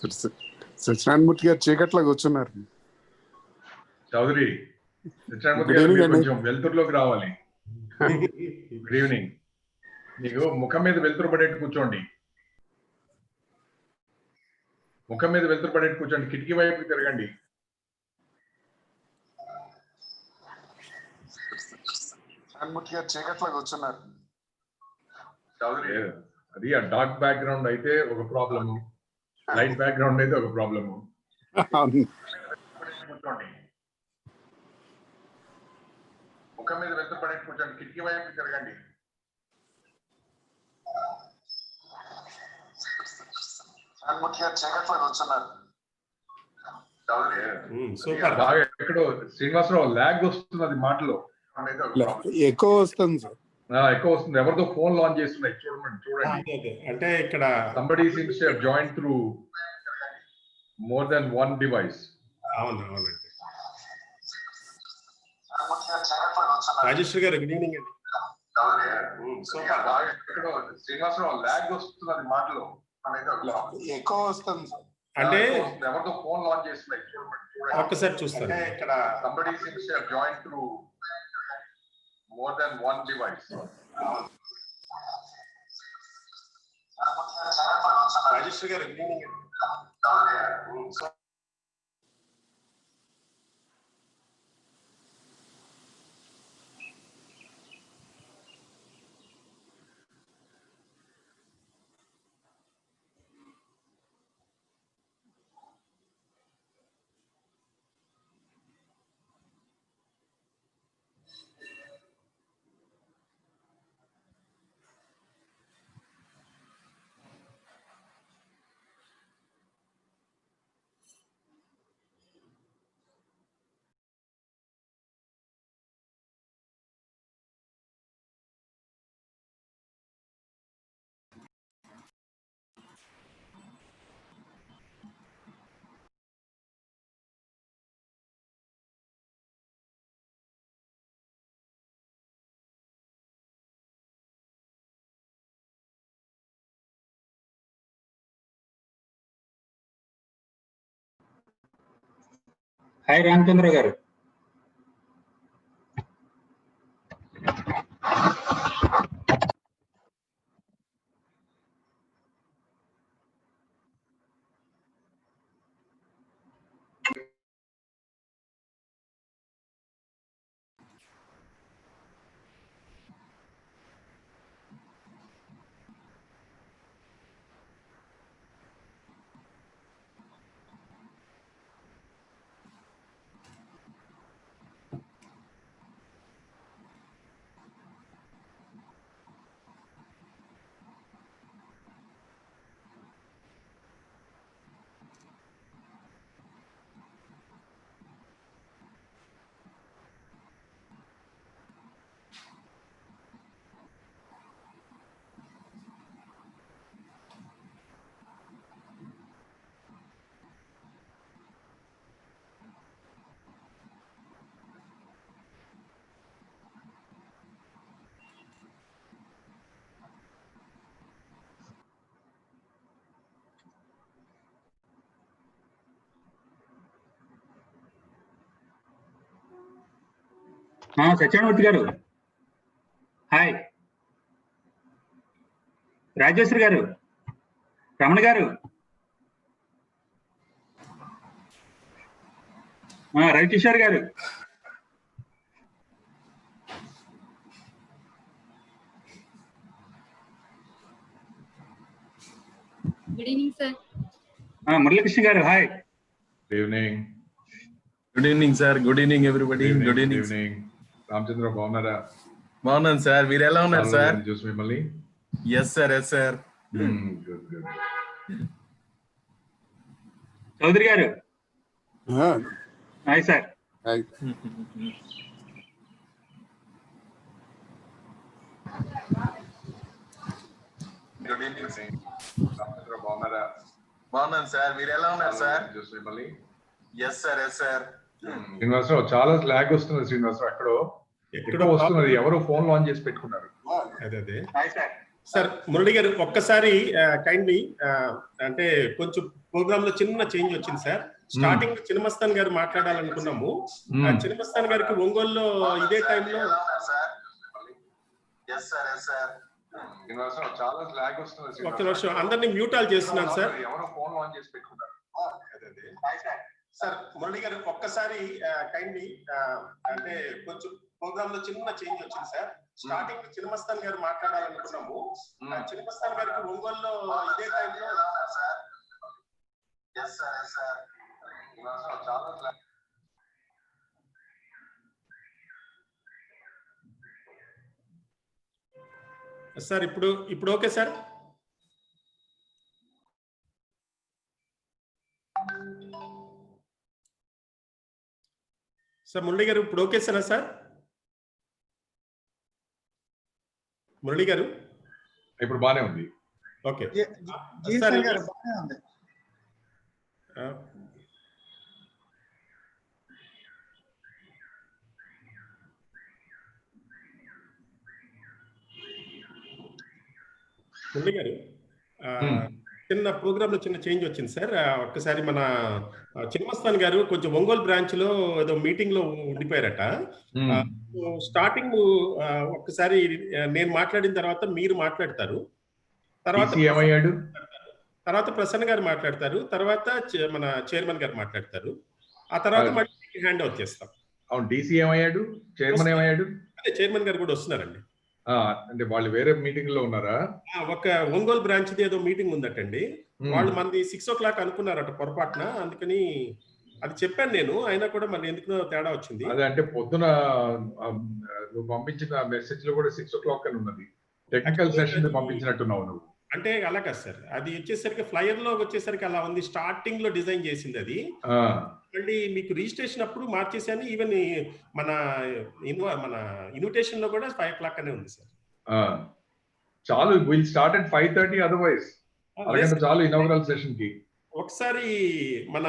సత్యనారాయణమూర్తి గారు చీకట్లో కూర్చున్నారు. చౌదరి సత్యనారాయణమూర్తి గారు మీరు కొంచెం వెలుతురులోకి రావాలి. Good evening. మీకు ముఖం మీద వెలుతురు పడేట్టు కూర్చోండి. ముఖం మీద వెలుతురు పడేట్టు కూర్చోండి. కిటికీ వైపు తిరగండి. సత్యనారాయణమూర్తి గారు చీకట్లో కూర్చున్నారు. చౌదరి అది ఆ డార్క్ బ్యాక్గ్రౌండ్ అయితే ఒక ప్రాబ్లము, లైట్ బ్యాక్గ్రౌండ్ అయితే ఒక ప్రాబ్లము. కూర్చోండి. ముఖం మీద వెళ్తూ పడేట్టు కూర్చోండి. కిటికీ వైపు తిరగండి. చీకట్లో కూర్చున్నారు. బాగా ఎక్కడో శ్రీనివాసరావు లాగ్ వస్తున్నది మాటలో, ఎక్కువ వస్తుంది సార్. ఎక్కువ వస్తుంది. ఎవరితో ఫోన్ లాంచ్ చేస్తున్నాయి చూడండి. అంటే ఇక్కడ somebody seems to have joined through more than one device. అవునండి. రాజేశ్వరి గారు గుడ్ ఈవినింగ్ అండి. బాగా ఎక్కడో శ్రీనివాసరావు లాగ్ వస్తున్నది మాటలో, ఎక్కువ వస్తుంది సార్. అంటే ఎవరితో ఫోన్ లాంచ్ చేస్తున్నాయి చూడండి. ఒక్కసారి చూస్తాను. ఇక్కడ somebody seems to have joined through more than one device. Rajeshwari గారు గుడ్ ఈవినింగ్ అండి. హాయ్ రామచంద్ర గారు. సత్యనారాయణమూర్తి గారు హాయ్. రాజేశ్వరి గారు, రమణ గారు, రవికిషోర్ గారు, good evening sir. Muralikrishna garu hi. Good evening. Good evening sir. Good evening everybody. Good evening. Ramachandra బాగున్నారా? బాగున్నాను సార్. మీరు ఎలా ఉన్నారు సార్? చూసి మిమ్మల్ని. Yes sir, yes sir. Good good. Chowdary garu hi sir. Good evening sir. Ramachandra బాగున్నారా? బాగున్నాను సార్. మీరు ఎలా ఉన్నారు సార్? చూసి మిమ్మల్ని. Yes sir, yes sir. Srinivasarao చాలా లాగ్ వస్తుంది. శ్రీనివాసరావు ఎక్కడో వస్తున్నది. ఎవరో ఫోన్ లాంచ్ చేసి పెట్టుకున్నారు. అదే హాయ్ సార్. సార్ మురళి గారు ఒక్కసారి కైండ్లీ అంటే కొంచెం ప్రోగ్రామ్ లో చిన్న చేంజ్ వచ్చింది సార్. స్టార్టింగ్ చిన్నమస్తాన్ గారు మాట్లాడాలనుకున్నాము. చిన్నమస్తాన్ గారికి ఒంగోలులో ఇదే టైంలో ఒక్క నిమిషం అందరినీ మ్యూటాల్ చేస్తున్నాను సార్. సార్ మురళి గారు ఒక్కసారి కైండ్లీ అంటే కొంచెం ప్రోగ్రామ్ లో చిన్న చేంజ్ వచ్చింది సార్. స్టార్టింగ్ చిన్నమస్తాన్ గారు మాట్లాడాలనుకున్నాము. చిన్నమస్తాన్ గారికి ఒంగోలులో ఇదే టైంలో సార్ ఇప్పుడు ఓకే సార్. సార్ మురళి గారు ఇప్పుడు ఓకే సార్. సార్ మురళి గారు ఇప్పుడు బానే ఉంది. ఓకే మురళి గారు చిన్న ప్రోగ్రామ్ లో చిన్న చేంజ్ వచ్చింది సార్. ఒక్కసారి మన చిన్నమస్తాన్ గారు కొంచెం ఒంగోలు బ్రాంచ్ లో ఏదో మీటింగ్ లో ఉండిపోయారట. స్టార్టింగ్ ఒక్కసారి నేను మాట్లాడిన తర్వాత మీరు మాట్లాడతారు, తర్వాత ప్రసన్న గారు మాట్లాడతారు, తర్వాత మన చైర్మన్ గారు మాట్లాడతారు, ఆ తర్వాత మళ్ళీ హ్యాండ్ ఓవర్ చేస్తాం. అవును, డీసీ ఏమయ్యాడు, చైర్మన్ ఏమయ్యాడు? అదే చైర్మన్ గారు కూడా వస్తున్నారండి. అంటే వాళ్ళు వేరే మీటింగ్ లో ఉన్నారా? ఒక ఒంగోలు బ్రాంచ్ ఏదో మీటింగ్ ఉందటండి. వాళ్ళు మనది 6 o'clock అనుకున్నారట పొరపాటున, అందుకని అది చెప్పాను నేను, అయినా కూడా మళ్ళీ ఎందుకు తేడా వచ్చింది. అదే అంటే పొద్దున నువ్వు పంపించిన మెసేజ్ లో కూడా 6 o'clock అని ఉన్నది. టెక్నికల్ సెషన్ పంపించినట్టున్నావు నువ్వు. అంటే అలా కాదు సార్, అది వచ్చేసరికి ఫ్లైయర్ లో వచ్చేసరికి అలా ఉంది. స్టార్టింగ్ లో డిజైన్ చేసింది అది, మళ్ళీ మీకు రిజిస్ట్రేషన్ అప్పుడు మార్చేసాను. ఈవెన్ మన ఇన్విటేషన్ లో కూడా 5 o'clock అనే ఉంది సార్. చాలు, విల్ స్టార్ట్ అట్ 5:30 అదర్వైజ్ అరగంట చాలు ఇనాగరల్ సెషన్ కి. ఒకసారి మన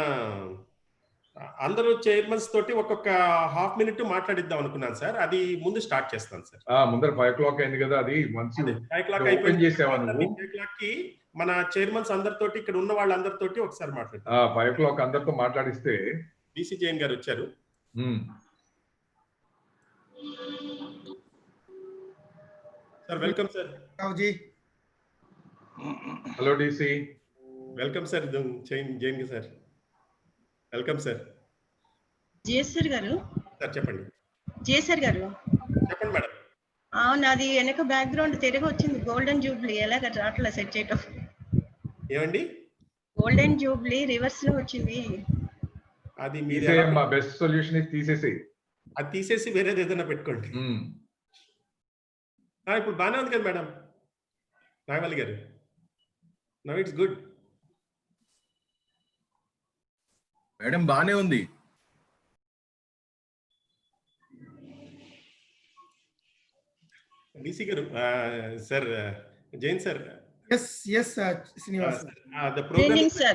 అందరూ చైర్మన్స్ తోటి ఒక్కొక్క హాఫ్ మినిట్ మాట్లాడిద్దాం అనుకున్నాను సార్. అది ముందు స్టార్ట్ చేస్తాను సార్. ముందర 5 o'clock అయింది కదా, అది మంచి 5 o'clock అయిపోయింది. 5 o'clock కి మన చైర్మన్స్ అందరితోటి, ఇక్కడ ఉన్న వాళ్ళందరితోటి ఒకసారి మాట్లాడతాం. 5 o'clock అందరితో మాట్లాడిస్తే. డిసి జైన్ గారు వచ్చారు. Sir welcome sir. Hello DC. Welcome sir Jain sir. Welcome sir. JC sir garu. Sir చెప్పండి. జేసర్ గారు చెప్పండి మేడం. అవును, అది వెనక బ్యాక్గ్రౌండ్ తిరిగి వచ్చింది. గోల్డెన్ జూబ్లీ ఎలాగ అట్లా సెట్ చేయటం? ఏమండి? గోల్డెన్ జూబ్లీ రివర్స్ లో వచ్చింది. అది మీరు మా బెస్ట్ సొల్యూషన్ ఇది తీసేసి, అది తీసేసి వేరేది ఏదైనా పెట్టుకోండి. ఇప్పుడు బాగానే ఉంది కదా మేడం నాగవల్లి గారు. నౌ ఇట్స్ గుడ్ మేడం, బానే ఉంది. డిసి గారు. Sir Jain sir. Srinivas. The program sir.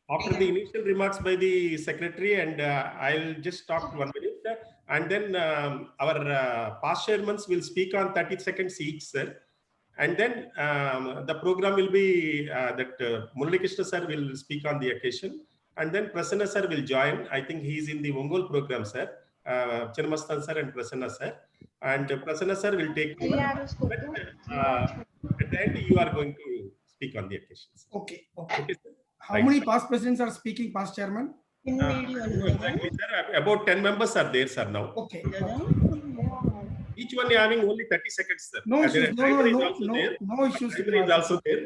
After the initial remarks by the secretary, and I'll just talk 1 minute, and then our past chairmen will speak on 30 seconds each, sir. And then the program will be that Murali Krishna sir will speak on the occasion, and then Prasanna sir will join. I think he is in the Ongole program, sir. Chinnamasthan sir and Prasanna sir. And Prasanna sir will take over. At the end, you are going to speak on the occasions. Okay, sir. How many past presidents are speaking, past chairman? Exactly, sir. About 10 members are there, sir, now. Okay. Each one having only 30 seconds, sir. No issues. No issues. Driver is also there.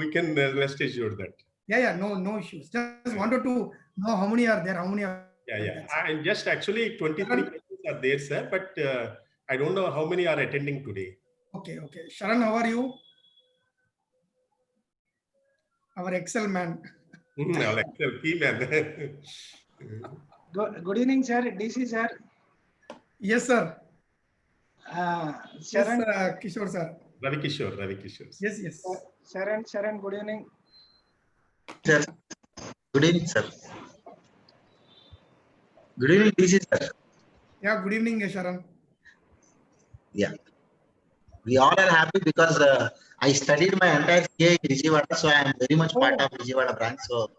We can rest assured that. Yeah. No issues. Just wanted to know how many are there. Yeah. And just actually 23 persons are there, sir. But I don't know how many are attending today. Okay. Sharan, how are you? Our Excel man. Our Excel key man. Good evening, sir. DC sir. Yes, sir. Sharan. Yes, Kishore sir. Ravi Kishore. Yes. Sharan, good evening. Sir. Good evening, sir. Good evening, DC sir. Yeah, good evening, Sharan. Yeah. We all are happy because I studied my entire CA in Vijayawada, so I am very much part of Vijayawada branch. So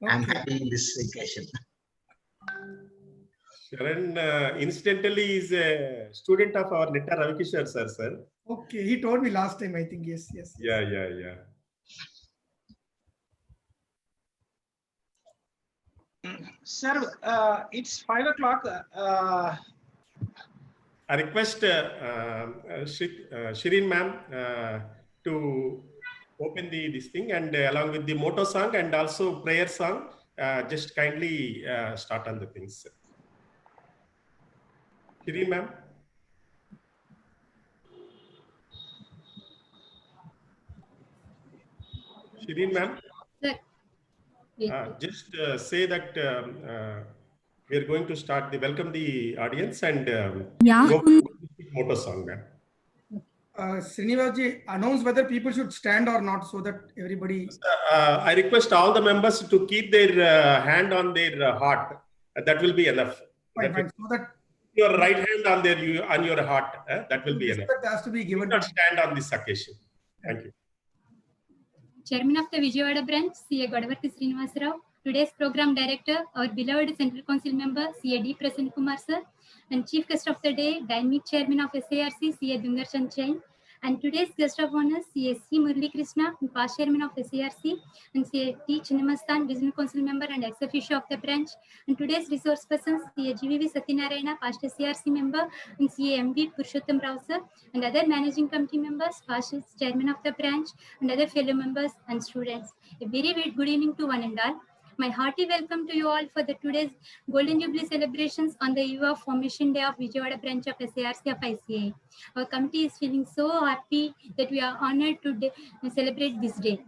I am happy in this occasion. Sharon, incidentally, is a student of our Netta Ravikishore sir. Okay, he told me last time, I think. Yes. Yeah. Sir, it's 5 o'clock. I request Shireen ma'am to open this thing, and along with the motto song and also prayer song, just kindly start on the things. Shireen ma'am. Shireen ma'am. Sir. Just say that we are going to start the welcome the audience and go motto song. Srinivasji, announce whether people should stand or not so that everybody. I request all the members to keep their hand on their heart. That will be enough. Fine. So that your right hand on your heart. That will be enough. That has to be given. Do not stand on this occasion. Thank you. Chairman of the Vijayawada branch, CA Godavarti Srinivasarao. Today's program director, our beloved Central Council member, CA D. Prasanna Kumar sir. And chief guest of the day, dynamic chairman of SARC, CA Dungarshan Chain. And today's guest of honor, CA C. Murli Krishna, past chairman of SARC, and CA T. Chinnamastan, Regional Council member and ex-officio of the branch. And today's resource persons, CA GVV Satyanarayana, past SARC member, and CA MV Purushottam Rao sir, and other managing committee members, past chairman of the branch, and other fellow members and students. A very good evening to one and all. My hearty welcome to you all for the today's Golden Jubilee celebrations on the eve of formation day of Vijayawada branch of SARC of ICA. Our committee is feeling so happy that we are honored to celebrate this day.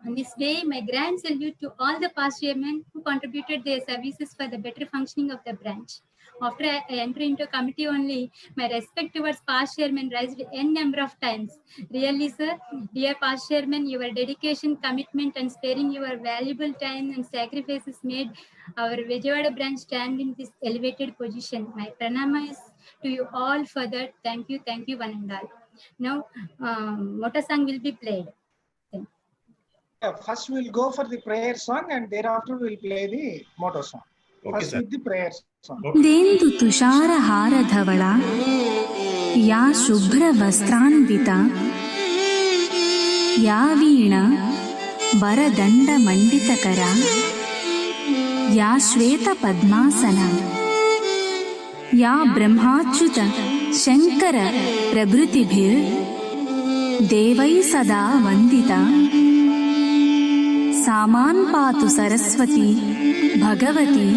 On this day, my grand salute to all the past chairmen who contributed their services for the better functioning of the branch. After I enter into committee only, my respect towards past chairmen rised n number of times. Really, sir, dear past chairman, your dedication, commitment, and sparing your valuable time and sacrifices made our Vijayawada branch stand in this elevated position. My pranama is to you all for that. Thank you, one and all. Now, motto song will be played. First, we'll go for the prayer song, and thereafter we'll play the motto song. First, with the prayer song. देन्दु तुषारहार धवला या शुभ्र वस्त्रान्विता या वीणा वरदण्ड मण्डितकरा या श्वेत पद्मासना या ब्रह्माच्युत शंकर प्रभृतिभिर्देवै सदा वन्दिता सामान् पातु सरस्वती भगवती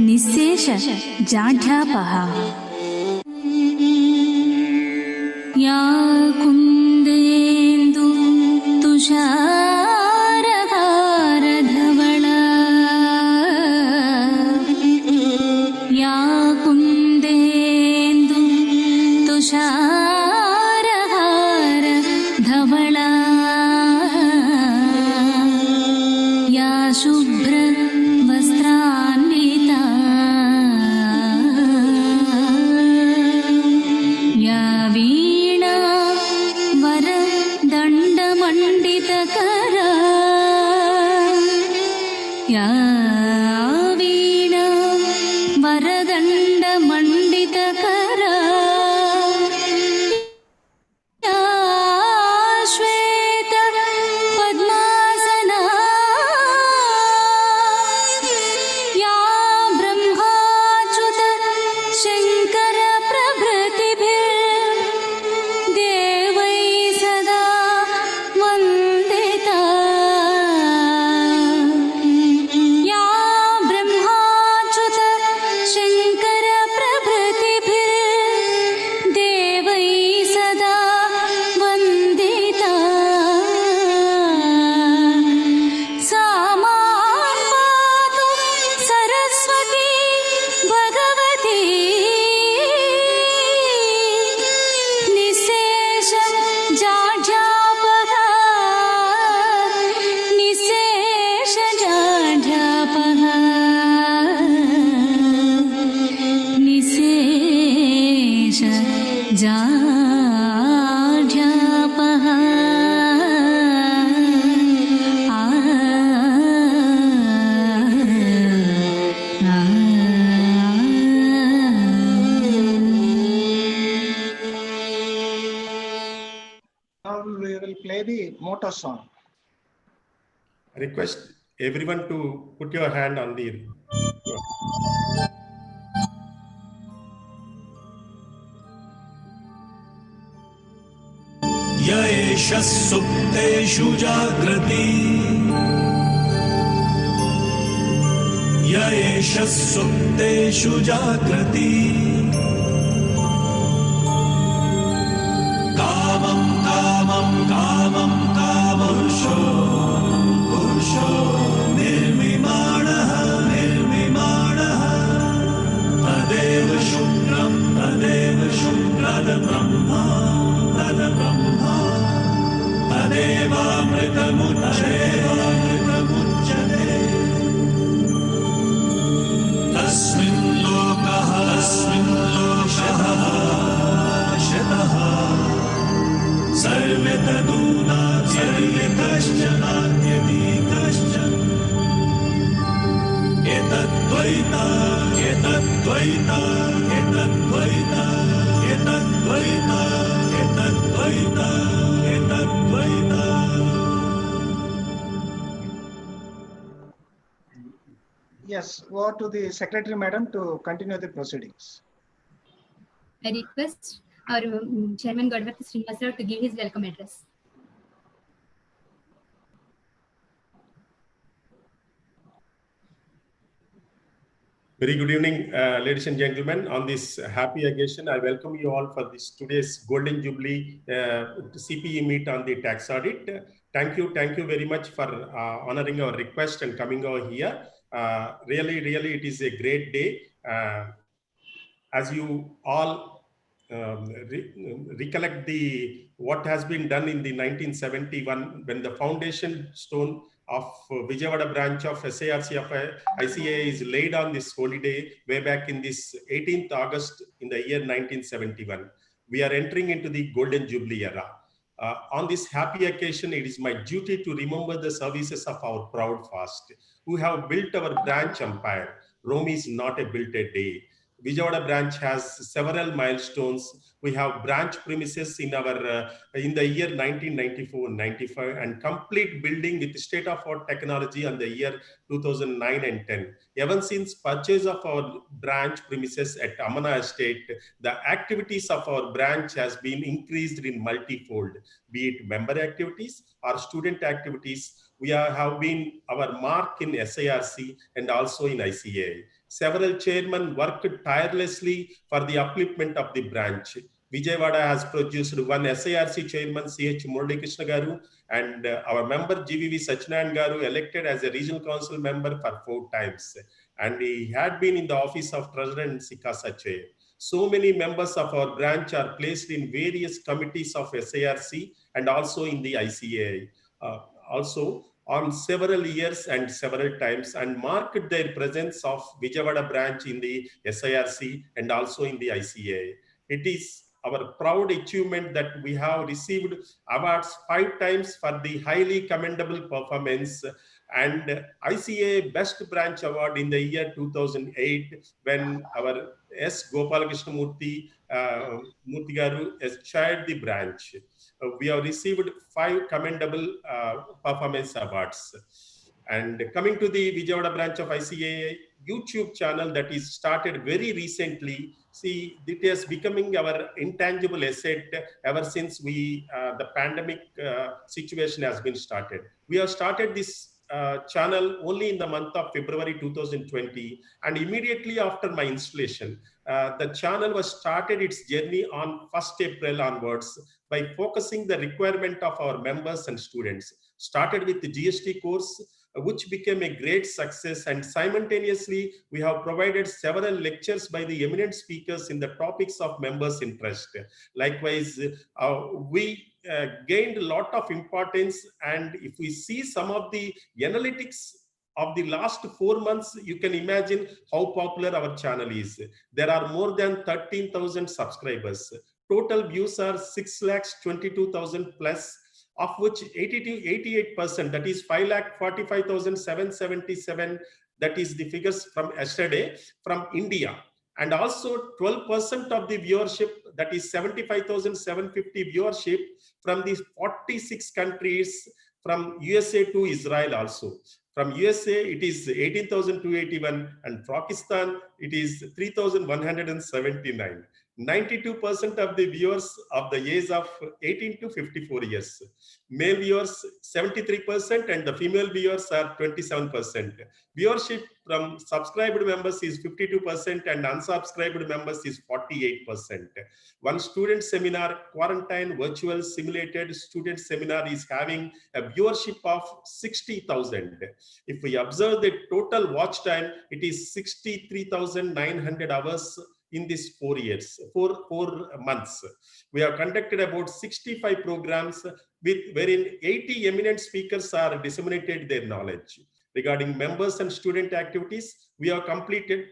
निःशेष जाढ्यापहा या कुन्देन्दु तुषारहारधवला या कुन्देन्दु तुषारहारधवला या शुभ्र वस्त्रान्विता या वीणा वरदण्डमण्डितकरा या वीणा वरदण्डमण्डितकरा या श्वेत पद्मासना या ब्रह्माच्युत शंकर प्रभृतिभिर्देवै सदा वन्दिता या play the motto song. I request everyone to put your hand on the. य एष सुप्तेषु जाग्रति य एष सुप्तेषु जाग्रति कामं कामं कामं कामपुरुषो पुरुषो निर्मिमाणः निर्मिमाणः तदेव शुक्रं तदेव शुक्रब्रह्मा तद्ब्रह्मा तदेवामृतमुच्यते तस्मिन् लोकः शतः सर्वे तदूनाद्यति कश्चन एतद्द्वैता एतद्द्वैता एतद्द्वैता एतद्द्वैता एतद्द्वैता एतद्द्वैता. Yes, over to the Secretary Madam to continue the proceedings. I request our Chairman Godavarti Srinivasarao to give his welcome address. Very good evening, ladies and gentlemen. On this happy occasion, I welcome you all for this today's Golden Jubilee CPE meet on the tax audit. Thank you very much for honoring our request and coming over here. Really, it is a great day. As you all recollect what has been done in the 1971 when the foundation stone of Vijayawada branch of SARC of ICA is laid on this holy day way back in this 18th August in the year 1971. We are entering into the Golden Jubilee era. On this happy occasion, it is my duty to remember the services of our proud past, who have built our branch empire. Rome is not built a day. Vijayawada branch has several milestones. We have branch premises in our in the year 1994-95 and complete building with state-of-art technology on the year 2009 and 10. Ever since purchase of our branch premises at Amana Estate, the activities of our branch has been increased in multifold, be it member activities or student activities. We have been our mark in SARC and also in ICA. Several chairmen worked tirelessly for the upliftment of the branch. Vijayawada has produced one SARC chairman, C.H. Murali Krishna Garu, and our member, GVV Sachinayan Garu, elected as a regional council member for 4 times. And he had been in the office of Treasurer and Sikasa Chair. So many members of our branch are placed in various committees of SARC and also in the ICA. Also, on several years and several times and marked their presence of Vijayawada branch in the SIRC and also in the ICA. It is our proud achievement that we have received awards 5 times for the highly commendable performance and ICA Best Branch Award in the year 2008 when our S. Gopalakrishna Murthy Garu has chaired the branch. We have received 5 commendable performance awards. And coming to the Vijayawada branch of ICA YouTube channel that is started very recently, see, it is becoming our intangible asset ever since the pandemic situation has been started. We have started this channel only in the month of February 2020, and immediately after my installation, the channel was started its journey on 1st April onwards by focusing the requirement of our members and students. Started with the GST course, which became a great success, and simultaneously we have provided several lectures by the eminent speakers in the topics of members' interest. Likewise, we gained a lot of importance, and if we see some of the analytics of the last 4 months, you can imagine how popular our channel is. There are more than 13,000 subscribers. Total views are 6,22,000 plus, of which 88%, that is 5,45,777, that is the figures from yesterday, from India. And also 12% of the viewership, that is 75,750 viewership from these 46 countries, from USA to Israel also. From USA, it is 18,281, and Pakistan, it is 3,179. 92% of the viewers of the age of 18 to 54 years. Male viewers 73%, and the female viewers are 27%. Viewership from subscribed members is 52%, and unsubscribed members is 48%. One student seminar, quarantine virtual simulated student seminar, is having a viewership of 60,000. If we observe the total watch time, it is 63,900 hours in these 4 years, four months. We have conducted about 65 programs wherein 80 eminent speakers are disseminated their knowledge. Regarding members and student activities, we have completed.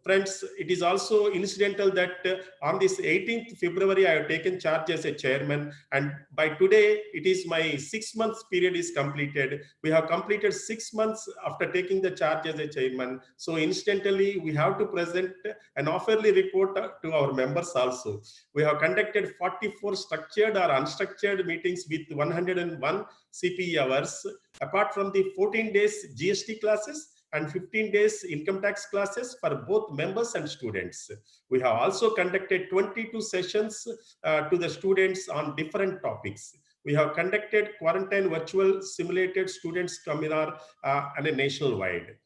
Friends, it is also incidental that on this 18th February, I have taken charge as a chairman, and by today, it is my 6 months period is completed. We have completed 6 months after taking the charge as a chairman. So incidentally, we have to present an offerly report to our members also. We have conducted 44 structured or unstructured meetings with 101 CPE hours, apart from the 14 days GST classes and 15 days income tax classes for both members and students. We have also conducted 22 sessions to the students on different topics. We have conducted quarantine virtual simulated students seminar and a nationwide.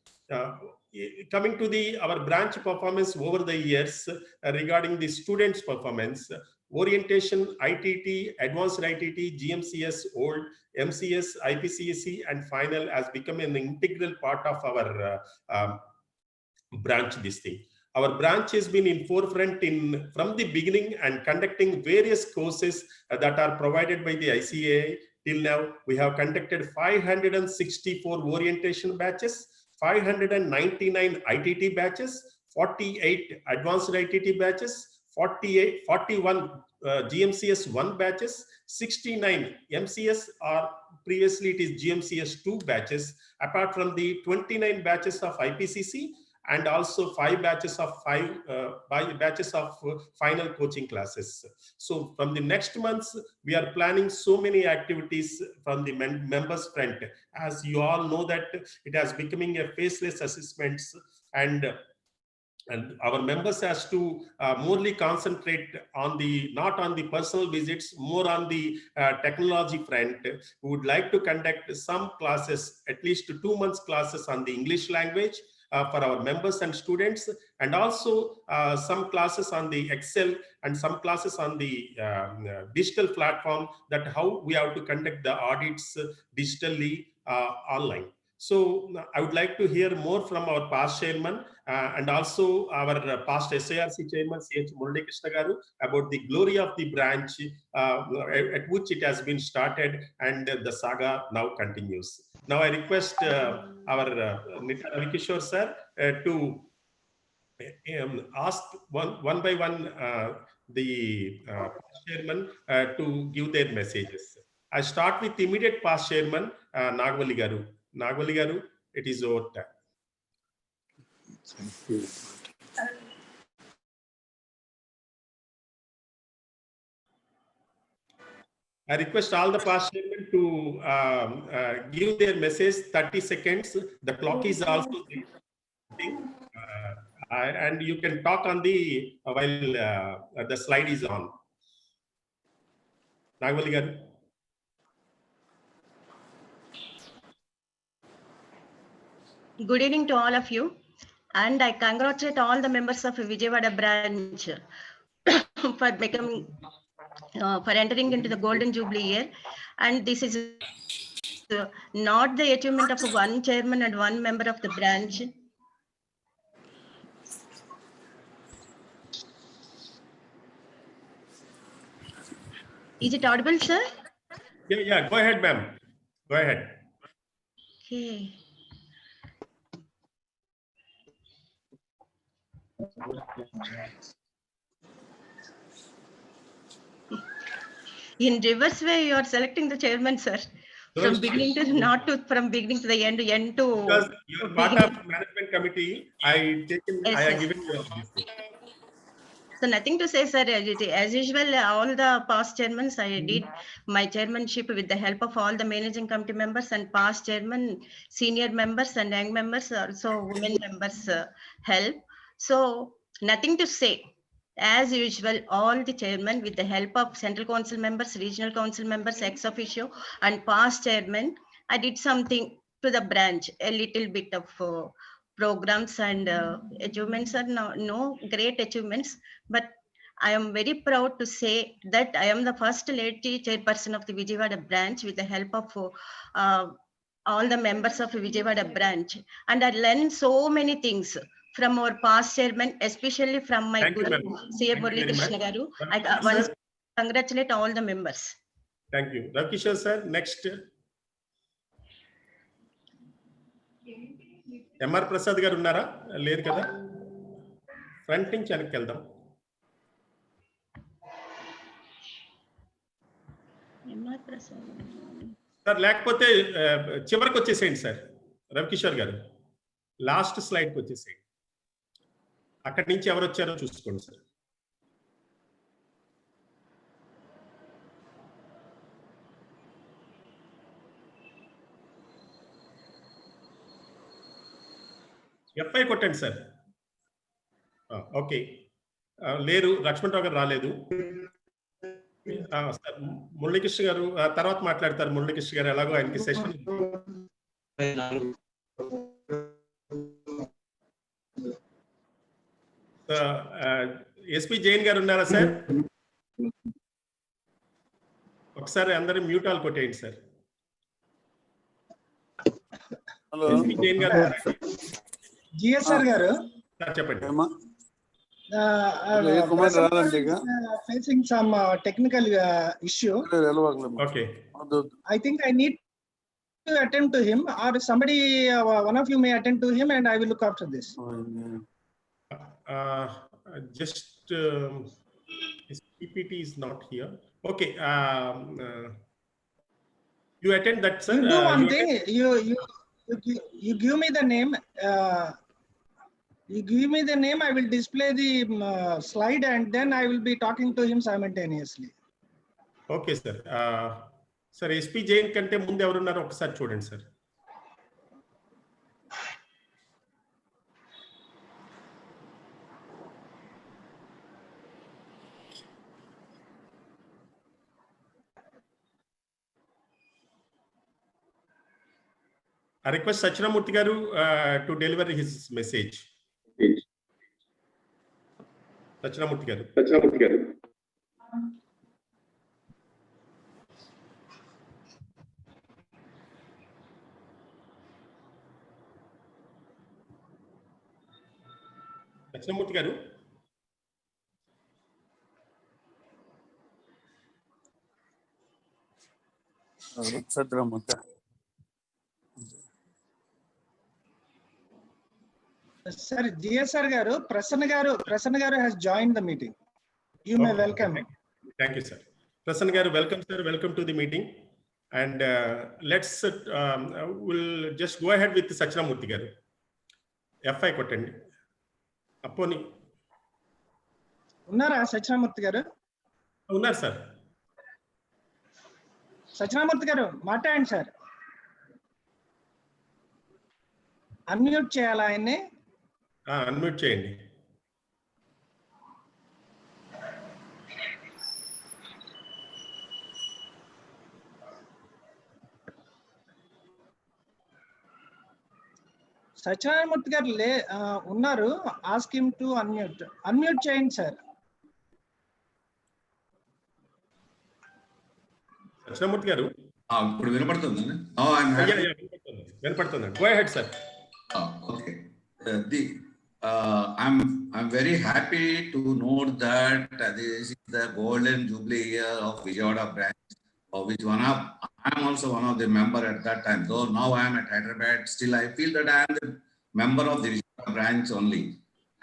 Coming to our branch performance over the years regarding the students' performance, orientation, ITT, advanced ITT, GMCS, old, MCS, IPCSE, and final has become an integral part of our branch this thing. Our branch has been in forefront from the beginning and conducting various courses that are provided by the ICAI. Till now, we have conducted 564 orientation batches, 599 ITT batches, 48 advanced ITT batches, 41 GMCS 1 batches, 69 MCS, or previously it is GMCS 2 batches, apart from the 29 batches of IPCC, and also 5 batches of final coaching classes. So from the next months, we are planning so many activities from the members front. As you all know that it has becoming a faceless assessments, and our members has to morely concentrate on not on the personal visits, more on the technology front. We would like to conduct some classes, at least 2 months classes on the English language for our members and students, and also some classes on the Excel and some classes on the digital platform, that how we have to conduct the audits digitally online. So I would like to hear more from our past chairman and also our past SIRC chairman, C.H. Murali Krishna Garu, about the glory of the branch at which it has been started, and the saga now continues. Now I request our Nitya Ravikishore sir to ask one by one the past chairman to give their messages. I start with immediate past chairman, Nagavali Garu. Nagavali Garu, it is your time. I request all the past chairmen to give their message 30 seconds. The clock is also and you can talk on the while the slide is on. Nagavali Garu. Good evening to all of you, and I congratulate all the members of Vijayawada branch for becoming for entering into the Golden Jubilee year. And this is not the achievement of one chairman and one member of the branch. Is it audible, sir? Yeah, go ahead, ma'am. Go ahead. Okay. In reverse way, you are selecting the chairman, sir. From beginning to from beginning to the end to. Because you are part of management committee, I have given you this. So nothing to say, sir. As usual, all the past chairmen, I did my chairmanship with the help of all the managing committee members and past chairman, senior members and young members, also women members help. So nothing to say. As usual, all the chairmen with the help of central council members, regional council members, ex officio and past chairman, I did something to the branch, a little bit of programs and achievements are no great achievements, but I am very proud to say that I am the first lady chairperson of the Vijayawada branch with the help of all the members of Vijayawada branch. And I learned so many things from our past chairman, especially from my Thank you, guru, ma'am. C.A. Thank you Murali very Krishna much. Garu. I Sir. once congratulate all the members. Thank you. Ravkishore sir, next. M R Prasad garu ఉన్నారా? లేదు కదా. Front నుంచి వెనక్కి వెళ్దాం. MR Prasad sir లేకపోతే చివరికి వచ్చేసేయండి sir. Ravikishore గారు లాస్ట్ స్లైడ్కి వచ్చేసేయండి. అక్కడి నుంచి ఎవరు వచ్చారో చూసుకోండి సార్. ఎఫ్ఐ కొట్టండి సార్. ఓకే, లేరు. లక్ష్మణరావు గారు రాలేదు. మురళీకృష్ణ గారు తర్వాత మాట్లాడతారు. మురళీకృష్ణ గారు ఎలాగో ఆయనకి సెషన్. ఎస్పి జైన్ గారు ఉన్నారా సార్? ఒకసారి అందరూ మ్యూట్ ఆల్ కొట్టేయండి sir. SP Jain garu GSR గారు చెప్పండి. facing some technical issue. Okay. I think I need to attend to him, or somebody, one of you may attend to him, and I will look after this. Just his PPT is not here. Okay. You attend that, sir. You do one thing. You give me the name. You give me the name, I will display the slide, and then I will be talking to him simultaneously. Okay, sir. Sir, SP Jain కంటే ముందు ఎవరున్నారో ఒకసారి చూడండి sir. I request Sachinamurthy garu to deliver his message. Sachinamurthy garu. Sachinamurthy garu. Sachinamurthy. Sir, GSR garu, Prasanna garu has joined the meeting. You may welcome. Thank you, sir. Prasanna garu, welcome, sir. Welcome to the meeting. And let's we'll just go ahead with Sachinamurthy garu. FI kottandi. Apponi. Unnara Sachinamurthy garu? Unnar, sir. Sachinamurthy garu, maatadandi sir. Unmute cheyala ఆయన్ని. Unmute చేయండి. సత్యనారాయణమూర్తి గారు ఉన్నారు. Ask him to unmute చేయండి sir. Satyanarayanamurthy garu ఇప్పుడు వినపడుతుంది. వినపడుతుందండి. Go ahead sir. Okay. I'm very happy to note that this is the golden jubilee year of Vijayawada branch, of which I am also one of the member at that time. Though now I am at Hyderabad, still I feel that I am the member of the Vijayawada branch only.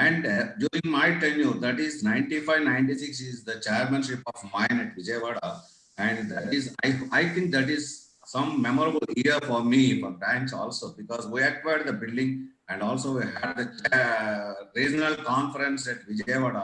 And during my tenure, that is 95-96 is the chairmanship of mine at Vijayawada, and that is I think that is some memorable year for me for branch also, because we acquired the building. And also we had the regional conference at Vijayawada,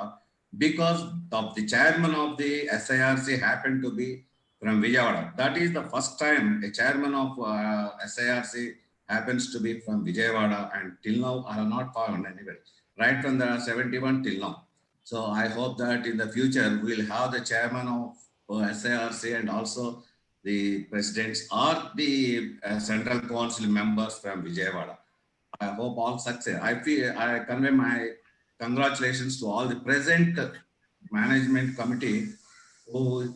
because of the chairman of the SIRC happened to be from Vijayawada. That is the first time a chairman of SIRC happens to be from Vijayawada, and till now I have not found anybody, right from the 71 till now. So I hope that in the future we will have the chairman of SIRC and also the presidents or the central council members from Vijayawada. I hope all success. I convey my congratulations to all the present management committee,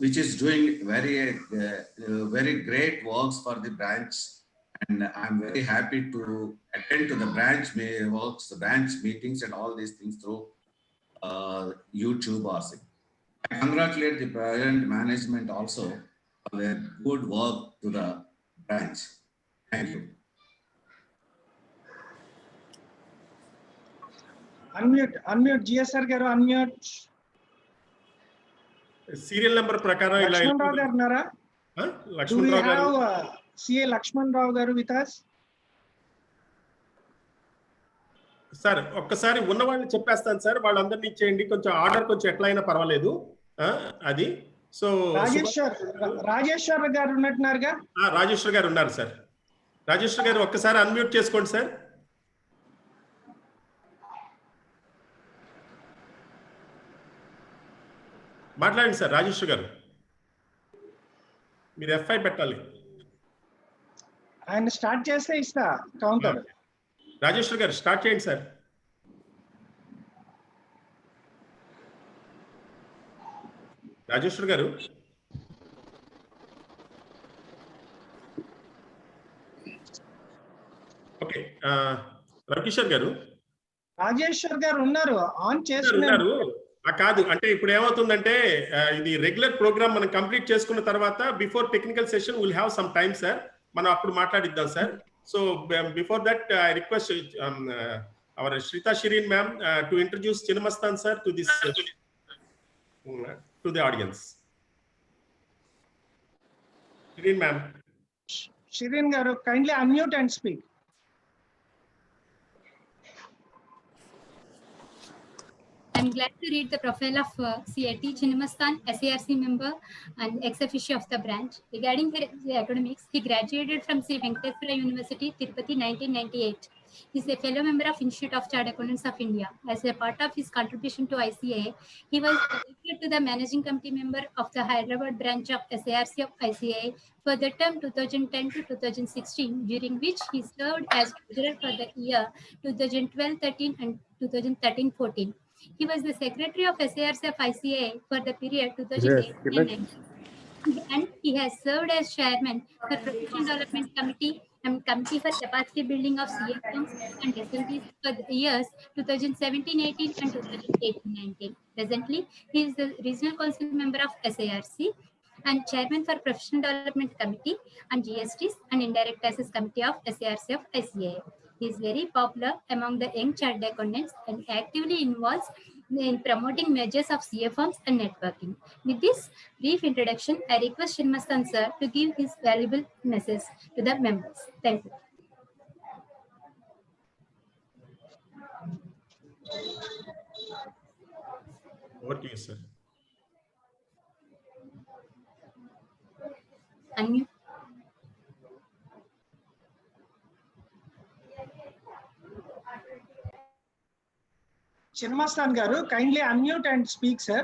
which is doing very great works for the branch. And I'm very happy to attend to the branch works, the branch meetings and all these things through YouTube or something. I congratulate the present management also for their good work to the branch. Thank you. Unmute GSR garu, unmute. Serial number ప్రకారం ఇలా Lakshman Rao garu nara? Do Laxman we రావు గారు have CA Lakshman Rao garu with us? Sir ఒక్కసారి ఉన్న వాళ్ళని చెప్పేస్తాను sir, వాళ్ళందరినీ ఇచ్చేయండి. కొంచెం ఆర్డర్ కొంచెం ఎట్లా అయినా పర్వాలేదు అది. సో రాజేశ్వర్ గారు ఉన్నట్టున్నారుగా? రాజేశ్వర్ గారు ఉన్నారు సార్. రాజేశ్వర్ గారు ఒక్కసారి అన్మ్యూట్ చేసుకోండి సార్. మాట్లాడండి సార్ రాజేశ్వర్ గారు. మీరు F5 పెట్టాలి. ఆయన స్టార్ట్ చేస్తే ఇస్తా కౌంటర్. రాజేశ్వర్ గారు స్టార్ట్ చేయండి సార్. రాజేశ్వర్ గారు ఓకే. రవికిషోర్ గారు. రాజేశ్వర్ గారు ఉన్నారు, ఆన్ చేస్తున్నారు. కాదు అంటే ఇప్పుడు ఏమవుతుందంటే ఇది రెగ్యులర్ ప్రోగ్రామ్ మనం కంప్లీట్ చేసుకున్న తర్వాత before technical session will have some time sir, మనం అప్పుడు మాట్లాడిద్దాం సార్. So before that I request our Shritha Shireen ma'am to introduce Chinnamastan sir to this to the audience. Shireen ma'am. Shireen garu kindly unmute and speak. I'm glad to read the profile of CAT Chinnamastan, SARC member and ex-officio of the branch. Regarding her academics, he graduated from Sri Venkateswara University, Tirupati, 1998. He is a fellow member of Institute of Chartered Accountants of India. As a part of his contribution to ICA, he was elected to the managing committee member of the Hyderabad branch of SARC of ICA for the term 2010 to 2016, during which he served as treasurer for the year 2012-13 and 2013-14. He was the secretary of SARC of ICA for the period 2008-19, and he has served as chairman for Professional Development Committee and Committee for Capacity Building of CA firms and SMBs for the years 2017-18 and 2018-19. Presently, he is the regional council member of SARC and chairman for Professional Development Committee and GSTs and Indirect Taxes Committee of SARC of ICA. He is very popular among the young chartered accountants and actively involves in promoting measures of CA firms and networking. With this brief introduction, I request Chinnamastan sir to give his valuable message to the members. Thank you. Over to you, sir. Unmute. Chinnamastan garu, kindly unmute and speak, sir.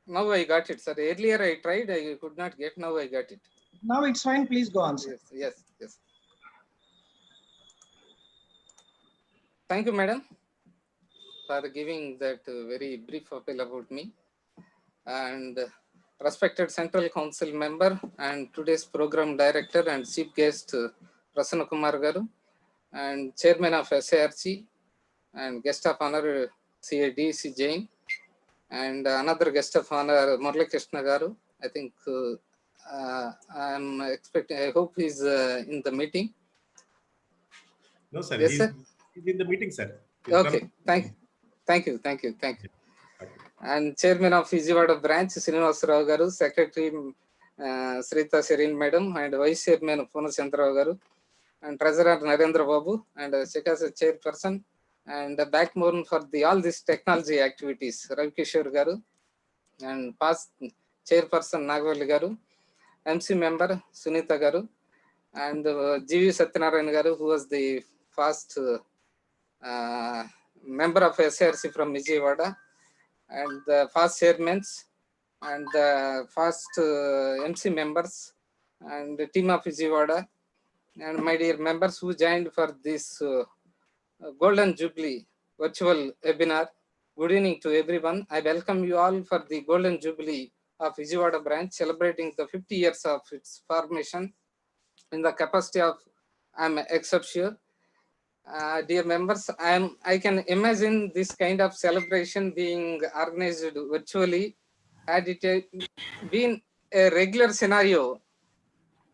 Now I got it, sir. Earlier I tried, I could not get. Now I got it. Now it's fine. Please go on, sir. Yes. Thank you, madam, for giving that very brief appeal about me. And respected Central Council member and today's program director and chief guest Prasanna Kumar garu, and chairman of SARC and guest of honor CADC Jain, and another guest of honor Murali Krishna garu. I think I hope he's in the meeting. No, sir. Yes, sir. He's in the meeting, sir. Okay, thank you. And chairman of Vijayawada branch Srinivas Rao garu, secretary Srita Shirin madam, and vice chairman Punachandra garu, and treasurer Narendra Babu, and Chekasa chairperson and the backbone for all these technology activities, Ravi Kishore Garu, and past chairperson Nagavali Garu, MC member Sunita Garu, and GV Satyanarayan Garu, who was the first member of SRC from Vijayawada, and the first chairmen, and the first MC members, and the team of Vijayawada, and my dear members who joined for this Golden Jubilee virtual webinar. Good evening to everyone. I welcome you all for the Golden Jubilee of Vijayawada branch, celebrating the 50 years of its formation in the capacity of I'm exceptional. Dear members, I can imagine this kind of celebration being organized virtually. Had it been a regular scenario,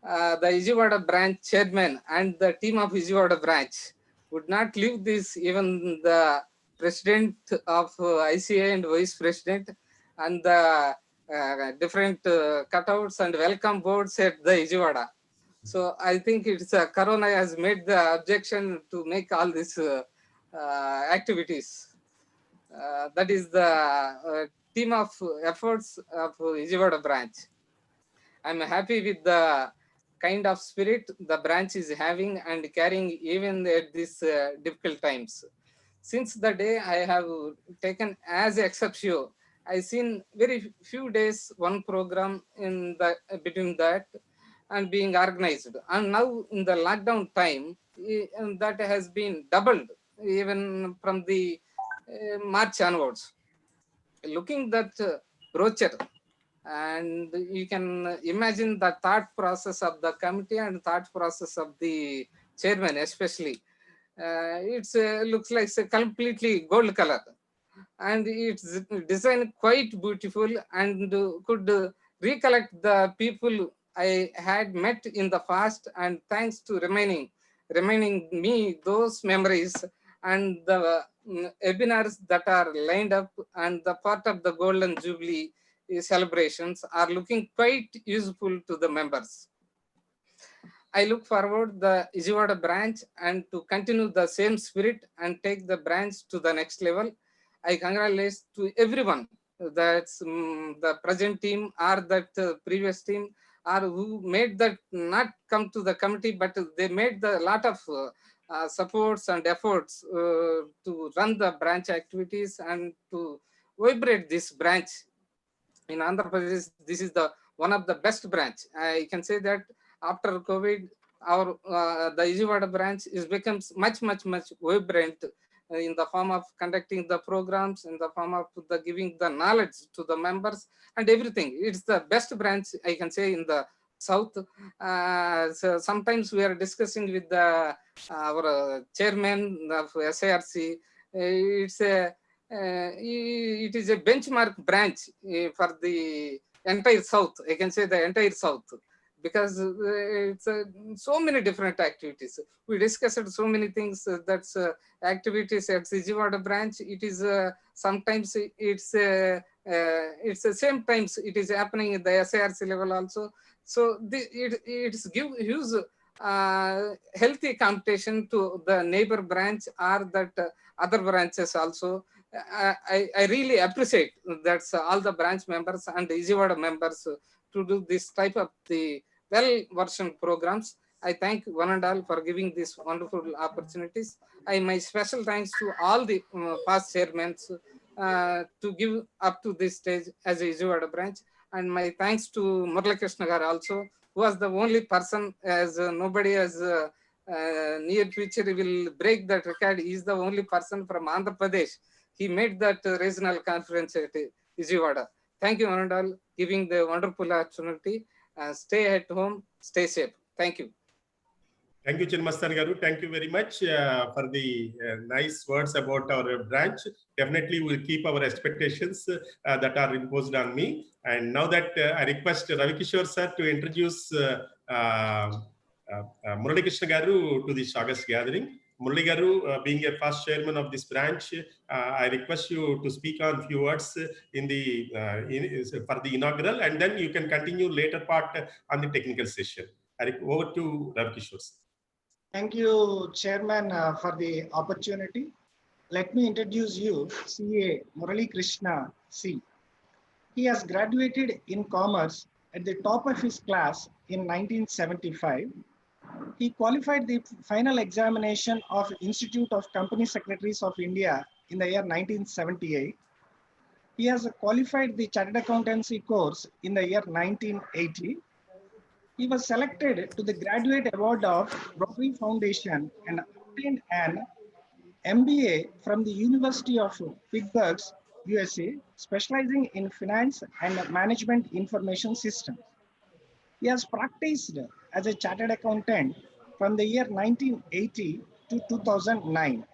the Vijayawada branch chairman and the team of Vijayawada branch would not leave this. Even the president of ICA and vice president and the different cutouts and welcome boards at the Vijayawada. So I think it's Corona has made the objection to make all these activities. That is the team of efforts of Vijayawada branch. I'm happy with the kind of spirit the branch is having and carrying even at these difficult times. Since the day I have taken as exception, I seen very few days one program in the between that and being organized. And now in the lockdown time, that has been doubled even from the March onwards. Looking that brochure, and you can imagine the thought process of the committee and thought process of the chairman especially. It's looks like a completely gold color, and it's designed quite beautiful and could recollect the people I had met in the past, and thanks to remaining me those memories and the webinars that are lined up and the part of the Golden Jubilee celebrations are looking quite useful to the members. I look forward the Vijayawada branch and to continue the same spirit and take the branch to the next level. I congratulate to everyone, that's the present team or that previous team, or who made that not come to the committee, but they made the lot of supports and efforts to run the branch activities and to vibrate this branch. In Andhra Pradesh, this is the one of the best branch. I can say that after COVID, our the Vijayawada branch is becomes much vibrant in the form of conducting the programs, in the form of the giving the knowledge to the members and everything. It's the best branch, I can say, in the south. So sometimes we are discussing with the our chairman of SARC. It's a it is a benchmark branch for the entire south. I can say the entire south, because it's so many different activities. We discussed so many things. That's activities at Vijayawada branch. It is sometimes it's the same times it is happening at the SARC level also. So it's give huge healthy competition to the neighbor branch or that other branches also. I really appreciate that's all the branch members and Vijayawada members to do this type of the well-versioned programs. I thank one and all for giving these wonderful opportunities. My special thanks to all the past chairmen to give up to this stage as a Vijayawada branch. And my thanks to Murali Krishna Garu also, who was the only person, as nobody has near future will break that record. He is the only person from Andhra Pradesh. He made that regional conference at Vijayawada. Thank you, one and all, giving the wonderful opportunity. Stay at home, stay safe. Thank you. Thank you, Chinmastan Garu. Thank you very much for the nice words about our branch. Definitely we'll keep our expectations that are imposed on me. And now that I request Ravi Kishore sir to introduce Murali Krishna Garu to this August gathering. Murali Garu, being a first chairman of this branch, I request you to speak on a few words in the for the inaugural, and then you can continue later part on the technical session. Over to Ravi Kishore sir. Thank you, Chairman, for the opportunity. let me introduce you CA Murali Krishna C. He has graduated in commerce at the top of his class in 1975. He qualified the final examination of Institute of Company Secretaries of India in the year 1978. He has qualified the Chartered Accountancy course in the year 1980. He was selected to the Graduate Award of Rotary Foundation and obtained an MBA from the University of Pittsburgh, USA, specializing in finance and management information systems. He has practiced as a chartered accountant from the year 1980 to 2009.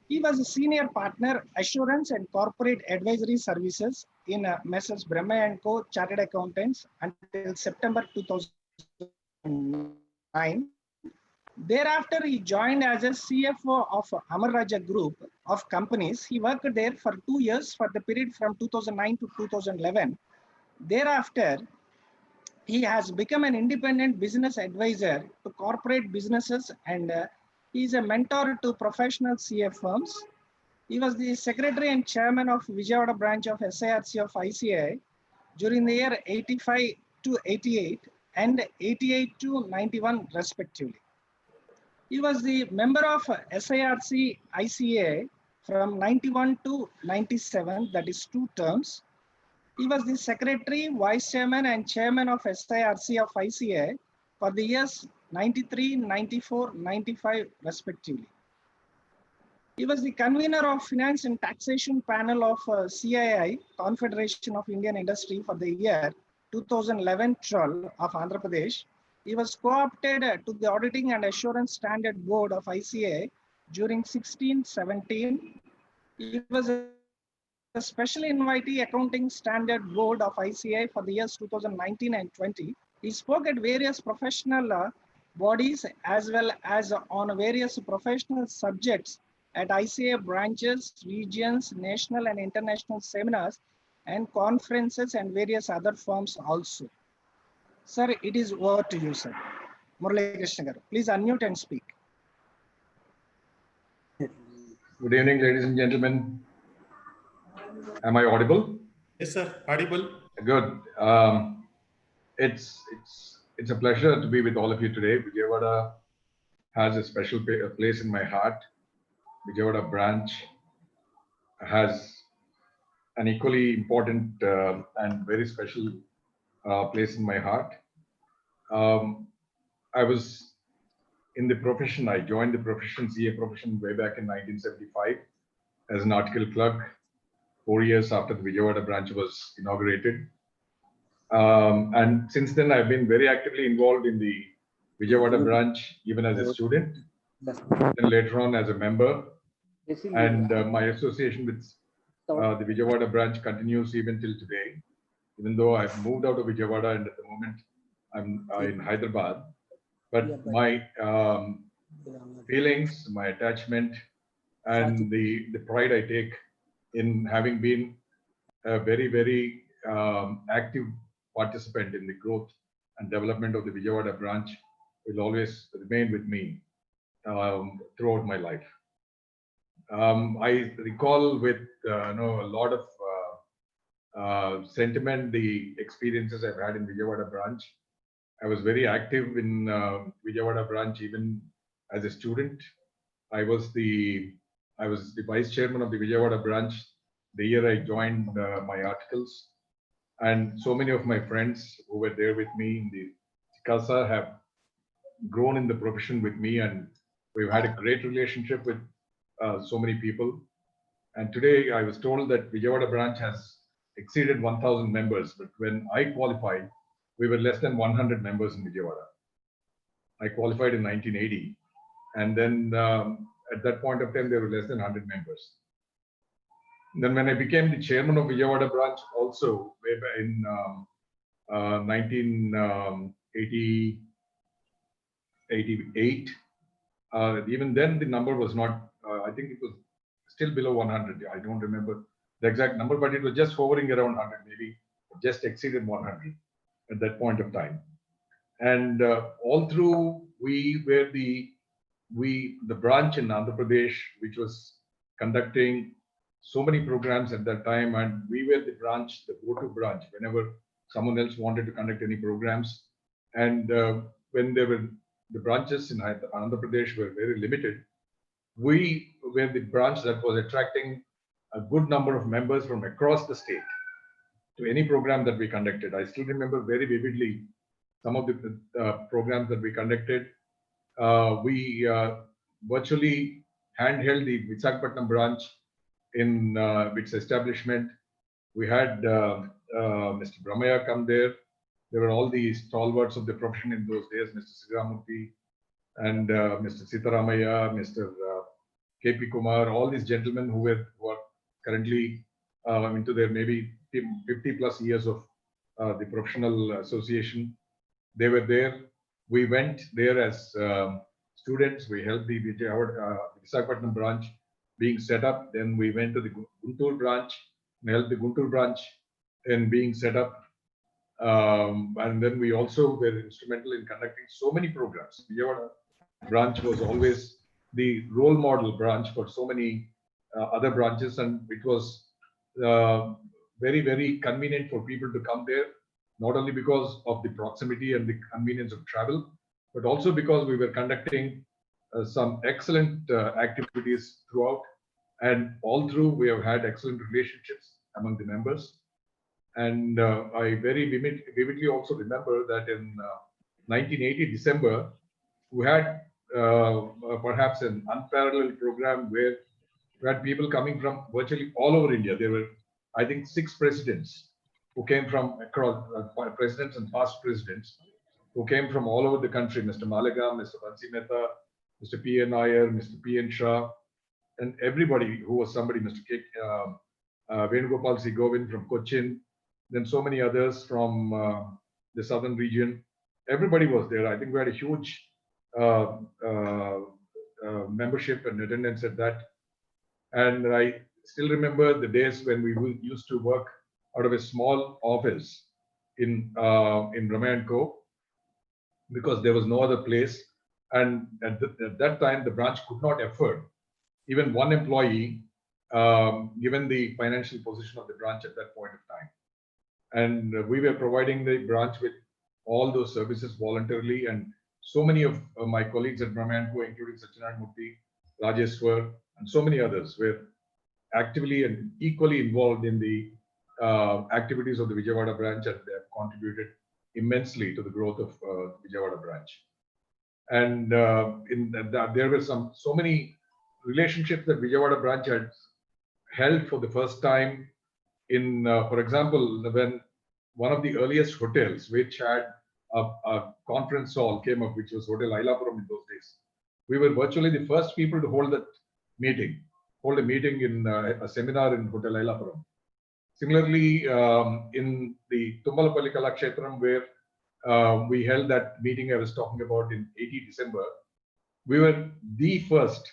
He was a senior partner, assurance and corporate advisory services in Messrs. Brahma & Co. Chartered Accountants until September 2009. Thereafter, he joined as a CFO of Amar Raja Group of companies. He worked there for 2 years for the period from 2009 to 2011. Thereafter, he has become an independent business advisor to corporate businesses and he is a mentor to professional CA firms. He was the secretary and chairman of Vijayawada branch of SIRC of ICI during the year 85 to 88 and 88 to 91 respectively. He was the member of SIRC ICA from 91 to 97, that is 2 terms. He was the secretary, vice chairman and chairman of SIRC of ICA for the years 93, 94, 95 respectively. He was the convener of Finance and Taxation Panel of CII, Confederation of Indian Industry, for the year 2011-12 of Andhra Pradesh. He was co-opted to the Auditing and Assurance Standard Board of ICA during 16-17. He was a special invitee Accounting Standard Board of ICA for the years 2019 and 20. He spoke at various professional bodies as well as on various professional subjects at ICA branches, regions, national and international seminars and conferences and various other firms also. Sir, it is over to you, sir. Murali Krishna garu, please unmute and speak. Good evening, ladies and gentlemen. Am I audible? Yes, sir. Audible. Good. It's a pleasure to be with all of you today. Vijayawada has a special place in my heart. Vijayawada branch has an equally important and very special place in my heart. I was in the profession. I joined the profession, CA profession, way back in 1975 as an article clerk, 4 years after the Vijayawada branch was inaugurated. And since then, I've been very actively involved in the Vijayawada branch, even as a student, and later on as a member. And my association with the Vijayawada branch continues even till today, even though I've moved out of Vijayawada and at the moment I'm in Hyderabad. But my feelings, my attachment, and the pride I take in having been a very, very active participant in the growth and development of the Vijayawada branch will always remain with me throughout my life. I recall with a lot of sentiment the experiences I've had in Vijayawada branch. I was very active in Vijayawada branch even as a student. I was the vice chairman of the Vijayawada branch the year I joined my articles, and so many of my friends who were there with me in the CASA have grown in the profession with me, and we've had a great relationship with so many people. And today I was told that Vijayawada branch has exceeded 1,000 members, but when I qualified, we were less than 100 members in Vijayawada. I qualified in 1980, and then at that point of time, there were less than 100 members. Then when I became the chairman of Vijayawada branch also, way back in 1988, even then the number was not, I think it was still below 100. I don't remember the exact number, but it was just hovering around 100, maybe just exceeded 100 at that point of time. And all through, we were the branch in Andhra Pradesh, which was conducting so many programs at that time, and we were the branch, the go-to branch, whenever someone else wanted to conduct any programs. And when there were the branches in Andhra Pradesh were very limited, we were the branch that was attracting a good number of members from across the state to any program that we conducted. I still remember very vividly some of the programs that we conducted. We virtually handheld the Visakhapatnam branch in its establishment. We had Mr. Brahmaya come there. There were all the stalwarts of the profession in those days, Mr. Siddhamurthy and Mr. Sitaramaya, Mr. K.P. Kumar, all these gentlemen who are currently into their maybe 50 plus years of the professional association. They were there. We went there as students. We helped the Visakhapatnam branch being set up. Then we went to the Guntur branch and helped the Guntur branch in being set up. And then we also were instrumental in conducting so many programs. Vijayawada branch was always the role model branch for so many other branches, and it was very, very convenient for people to come there, not only because of the proximity and the convenience of travel, but also because we were conducting some excellent activities throughout, and all through we have had excellent relationships among the members. And I very vividly also remember that in 1980 December, we had perhaps an unparalleled program where we had people coming from virtually all over India. There were, I think, 6 presidents who came from across, presidents and past presidents who came from all over the country. Mr. Malaga, Mr. Bansi Mehta, Mr. P.N. Nair, Mr. P.N. Shah, and everybody who was somebody, Mr. K. Venugopal C. Govind from Cochin, then so many others from the southern region. Everybody was there. I think we had a huge membership and attendance at that. And I still remember the days when we used to work out of a small office in Brahmaya & Co. because there was no other place. And at that time, the branch could not afford even one employee, given the financial position of the branch at that point of time. And we were providing the branch with all those services voluntarily. And so many of my colleagues at Brahmaya & Co., including Satyanarayana Murthy, Rajeshwar, and so many others, were actively and equally involved in the activities of the Vijayawada branch, and they have contributed immensely to the growth of Vijayawada branch. And there were so many relationships that Vijayawada branch had held for the first time. In, for example, when one of the earliest hotels, which had a conference hall, came up, which was Hotel Ailapuram in those days, we were virtually the first people to hold a meeting in a seminar in Hotel Ailapuram. Similarly, in the Tumbalapalli Kalakshetram, where we held that meeting I was talking about in 80 December, we were the first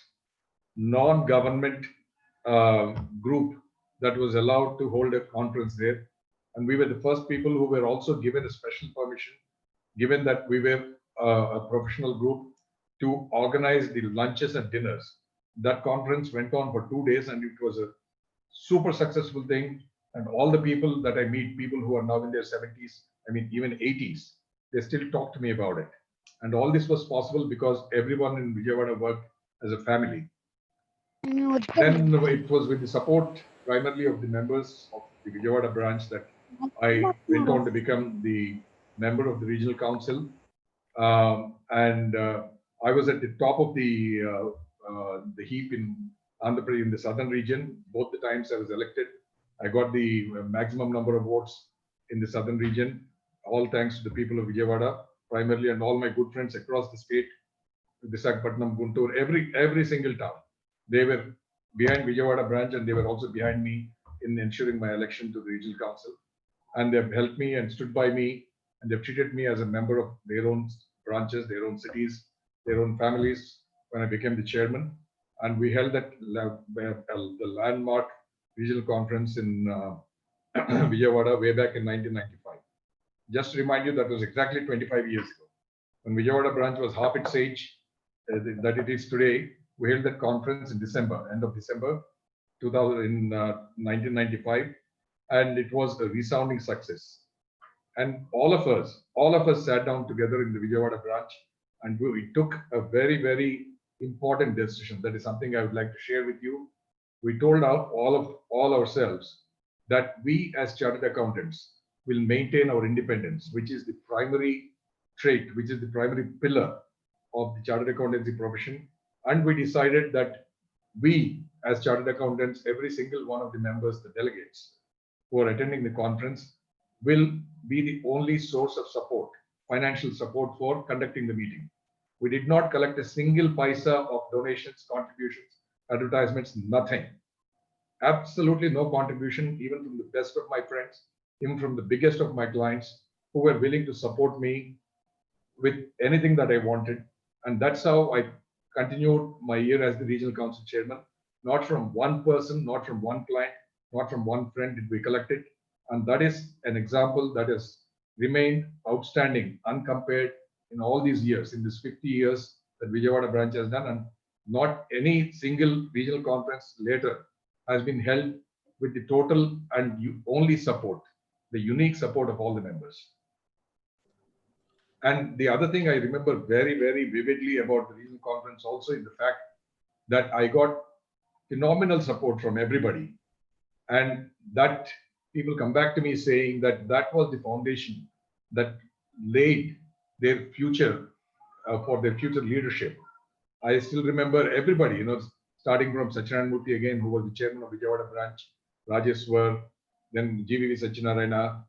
non-government group that was allowed to hold a conference there. And we were the first people who were also given a special permission, given that we were a professional group, to organize the lunches and dinners. That conference went on for 2 days, and it was a super successful thing. And all the people that I meet, people who are now in their 70s, I mean, even 80s, they still talk to me about it. And all this was possible because everyone in Vijayawada worked as a family. Then it was with the support primarily of the members of the Vijayawada branch that I went on to become the member of the regional council. And I was at the top of the heap in Andhra Pradesh, in the southern region. Both the times I was elected, I got the maximum number of votes in the southern region, all thanks to the people of Vijayawada primarily, and all my good friends across the state, Visakhapatnam, Guntur, every single town. They were behind Vijayawada branch, and they were also behind me in ensuring my election to the regional council. And they've helped me and stood by me, and they've treated me as a member of their own branches, their own cities, their own families when I became the chairman. And we held that the landmark regional conference in Vijayawada way back in 1995. Just to remind you, that was exactly 25 years ago. When Vijayawada branch was half its age that it is today, we held that conference in December, end of December 1995, and it was a resounding success. And all of us sat down together in the Vijayawada branch, and we took a very, very important decision. That is something I would like to share with you. We told out all ourselves that we as chartered accountants will maintain our independence, which is the primary trait, which is the primary pillar of the chartered accountancy profession. And we decided that we as chartered accountants, every single one of the members, the delegates who are attending the conference, will be the only source of support, financial support for conducting the meeting. We did not collect a single paisa of donations, contributions, advertisements, nothing. Absolutely no contribution, even from the best of my friends, even from the biggest of my clients who were willing to support me with anything that I wanted. And that's how I continued my year as the regional council chairman. Not from one person, not from one client, not from one friend did we collect it. And that is an example that has remained outstanding, uncompared in all these years, in this 50 years that Vijayawada branch has done. And not any single regional conference later has been held with the total and only support, the unique support of all the members. And the other thing I remember very, very vividly about the regional conference also is the fact that I got phenomenal support from everybody. And that people come back to me saying that that was the foundation that laid their future for their future leadership. I still remember everybody, starting from Satyanarayana Murthy again, who was the chairman of Vijayawada branch, Rajeswar, then GVV Satyanarayana,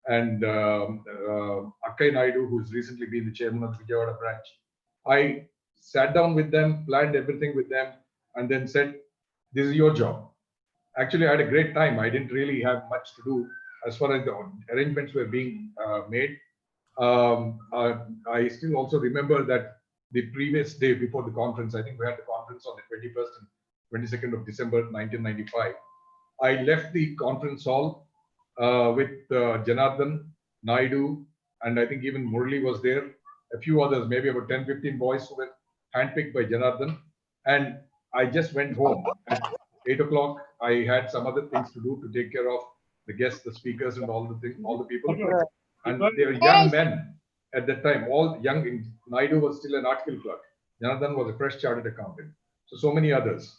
and Akkai Naidu, who's recently been the chairman of the Vijayawada branch. I sat down with them, planned everything with them, and then said, this is your job. Actually, I had a great time. I didn't really have much to do as far as the arrangements were being made. I still also remember that the previous day before the conference, I think we had the conference on the 21st and 22nd of December, 1995. I left the conference hall with Janardhan, Naidu, and I think even Murli was there. A few others, maybe about 10, 15 boys who were handpicked by Janardhan. And I just went home. At 8 o'clock, I had some other things to do to take care of the guests, the speakers, and all the people. And they were young men at that time, all young. Naidu was still an article clerk. Janardhan was a fresh chartered accountant. So many others.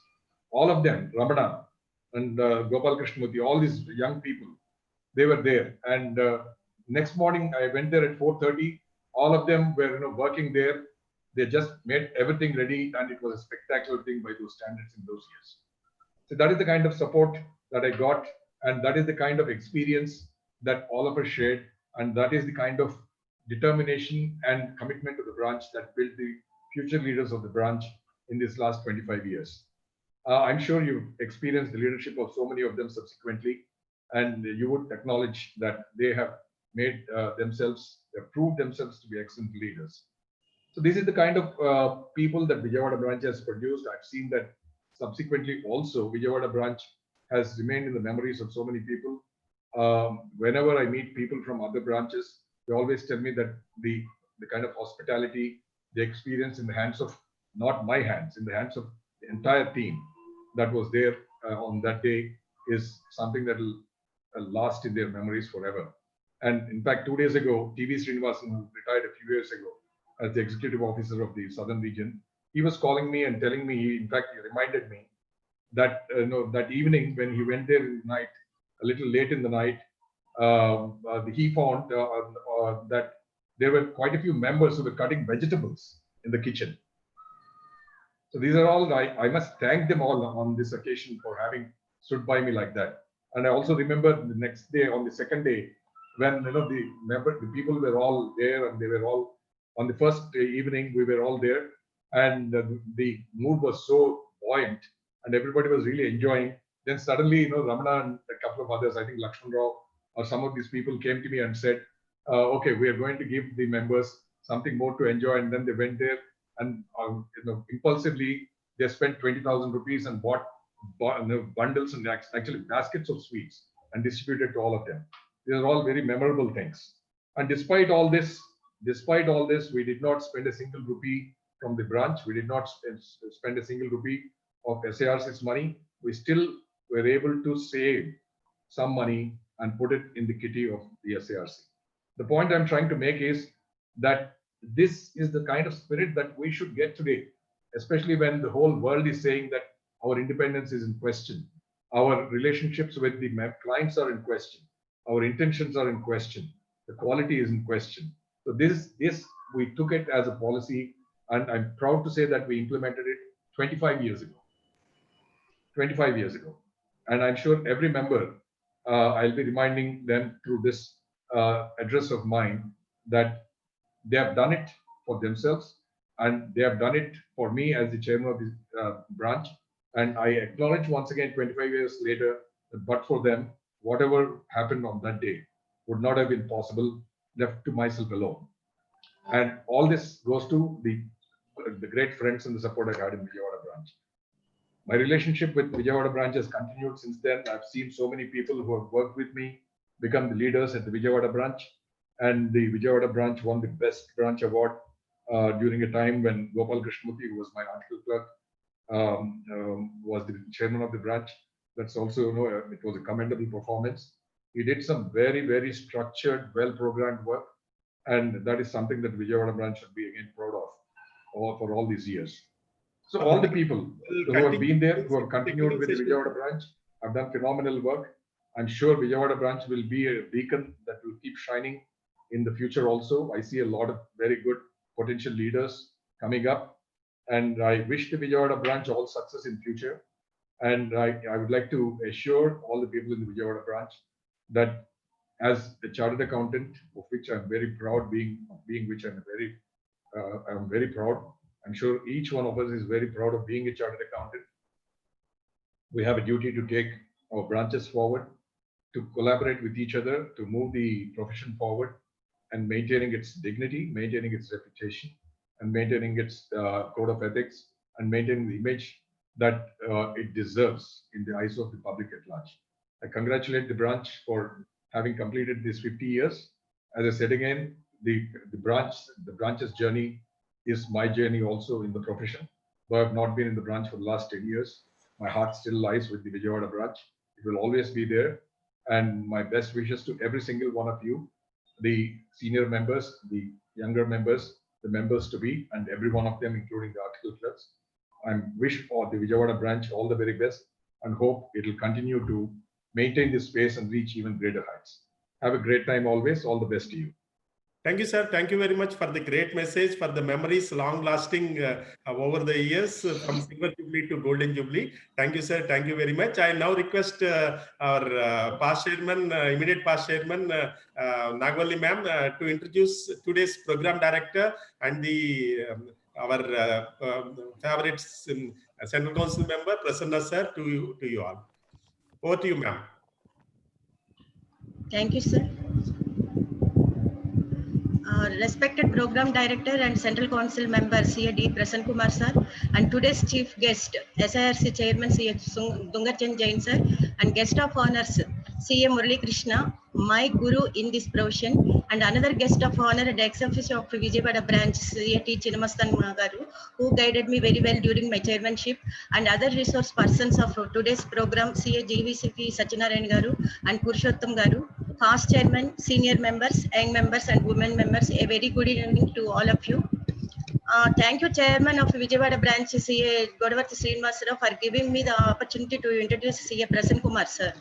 All of them, Ramana and Gopal Krishnamurthy, all these young people, they were there. And next morning, I went there at 4:30. All of them were working there. They just made everything ready, and it was a spectacular thing by those standards in those years. So that is the kind of support that I got, and that is the kind of experience that all of us shared, and that is the kind of determination and commitment to the branch that built the future leaders of the branch in this last 25 years. I'm sure you've experienced the leadership of so many of them subsequently, and you would acknowledge that they have made proved themselves to be excellent leaders. So this is the kind of people that Vijayawada branch has produced. I've seen that subsequently also Vijayawada branch has remained in the memories of so many people. Whenever I meet people from other branches, they always tell me that the kind of hospitality they experience in the hands of, not my hands, in the hands of the entire team that was there on that day is something that will last in their memories forever. And in fact, 2 days ago, TV Srinivasan, who retired a few years ago as the executive officer of the Southern region, he was calling me and telling me, in fact, he reminded me that that evening when he went there in the night, a little late in the night, he found that there were quite a few members who were cutting vegetables in the kitchen. So these are all, I must thank them all on this occasion for having stood by me like that. And I also remember the next day, on the second day, when the people were all there, and they were all on the first evening, we were all there, and the mood was so buoyant, and everybody was really enjoying. Then suddenly, Ramana and a couple of others, I think Lakshman Rao or some of these people came to me and said, okay, we are going to give the members something more to enjoy. And then they went there and impulsively they spent 20,000 rupees and bought bundles and actually baskets of sweets and distributed to all of them. These are all very memorable things. And despite all this, we did not spend a single rupee from the branch. We did not spend a single rupee of SARC's money. We still were able to save some money and put it in the kitty of the SARC. The point I'm trying to make is that this is the kind of spirit that we should get today, especially when the whole world is saying that our independence is in question. Our relationships with the clients are in question. Our intentions are in question. The quality is in question. So this we took it as a policy, and I'm proud to say that we implemented it 25 years ago. 25 years ago. And I'm sure every member, I'll be reminding them through this address of mine that they have done it for themselves, and they have done it for me as the chairman of the branch. And I acknowledge once again, 25 years later, that but for them, whatever happened on that day would not have been possible left to myself alone. And all this goes to the great friends and the support I had in Vijayawada branch. My relationship with Vijayawada branch has continued since then. I've seen so many people who have worked with me become the leaders at the Vijayawada branch. And the Vijayawada branch won the best branch award during a time when Gopal Krishnamurthy, who was my article clerk, was the chairman of the branch. That's also, it was a commendable performance. He did some very, very structured, well-programmed work. And that is something that Vijayawada branch should be again proud of for all these years. So all the people who have been there, who have continued with the Vijayawada branch, have done phenomenal work. I'm sure Vijayawada branch will be a beacon that will keep shining in the future also. I see a lot of very good potential leaders coming up, and I wish the Vijayawada branch all success in future. And I would like to assure all the people in the Vijayawada branch that as a chartered accountant, of which I'm very proud, being which I'm very proud. I'm sure each one of us is very proud of being a chartered accountant. We have a duty to take our branches forward, to collaborate with each other, to move the profession forward, and maintaining its dignity, maintaining its reputation, and maintaining its code of ethics, and maintaining the image that it deserves in the eyes of the public at large. I congratulate the branch for having completed these 50 years. As I said again, the branch's journey is my journey also in the profession. Though I have not been in the branch for the last 10 years, my heart still lies with the Vijayawada branch. It will always be there. And my best wishes to every single one of you, the senior members, the younger members, the members to be, and every one of them, including the article clerks. I wish for the Vijayawada branch all the very best and hope it will continue to maintain this space and reach even greater heights. Have a great time always. All the best to you. Thank you, sir. Thank you very much for the great message, for the memories long-lasting over the years from Silver Jubilee to Golden Jubilee. Thank you, sir. Thank you very much. I now request our past chairman, immediate past chairman, Nagvalli ma'am, to introduce today's program director and the our favorite Central Council member, Prasanna sir, to you all. Over to you, ma'am. Thank you, sir. Respected Program Director and Central Council Member C.A.D. Prasan Kumar sir, and today's chief guest SIRC Chairman C.A. Dungarchan Jain sir, and guest of honors C.A. Murali Krishna, my guru in this profession, and another guest of honor, the ex-officer of Vijayawada branch C.A.T. Chinnamastan Magaru, who guided me very well during my chairmanship, and other resource persons of today's program C.A. GVCP Satyanarayan Garu and Purushottam Garu, past chairman, senior members, young members, and women members. A very good evening to all of you. Thank you, Chairman of Vijayawada branch C.A. Godavarthi Srinivasarao, for giving me the opportunity to introduce C.A. Prasan Kumar sir.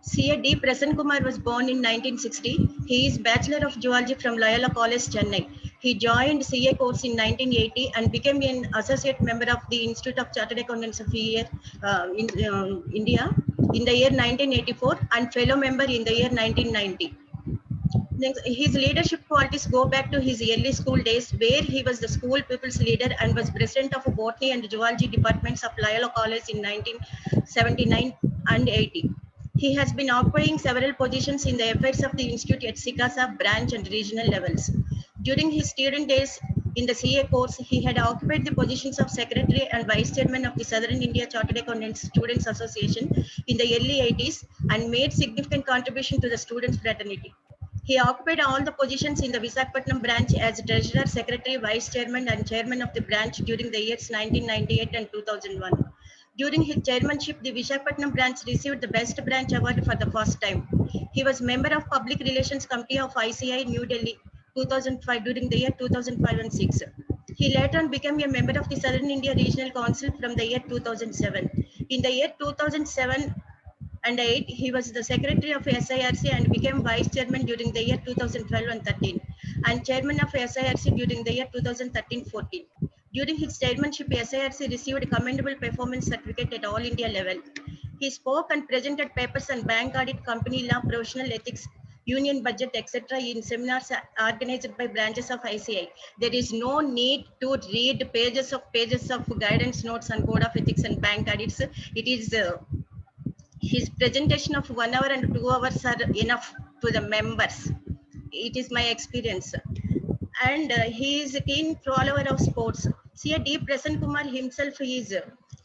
C.A. D. Prasan Kumar was born in 1960. He is Bachelor of Zoology from Loyola College, Chennai. He joined CA course in 1980 and became an associate member of the Institute of Chartered Accountants of India in the year 1984 and fellow member in the year 1990. His leadership qualities go back to his early school days, where he was the school pupils leader and was president of botany and zoology departments of Loyola College in 1979 and 80. He has been occupying several positions in the affairs of the institute at Sikasa branch and regional levels. During his student days in the CA course, he had occupied the positions of secretary and vice chairman of the Southern India Chartered Accountants Students Association in the early 80s and made significant contribution to the students' fraternity. He occupied all the positions in the Visakhapatnam branch as treasurer, secretary, vice chairman, and chairman of the branch during the years 1998 and 2001. During his chairmanship, the Visakhapatnam branch received the Best Branch Award for the first time. He was member of Public Relations Committee of ICI New Delhi 2005 during the year 2005 and 6. He later on became a member of the Southern India Regional Council from the year 2007. In the year 2007 and 8, he was the secretary of SIRC and became vice chairman during the year 2012 and 13, and chairman of SIRC during the year 2013-14. During his chairmanship, SIRC received commendable performance certificate at all India level. He spoke and presented papers on bank audit, company law, professional ethics, union budget, etc. in seminars organized by branches of ICI. There is no need to read pages of guidance notes on code of ethics and bank audits. It is his presentation of 1 hour and 2 hours are enough to the members. It is my experience. And he is a keen follower of sports. C.A.D. Prasanna Kumar himself is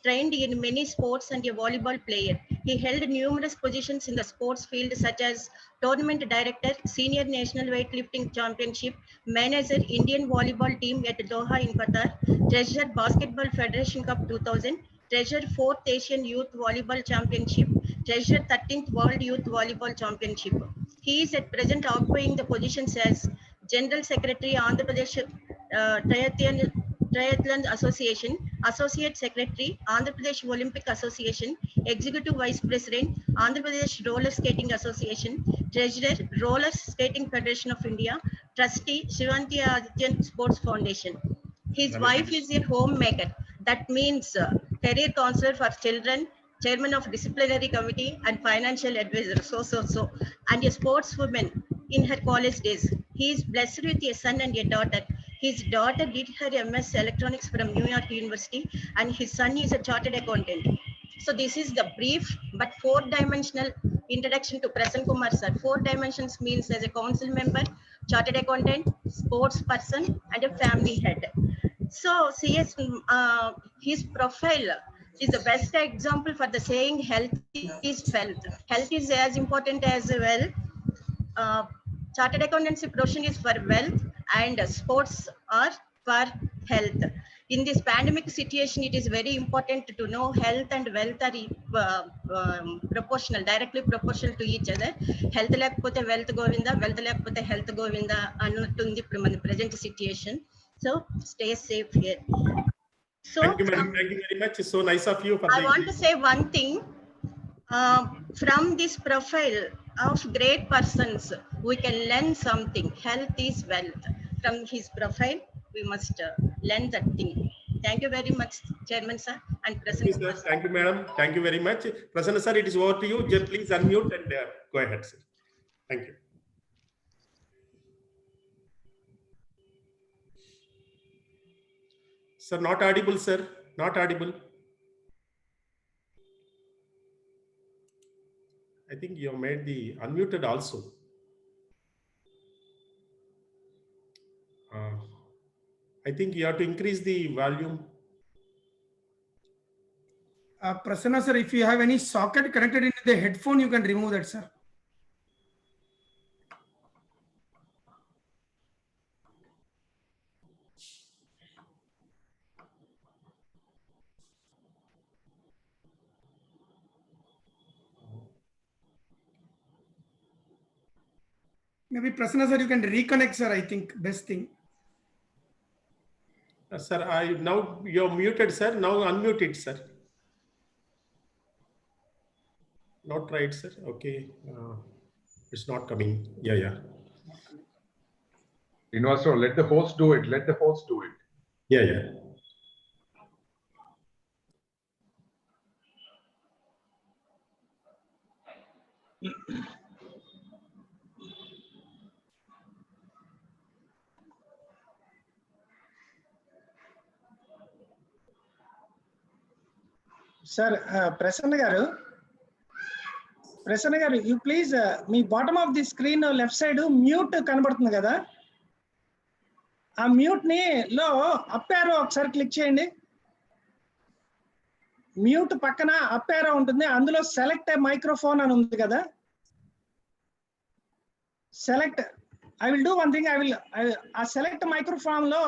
trained in many sports and a volleyball player. He held numerous positions in the sports field such as tournament director, senior national weightlifting championship, manager Indian volleyball team at Doha in Qatar, treasurer Basketball Federation Cup 2000, treasurer 4th Asian Youth Volleyball Championship, treasurer 13th World Youth Volleyball Championship. He is at present occupying the positions as General Secretary, Andhra Pradesh Triathlon Association, Associate Secretary, Andhra Pradesh Olympic Association, Executive Vice President, Andhra Pradesh Roller Skating Association, Treasurer, Roller Skating Federation of India, Trustee, Shivanti Adityan Sports Foundation. His wife is a homemaker. That means career counselor for children, chairman of disciplinary committee and financial advisor. So, and a sportswoman in her college days. He is blessed with a son and a daughter. His daughter did her MS Electronics from New York University and his son is a chartered accountant. So this is the brief but 4-dimensional introduction to Prasanna Kumar sir. 4 dimensions means as a council member, chartered accountant, sports person and a family head. So CS, his profile is the best example for the saying health is wealth. Health is as important as wealth. Chartered accountancy profession is for wealth and sports are for health. In this pandemic situation, it is very important to know health and wealth are proportional, directly proportional to each other. Health lekapothe wealth govinda, wealth lekapothe health govinda annattundi ippudu mana present situation. So stay safe here. So thank you, madam. Thank you very much. It's so nice of you. I want to say one thing. From this profile of great persons, we can learn something. Health is wealth. From his profile, we must learn that thing. Thank you very much, Chairman sir and President. Thank you, sir. Thank you, madam. Thank you very much. Prasanna sir, it is over to you. Just please unmute and go ahead, sir. Thank you. Sir, not audible, sir. Not audible. I think you have made the unmuted also. I think you have to increase the volume. Prasanna sir, if you have any socket connected into the headphone, you can remove that, sir. Maybe Prasanna sir, you can reconnect, sir. I think best thing. Sir, now you're muted, sir. Now unmute it, sir. Not right, sir. Okay. It's not coming. Yeah. Srinivasrao, let the host do it. Let the host do it. Yeah. Sir, Prasanna garu, you please me bottom of the screen left side mute కనబడుతుంది కదా, ఆ mute ని లో up arrow ఒకసారి click చేయండి. Mute పక్కన up arrow ఉంటుంది, అందులో సెలెక్ట్ మైక్రోఫోన్ అని ఉంది కదా, select. I will do one thing, ఆ సెలెక్ట్ మైక్రోఫోన్ లో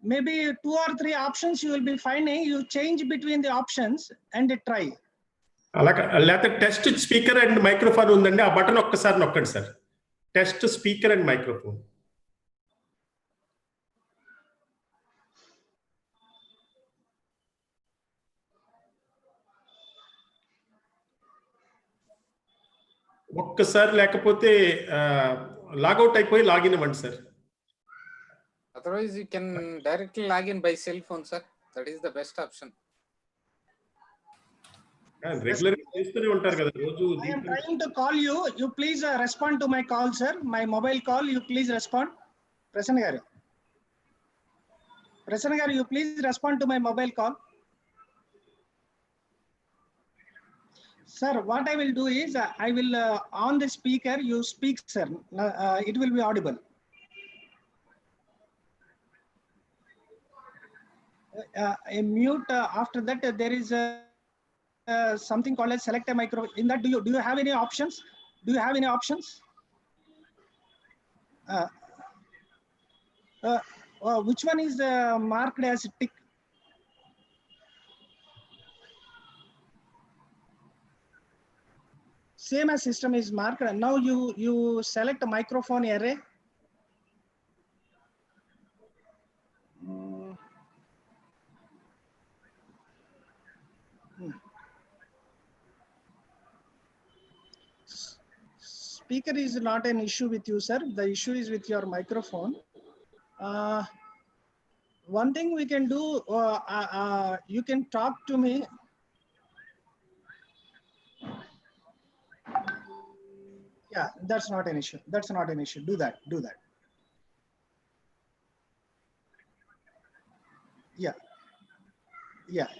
maybe 2 or 3 options you will be finding. You change between the options and try. అలాగే లేకపోతే టెస్ట్ స్పీకర్ అండ్ మైక్రోఫోన్ ఉందండి, ఆ బటన్ ఒక్కసారి నొక్కండి sir. Test speaker and microphone. ఒక్కసారి లేకపోతే లాగౌట్ అయిపోయి లాగిన్ అవ్వండి sir. Otherwise, you can directly log in by cell phone, sir. That is the best option. Regular గా చేస్తూనే ఉంటారు కదా రోజు. I am trying to call you. You please respond to my call, sir. My mobile call. You please respond. Prasanna garu. Prasanna garu, you please respond to my mobile call. Sir, what I will do is I will on the speaker. You speak, sir. It will be audible. A mute. After that, there is something called as select a micro. In that, do you have any options? Do you have any options? Which one is marked as tick? Same as system is marked. Now you select a microphone array. Speaker is not an issue with you, sir. The issue is with your microphone. One thing we can do, you can talk to me. Yeah, that's not an issue. That's not an issue. Do that. Do that. Yeah. Yeah.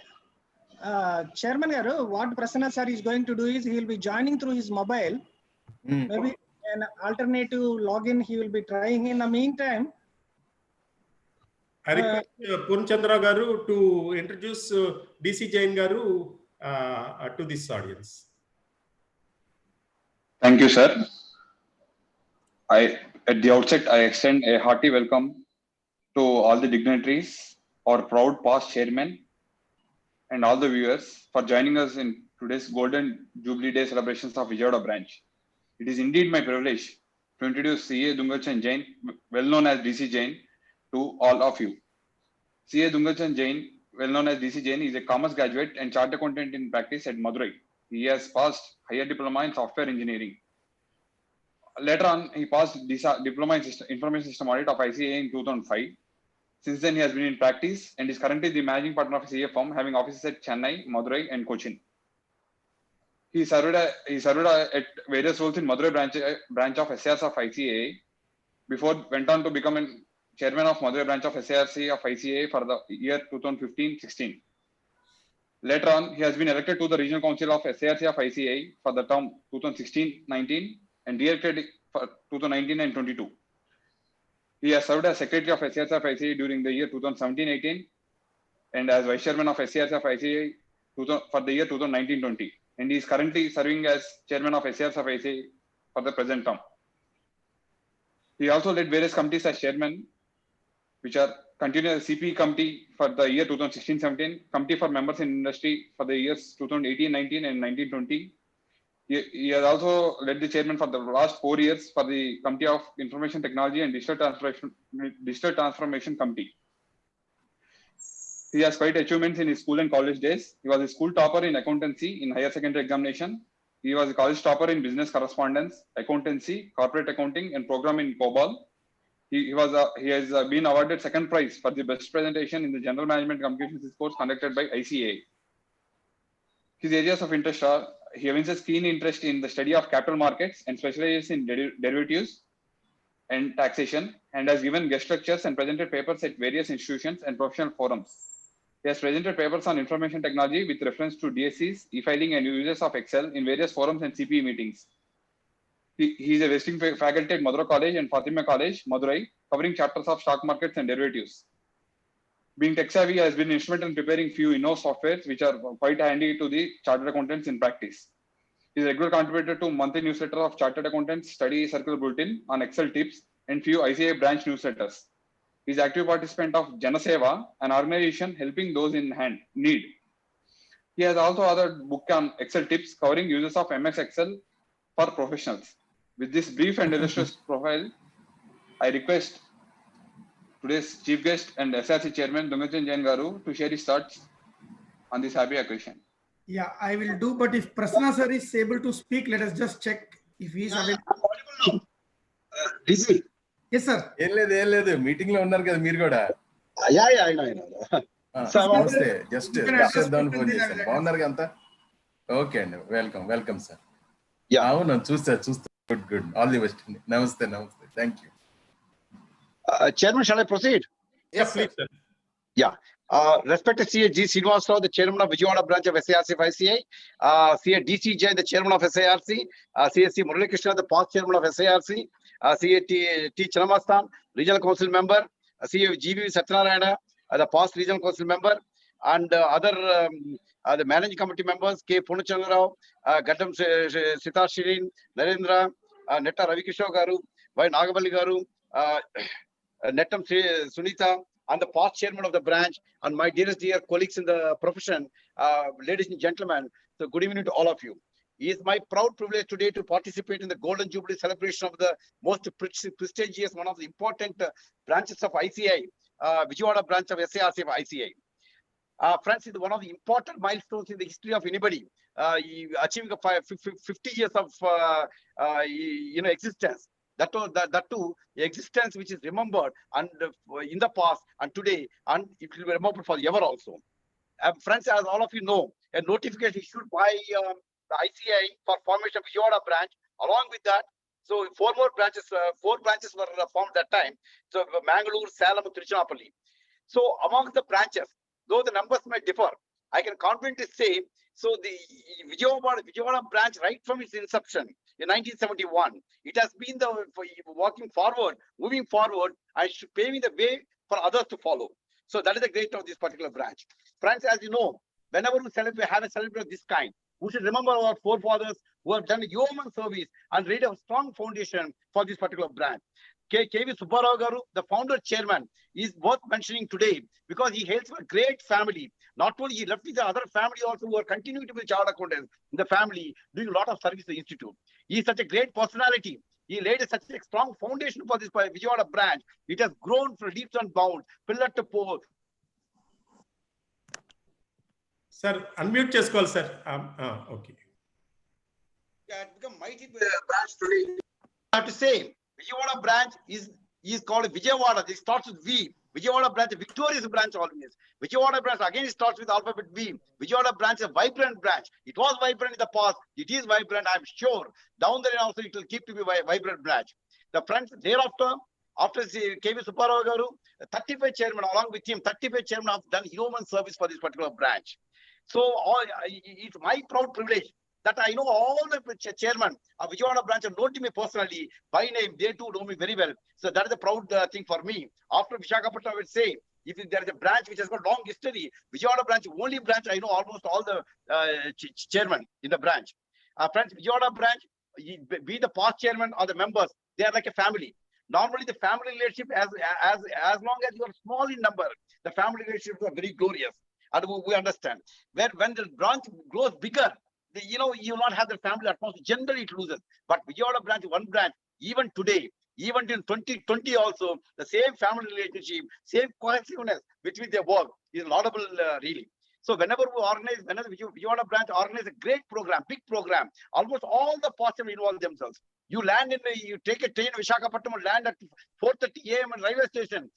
Chairman Garu, what Prasanna sir is going to do is he will be joining through his mobile. Maybe an alternative login he will be trying. In the meantime, I request Purnchandra Garu to introduce DC Jain Garu to this audience. Thank you, sir. At the outset, I extend a hearty welcome to all the dignitaries, our proud past chairman, and all the viewers for joining us in today's Golden Jubilee Day celebrations of Vijayawada branch. It is indeed my privilege to introduce CA Dungachan Jain, well known as DC Jain, to all of you. CA Dungachan Jain, well known as DC Jain, is a commerce graduate and chartered accountant in practice at Madurai. He has passed higher diploma in software engineering. Later on, he passed diploma in information system audit of ICA in 2005. Since then, he has been in practice and is currently the managing partner of a CA firm having offices at Chennai, Madurai, and Cochin. He served at various roles in Madurai branch of SARC of ICA before went on to become a chairman of Madurai branch of SARC of ICA for the year 2015-16. Later on, he has been elected to the regional council of SARC of ICA for the term 2016-19 and re-elected for 2019 and 22. He has served as secretary of SARC of ICA during the year 2017-18 and as vice chairman of SARC of ICA for the year 2019-20. And he is currently serving as chairman of SARC of ICA for the present term. He also led various committees as chairman, which are continuous CP committee for the year 2016-17, committee for members in industry for the years 2018-19 and 19-20. He has also led the chairman for the last 4 years for the Committee of Information Technology and Digital Transformation Committee. He has quite achievements in his school and college days. He was a school topper in accountancy in higher secondary examination. He was a college topper in business correspondence, accountancy, corporate accounting, and program in COBOL. He has been awarded second prize for the best presentation in the General Management Communications course conducted by ICA. His areas of interest are: he evinces keen interest in the study of capital markets and specializes in derivatives and taxation, and has given guest lectures and presented papers at various institutions and professional forums. He has presented papers on information technology with reference to DSCs, e-filing, and uses of Excel in various forums and CPE meetings. He is a visiting faculty at Madurai College and Fatima College, Madurai, covering chapters of stock markets and derivatives. Being tech savvy, has been instrumental in preparing few in-house softwares which are quite handy to the chartered accountants in practice. He is a regular contributor to monthly newsletter of Chartered Accountants Study Circle Bulletin on Excel tips and few ICA branch newsletters. He is active participant of Janaseva, an organization helping those in need. He has also authored book on Excel tips covering uses of MS Excel for professionals. With this brief and illustrious profile, I request today's chief guest and SRC chairman Dungajan Jain Garu to share his thoughts on this happy occasion. Yeah, I will do. But if Prasanna sir is able to speak, let us just check if he is available. Yes, sir. ఏం లేదు meeting లో ఉన్నారు కదా మీరు కూడా నమస్తే just చేద్దామని phone చేశాను బాగున్నారు అంతా ఓకే అండి వెల్కమ్ సార్ అవును చూస్తా గుడ్ ఆల్ ది బెస్ట్ అండి నమస్తే thank you Chairman, shall I proceed? Yes, please, sir. Yeah. Respected CA G. Srinivasrao, the chairman of Vijayawada branch of SARC of ICA, CA DC Jain, the chairman of SARC, CSC Murali Krishna, the past chairman of SARC, CA T. Chanamastan, regional council member, CA GB Satyanarayana, the past regional council member, and other the managing committee members, K. Punachandrarao, Gaddam Sitar Shirin, Narendra, Netta Ravikishore Garu, Y. Nagavalli Garu, Nettam Sunita, and the past chairman of the branch, and my dear colleagues in the profession, ladies and gentlemen, so good evening to all of you. It is my proud privilege today to participate in the Golden Jubilee celebration of the most prestigious, one of the important branches of ICI, Vijayawada branch of SARC of ICI. Friends, it's one of the important milestones in the history of anybody, achieving 50 years of existence. That too, existence which is remembered and in the past and today, and it will be remembered for ever also. Friends, as all of you know, a notification issued by the ICI for formation of Vijayawada branch. Along with that, so four branches were formed that time. So Mangalore, Salem, Tiruchirappalli. So among the branches, though the numbers may differ, I can confidently say, so the Vijayawada branch, right from its inception in 1971, it has been moving forward, and paving the way for others to follow. So that is the great of this particular branch. Friends, as you know, whenever we have a celebration of this kind, we should remember our forefathers who have done human service and laid a strong foundation for this particular branch. K.V. Subbarao Garu, the founder chairman, is worth mentioning today because he hails from a great family. Not only he left with the other family also who are continuing to be chartered accountants in the family, doing a lot of service to the institute. He is such a great personality. He laid such a strong foundation for this Vijayawada branch. It has grown from leaps and bounds, pillar to post. Sir, unmute చేసుకోవాలి sir. Okay. It has become mighty branch today. I have to say, Vijayawada branch is called Vijayawada. This starts with V. Vijayawada branch, a victorious branch always. Vijayawada branch again starts with alphabet V. Vijayawada branch is a vibrant branch. It was vibrant in the past. It is vibrant, I'm sure. Down the line also it will keep to be a vibrant branch. The friends thereafter, after K.V. Subbarao Garu, 35 chairman along with him, 35 chairman have done human service for this particular branch. So it's my proud privilege that I know all the chairman of Vijayawada branch have known me personally by name. They too know me very well. So that is a proud thing for me. After Visakhapatnam, I would say, if there is a branch which has got long history, Vijayawada branch, only branch I know almost all the chairman in the branch. Friends, Vijayawada branch, be the past chairman or the members, they are like a family. Normally, the family relationship, as long as you are small in number, the family relationships are very glorious. And we understand. When the branch grows bigger, you will not have the family atmosphere. Generally, it loses. But Vijayawada branch, one branch, even today, even in 2020 also, the same family relationship, same cohesiveness between their work is laudable, really. So whenever Vijayawada branch organize a great program, big program, almost all the parts involve themselves. You take a train, Visakhapatnam, land at 4:30 a.m. at railway station.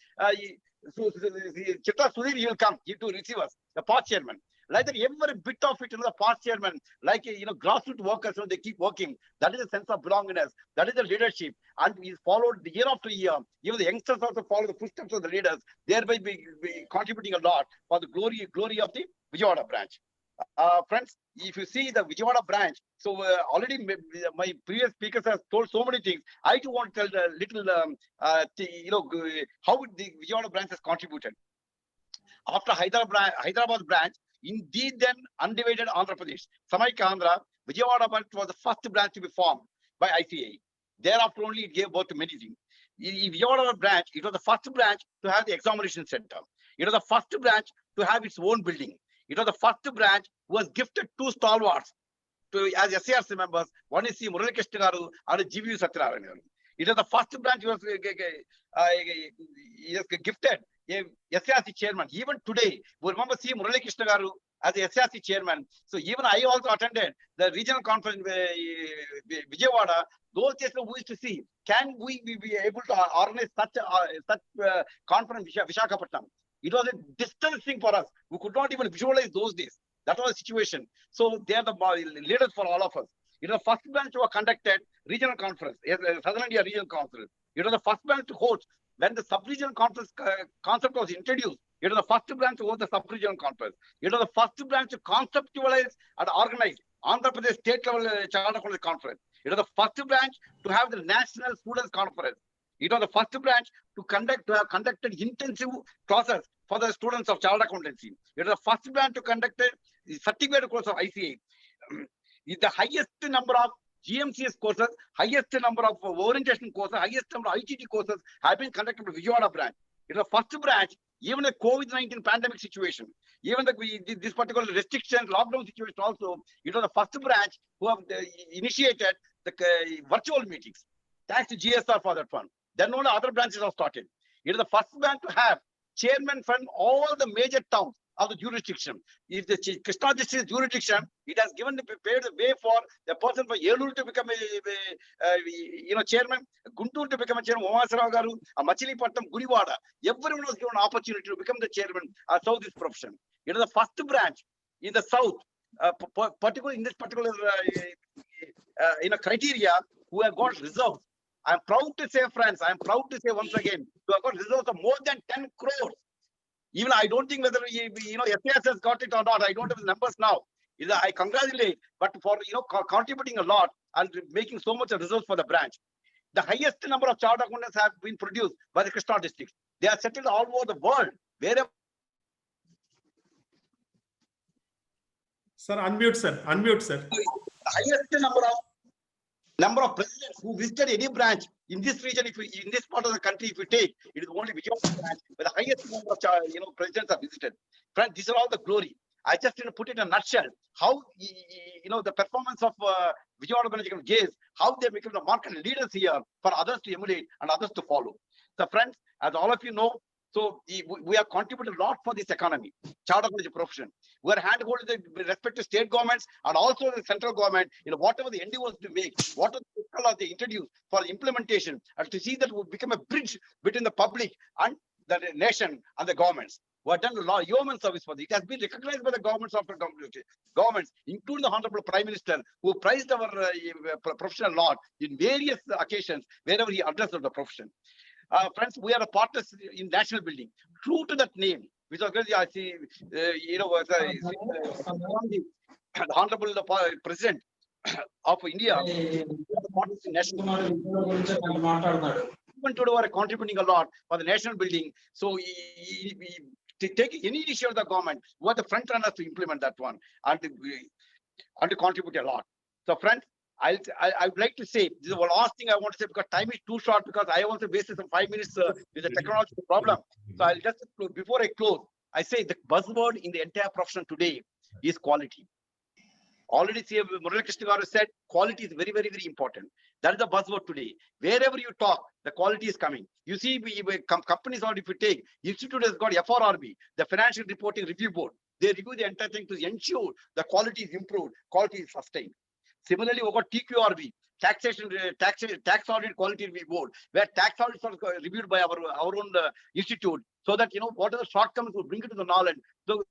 Chitra Sudhir, he will come to receive us, the past chairman. Like that, every bit of it, the past chairman, like grassroots workers, they keep working. That is a sense of belongingness. That is the leadership, and we followed year after year. Even the youngsters also follow the footsteps of the leaders, thereby be contributing a lot for the glory of the Vijayawada branch. Friends, if you see the Vijayawada branch, so already my previous speakers have told so many things. I too want to tell a little, how the Vijayawada branch has contributed. After Hyderabad branch, indeed then undivided Andhra Pradesh, Samaika Andhra, Vijayawada branch was the first branch to be formed by ICA. Thereafter only it gave birth to many things. In Vijayawada branch, it was the first branch to have the examination center. It was the first branch to have its own building. It was the first branch who was gifted 2 stalwarts to as SARC members. One is C. Murali Krishna Garu and GV Satyanarayana. It was the first branch who was gifted a SARC chairman. Even today, we remember C. Murali Krishna Garu as a SARC chairman. So even I also attended the regional conference Vijayawada. Those days we used to see, can we be able to organize such conference Visakhapatnam? It was a distant thing for us. We could not even visualize those days. That was the situation. So they are the leaders for all of us. It was the first branch who conducted regional conference, Southern India regional conference. It was the first branch to host when the sub-regional conference concept was introduced. It was the first branch to host the sub-regional conference. It was the first branch to conceptualize and organize Andhra Pradesh state level Charter College conference. It was the first branch to have the national students conference. It was the first branch to have conducted intensive classes for the students of child accountancy. It was the first branch to conduct the certificate course of ICA. The highest number of GMCS courses, highest number of orientation courses, highest number of ITT courses have been conducted by Vijayawada branch. It was the first branch, even the COVID-19 pandemic situation, even this particular restriction, lockdown situation also, it was the first branch who have initiated the virtual meetings. Thanks to GSR for that one. Then only other branches have started. It is the first branch to have chairman from all the major towns of the jurisdiction. If the Krishna district jurisdiction, it has given paved the way for the person from Yelur to become a chairman, Guntur to become a chairman, Umasarao Garu, Machilipatnam, Gudivada. Everyone was given an opportunity to become the chairman of this profession. It is the first branch in the south, particularly in this particular criteria, who have got reserves. I'm proud to say, friends, I'm proud to say once again, who have got reserves of more than 10 crores. Even I don't think whether SAS has got it or not. I don't have the numbers now. I congratulate, but for contributing a lot and making so much reserves for the branch. The highest number of chartered accountants have been produced by the Krishna district. They are settled all over the world. Wherever. Sir, unmute, sir. Unmute, sir. The highest number of presidents who visited any branch in this region, in this part of the country, if we take, it is only Vijayawada branch where the highest number of presidents are visited. Friends, these are all the glory. I just put it in a nutshell how the performance of Vijayawada branch gives, how they become the market leaders here for others to emulate and others to follow. So, friends, as all of you know, so we have contributed a lot for this economy, charter college profession. We are handholding the respective state governments and also the central government in whatever the endeavors to make, whatever the they introduce for implementation, and to see that we become a bridge between the public and the nation and the governments. We have done a lot of yeoman service for this. It has been recognized by the governments including the Honorable Prime Minister, who praised our profession a lot in various occasions wherever he addressed the profession. Friends, we are a partners in national building. True to that name, which was I see, the Honorable President of India, partners in national building. Even today, we are contributing a lot for the national building. So, to take any initiative of the government, we are the front runners to implement that one and to contribute a lot. So, friends, I would like to say, this is the last thing I want to say because time is too short, because I also wasted some 5 minutes with the technological problem. So I'll just, before I close, I say the buzzword in the entire profession today is quality. Already Murali Krishna Garu said quality is very, very, very important. That is the buzzword today. Wherever you talk, the quality is coming. You see, companies, or if you take, Institute has got FRRB, the Financial Reporting Review Board. They review the entire thing to ensure the quality is improved, quality is sustained. Similarly, we got TQRB, Tax Audit Quality Review Board, where tax audits are reviewed by our own institute, so that what are the shortcomings we bring it to the knowledge. So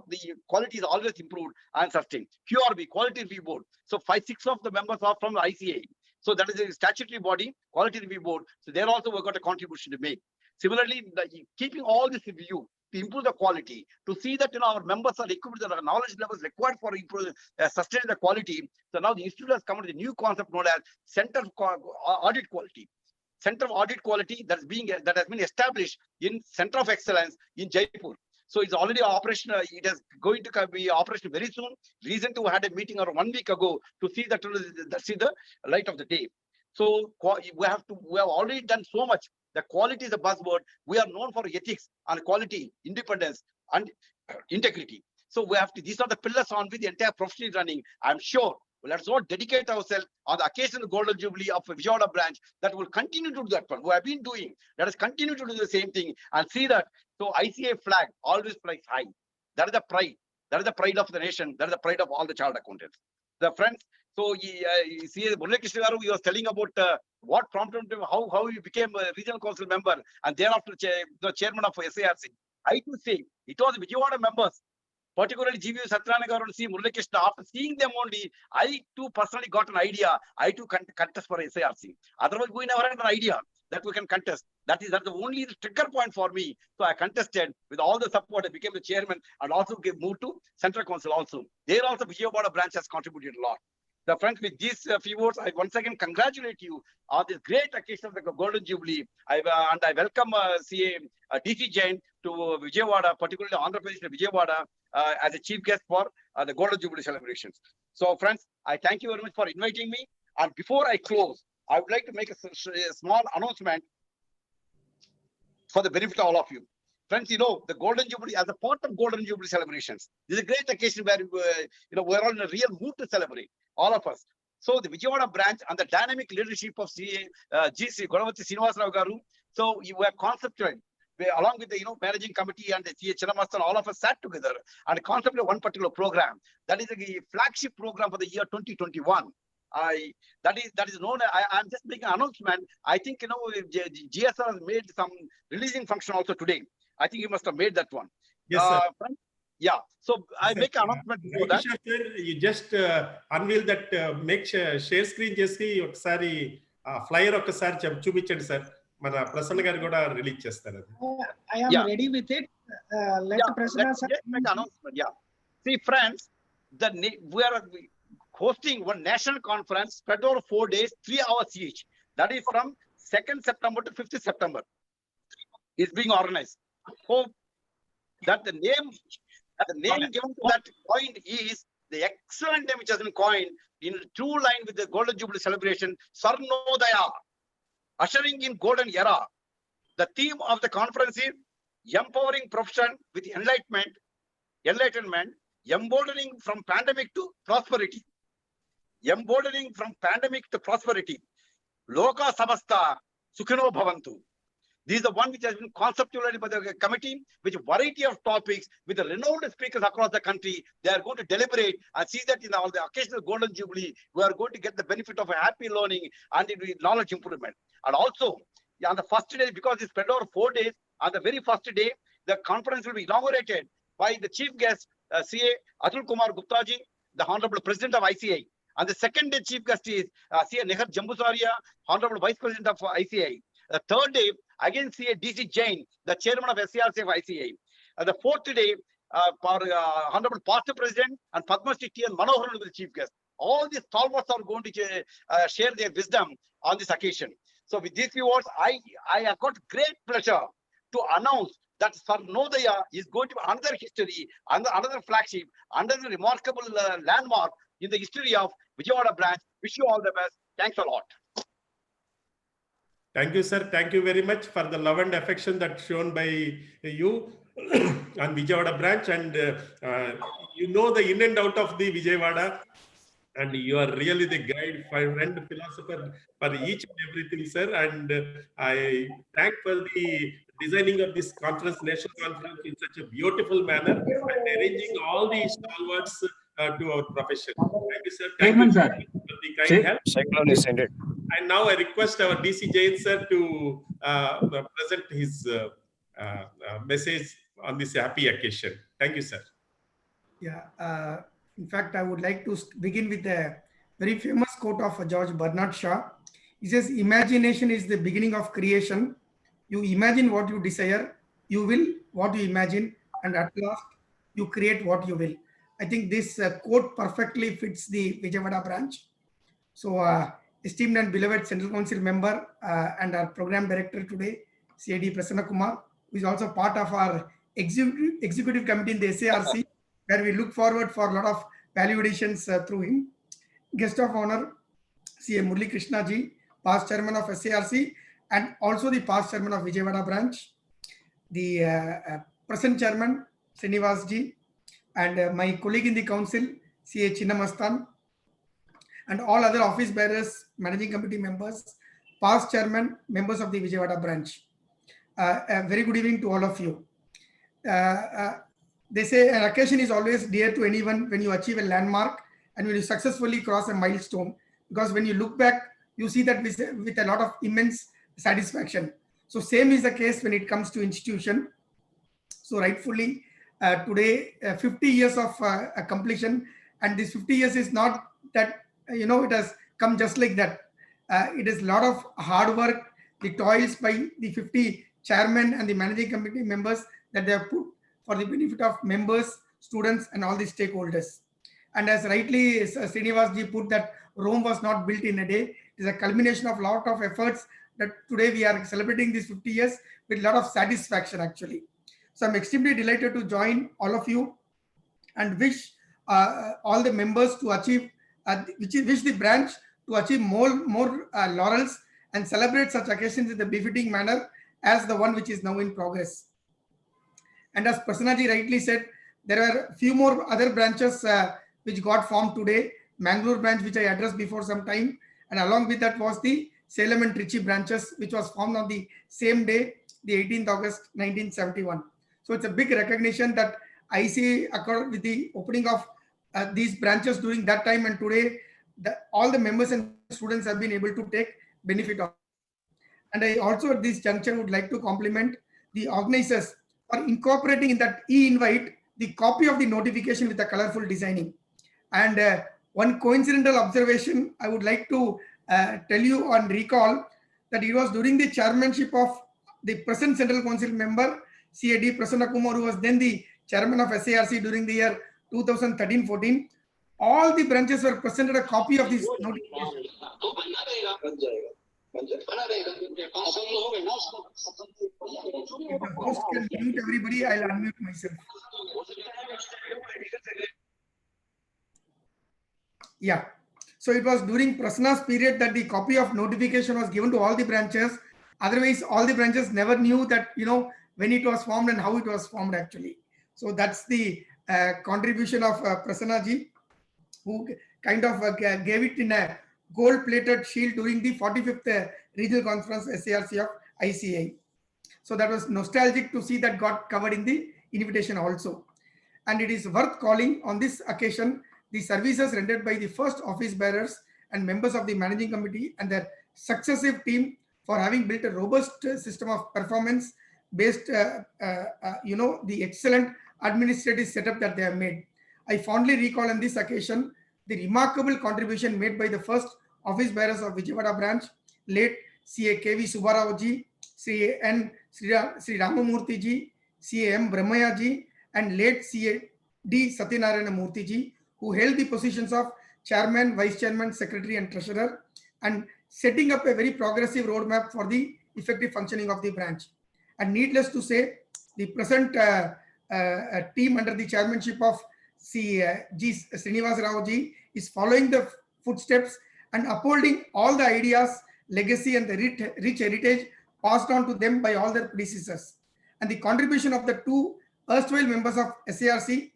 the quality is always improved and sustained. QRB, Quality Review Board. So 5-6 of the members are from the ICA. So that is a statutory body, Quality Review Board. So there also we got a contribution to make. Similarly, keeping all this in view, to improve the quality, to see that our members are equipped with the knowledge levels required for improving, sustaining the quality. So now the institute has come with a new concept known as Center of Audit Quality. Center of Audit Quality that has been established in Center of Excellence in Jaipur. So it's already operational. It is going to be operational very soon. Recently, we had a meeting around 1 week ago to see that see the light of the day. So we have already done so much. The quality is a buzzword. We are known for ethics and quality, independence, and integrity. So we have to, these are the pillars on which the entire profession is running. I'm sure. Let's not dedicate ourselves on the occasional Golden Jubilee of Vijayawada branch that will continue to do that one. We have been doing. Let us continue to do the same thing and see that. So ICA flag always flies high. That is the pride. That is the pride of the nation. That is the pride of all the child accountants. The friends. So you see, Murali Krishna Garu, he was telling about what prompted him, how he became a regional council member and thereafter the chairman of SARC. I to say it was Vijayawada members, particularly GV Satyanarayana and C. Murali Krishna. After seeing them only, I too personally got an idea. I too contest for SARC. Otherwise, we never had an idea that we can contest. That's the only trigger point for me. So I contested with all the support. I became the chairman and also moved to Central Council also. There also Vijayawada branch has contributed a lot. The friends, with these few words, I once again congratulate you on this great occasion of the Golden Jubilee. I welcome CA DC Jain to Vijayawada, particularly Andhra Pradesh Vijayawada, as a chief guest for the Golden Jubilee celebrations. So, friends, I thank you very much for inviting me. And before I close, I would like to make a small announcement for the benefit of all of you. Friends, you know, the Golden Jubilee, as a part of Golden Jubilee celebrations, this is a great occasion where we're all in a real mood to celebrate, all of us. So the Vijayawada branch and the dynamic leadership of GC Godavati Srinivasarao Garu. So you were conceptual, along with the managing committee and the CA Chinnamasthan, all of us sat together and concepted one particular program. That is a flagship program for the year 2021. That is known. I'm just making an announcement. I think GSR has made some releasing function also today. I think you must have made that one. Yes, sir. Yeah. So I make an announcement before that. Sir, you just unveil that. Make share screen చేసి ఒకసారి flyer ఒకసారి చూపించండి sir. మన ప్రసన్న గారు కూడా release చేస్తారు. I am ready with it. Let Prasanna sir make an announcement. Yeah. See, friends, we are hosting one national conference spread over 4 days, 3 hours each. That is from 2nd September to 5th September. Is being organized. Hope that the name given to that point is the excellent name which has been coined in true line with the Golden Jubilee celebration, Sarnodaya, ushering in golden era. The theme of the conference is empowering profession with enlightenment, emboldening from pandemic to prosperity. Emboldening from pandemic to prosperity. Loka Samasta Sukhino Bhavantu. This is the one which has been conceptualized by the committee with a variety of topics with the renowned speakers across the country. They are going to deliberate and see that in all the occasional Golden Jubilee, we are going to get the benefit of a happy learning and knowledge improvement. And also, on the first day, because it's spread over 4 days, on the very first day, the conference will be inaugurated by the chief guest, CA Atul Kumar Guptaji, the Honorable President of ICA. And the second day chief guest is CA Nehar Jambusaria, Honorable Vice President of ICA. The third day, again CA DC Jain, the chairman of SCRC of ICA. The fourth day, Honorable Past President and Padma Shri T.N. Manoharan will be the chief guest. All these stalwarts are going to share their wisdom on this occasion. So with these few words, I have got great pleasure to announce that Sarnodaya is going to be another history, another flagship, another remarkable landmark in the history of Vijayawada branch. Wish you all the best. Thanks a lot. Thank you, sir. Thank you very much for the love and affection that's shown by you and Vijayawada branch. And you know the in and out of the Vijayawada. And you are really the guide, friend, philosopher for each and everything, sir. And I thank for the designing of this conference, national conference, in such a beautiful manner and arranging all the stalwarts to our profession. Thank you, sir. Thank you for the kind help. And now I request our DC Jain, sir, to present his message on this happy occasion. Thank you, sir. Yeah. In fact, I would like to begin with a very famous quote of George Bernard Shaw. He says, "Imagination is the beginning of creation. You imagine what you desire, you will what you imagine, and at last you create what you will." I think this quote perfectly fits the Vijayawada branch. So, esteemed and beloved Central Council member and our program director today, CAD Prasanna Kumar, who is also part of our executive committee in the SARC, where we look forward for a lot of value additions through him. Guest of honor, CA Murali Krishna ji, past chairman of SARC, and also the past chairman of Vijayawada branch, the present chairman, Srinivas ji, and my colleague in the council, CA Chinnamastan, and all other office bearers, managing committee members, past chairman, members of the Vijayawada branch. A very good evening to all of you. They say an occasion is always dear to anyone when you achieve a landmark and when you successfully cross a milestone, because when you look back, you see that with a lot of immense satisfaction. So same is the case when it comes to institution. So rightfully today 50 years of completion, and this 50 years is not that it has come just like that. It is a lot of hard work, the toils by the 50 chairmen and the managing committee members that they have put for the benefit of members, students, and all the stakeholders. And as rightly Srinivas ji put, that Rome was not built in a day. It is a culmination of a lot of efforts that today we are celebrating these 50 years with a lot of satisfaction actually. So I'm extremely delighted to join all of you and wish all the members to achieve, wish the branch to achieve more laurels and celebrate such occasions in the befitting manner as the one which is now in progress. And as Prasannaji rightly said, there are a few more other branches which got formed today. Mangalore branch, which I addressed before some time, and along with that was the Salem and Trichy branches, which was formed on the same day, the 18th August 1971. So it's a big recognition that I see occurred with the opening of these branches during that time, and today all the members and students have been able to take benefit of. And I also at this juncture would like to compliment the organizers for incorporating in that e-invite the copy of the notification with a colorful designing. And one coincidental observation I would like to tell you and recall that it was during the chairmanship of the present Central Council member, CAD Prasanna Kumar, who was then the chairman of SARC during the year 2013-14. All the branches were presented a copy of this notification. If the host can mute everybody, I'll unmute myself. Yeah. So it was during Prasanna's period that the copy of notification was given to all the branches. Otherwise, all the branches never knew that, when it was formed and how it was formed actually. So that's the contribution of Prasanna ji, who kind of gave it in a gold-plated shield during the 45th Regional Conference SARC of ICI. So that was nostalgic to see that got covered in the invitation also. And it is worth calling on this occasion the services rendered by the first office bearers and members of the managing committee and their successive team for having built a robust system of performance based, the excellent administrative setup that they have made. I fondly recall on this occasion the remarkable contribution made by the first office bearers of Vijayawada branch, late CA KV Subbarao ji, CA N Sri Ramamurthy ji, CA M Brahmaya ji, and late CA D Satyanarayana Murthy ji, who held the positions of chairman, vice chairman, secretary, and treasurer, and setting up a very progressive roadmap for the effective functioning of the branch. And needless to say, the present team under the chairmanship of G. Srinivas Rao ji is following the footsteps and upholding all the ideas, legacy, and the rich heritage passed on to them by all their predecessors. And the contribution of the two erstwhile members of SARC,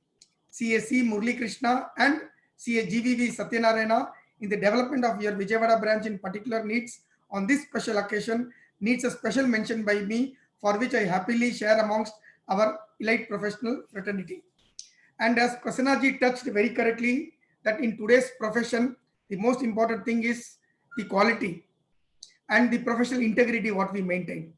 CAC Murli Krishna and CA GVV Satyanarayana, in the development of your Vijayawada branch in particular needs on this special occasion needs a special mention by me, for which I happily share amongst our elite professional fraternity. And as Prasanna ji touched very correctly, that in today's profession, the most important thing is the quality and the professional integrity what we maintain.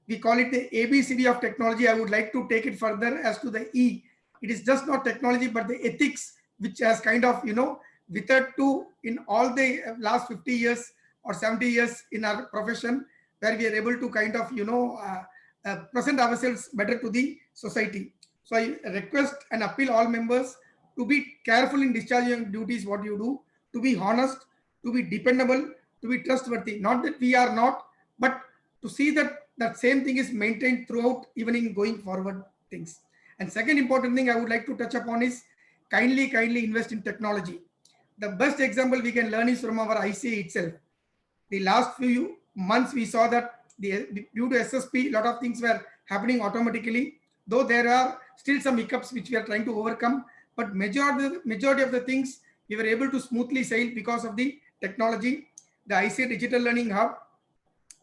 We call it the ABCD of technology. I would like to take it further as to the E. It is just not technology, but the ethics, which has kind of, withered to in all the last 50 years or 70 years in our profession, where we are able to kind of, present ourselves better to the society. So I request and appeal all members to be careful in discharging duties, what you do, to be honest, to be dependable, to be trustworthy. Not that we are not, but to see that that same thing is maintained throughout, even in going forward things. And second important thing I would like to touch upon is kindly invest in technology. The best example we can learn is from our ICA itself. The last few months we saw that due to SSP, a lot of things were happening automatically, though there are still some hiccups which we are trying to overcome, but majority of the things we were able to smoothly sail because of the technology, the ICA Digital Learning Hub,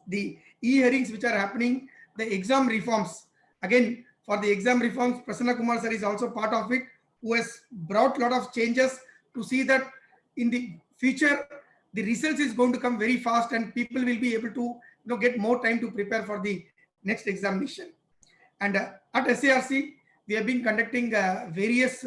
the e-hearings which are happening, the exam reforms. Again, for the exam reforms, Prasanna Kumar sir is also part of it, who has brought a lot of changes to see that in the future, the results is going to come very fast and people will be able to get more time to prepare for the next examination. And at SARC, we have been conducting various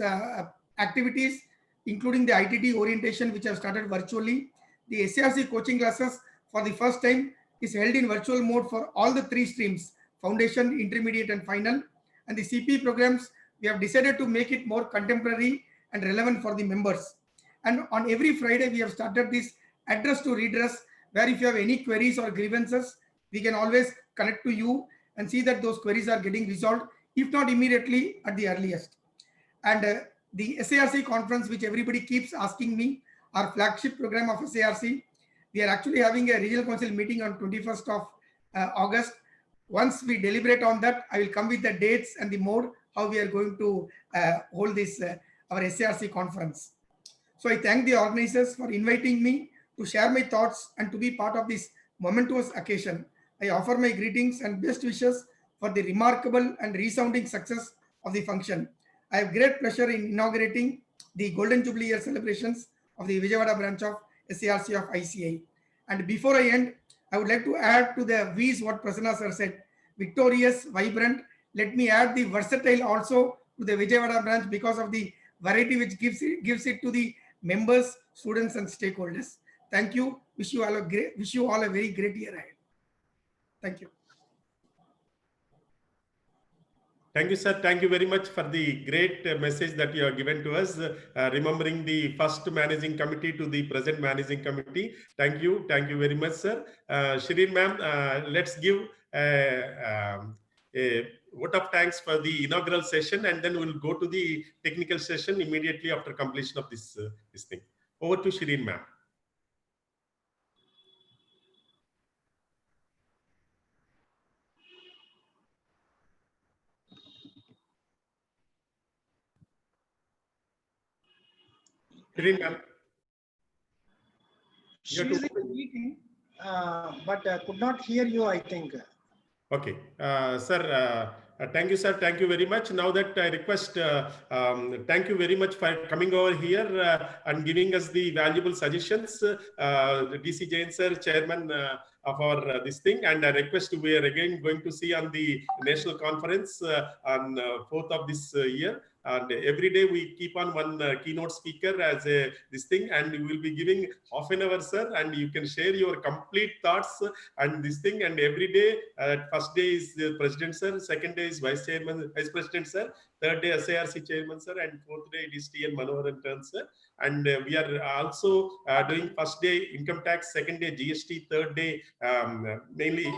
activities, including the ITT orientation, which have started virtually. The SARC coaching classes for the first time is held in virtual mode for all the 3 streams, foundation, intermediate and final. And the CP programs, we have decided to make it more contemporary and relevant for the members. And on every Friday, we have started this address to redress, where if you have any queries or grievances, we can always connect to you and see that those queries are getting resolved, if not immediately, at the earliest. And the SARC conference, which everybody keeps asking me, our flagship program of SARC, we are actually having a regional council meeting on 21st of August. Once we deliberate on that, I will come with the dates and the mode, how we are going to hold this, our SARC conference. So I thank the organizers for inviting me to share my thoughts and to be part of this momentous occasion. I offer my greetings and best wishes for the remarkable and resounding success of the function. I have great pleasure in inaugurating the Golden Jubilee Year celebrations of the Vijayawada branch of SARC of ICI. And before I end, I would like to add to the V's what Prasanna sir said, victorious, vibrant. Let me add the versatile also to the Vijayawada branch because of the variety which gives it to the members, students and stakeholders. Thank you. Wish you all a very great year ahead. Thank you. Thank you, sir. Thank you very much for the great message that you have given to us, remembering the first managing committee to the present managing committee. Thank you. Thank you very much, sir. Shireen ma'am, let's give a vote of thanks for the inaugural session, and then we'll go to the technical session immediately after completion of this thing. Over to Shireen ma'am. Shireen ma'am. She is in the meeting, but could not hear you, I think. Okay, sir, thank you, sir. Thank you very much. Now that I request, thank you very much for coming over here and giving us the valuable suggestions. DC Jain, sir, chairman of our this thing, and I request we are again going to see on the national conference on 4th of this year. And every day we keep on one keynote speaker as this thing, and we will be giving half an hour, sir, and you can share your complete thoughts and this thing. And every day, first day is the president, sir, second day is vice president, sir, third day SARC chairman, sir, and fourth day it is TL Manoharan turn, sir. And we are also doing first day income tax, second day GST, third day mainly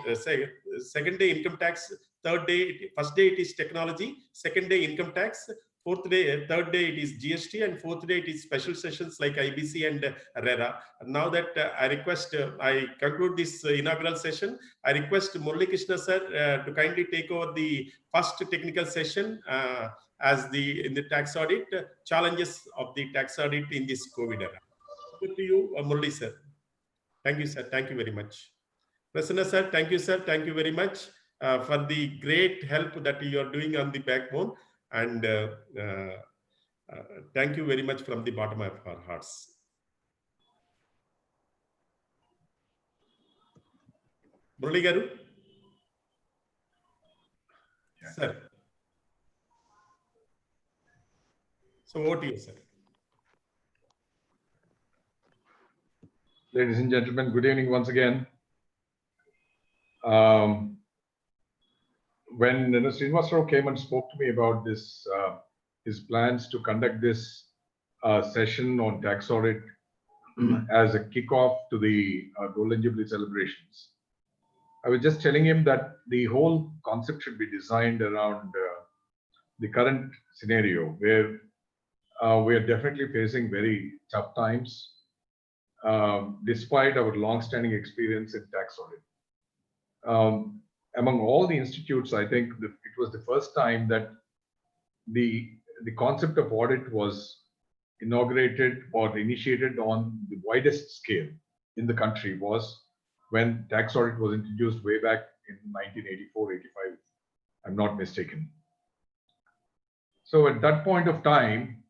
second day income tax, third day, first day it is technology, second day income tax, fourth day, third day it is GST, and fourth day it is special sessions like IBC and RERA. Now that I request, I conclude this inaugural session, I request Murali Krishna sir to kindly take over the first technical session as in the tax audit, challenges of the tax audit in this COVID era. Over to you, Murali sir. Thank you, sir. Thank you very much. Prasanna sir, thank you, sir. Thank you very much for the great help that you are doing on the backbone. And thank you very much from the bottom of our hearts. Murali garu? Yeah. Sir. So over to you, sir. Ladies and gentlemen, good evening once again. When Srinivas Rao came and spoke to me about this, his plans to conduct this session on tax audit as a kickoff to the Golden Jubilee celebrations, I was just telling him that the whole concept should be designed around the current scenario where we are definitely facing very tough times. despite our long-standing experience in tax audit. Among all the institutes, I think it was the first time that the concept of audit was inaugurated or initiated on the widest scale in the country was when tax audit was introduced way back in 1984-85, I'm not mistaken. So at that point of time,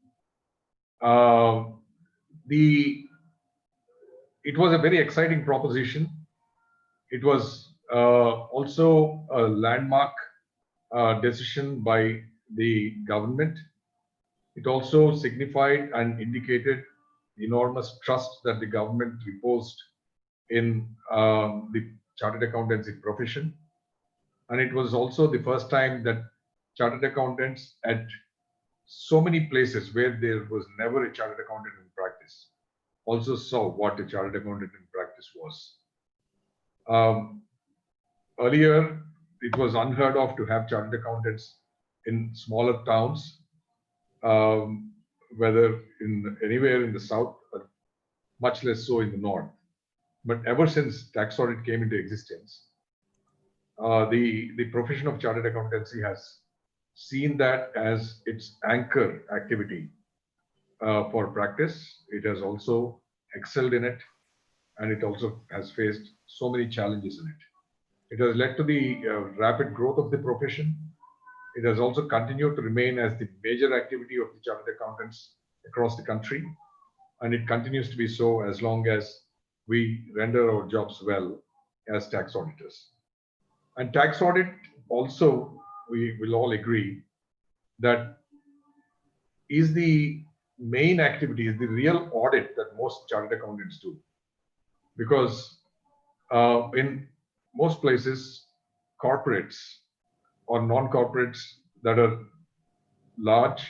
it was a very exciting proposition. It was also a landmark decision by the government. It also signified and indicated enormous trust that the government reposed in the chartered accountancy profession. And it was also the first time that chartered accountants at so many places where there was never a chartered accountant in practice also saw what a chartered accountant in practice was. Earlier, it was unheard of to have chartered accountants in smaller towns, whether anywhere in the south, or much less so in the north. But ever since tax audit came into existence, the profession of chartered accountancy has seen that as its anchor activity for practice. It has also excelled in it, and it also has faced so many challenges in it. It has led to the rapid growth of the profession. It has also continued to remain as the major activity of the chartered accountants across the country, and it continues to be so as long as we render our jobs well as tax auditors. And tax audit also, we will all agree, that is the main activity, is the real audit that most chartered accountants do. Because in most places, corporates or non-corporates that are large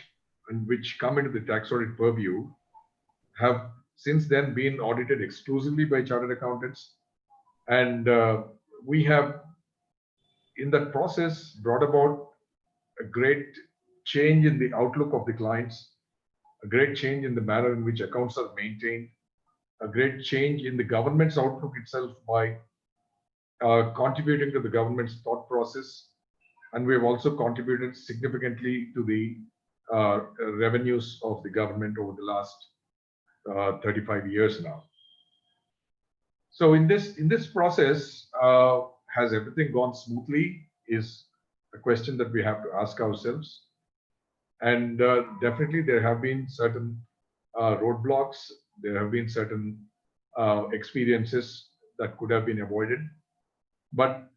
and which come into the tax audit purview have since then been audited exclusively by chartered accountants. And we have, in that process, brought about a great change in the outlook of the clients, a great change in the manner in which accounts are maintained, a great change in the government's outlook itself by contributing to the government's thought process. And we have also contributed significantly to the revenues of the government over the last 35 years now. So in this process, has everything gone smoothly is a question that we have to ask ourselves. And definitely there have been certain roadblocks, there have been certain experiences that could have been avoided. But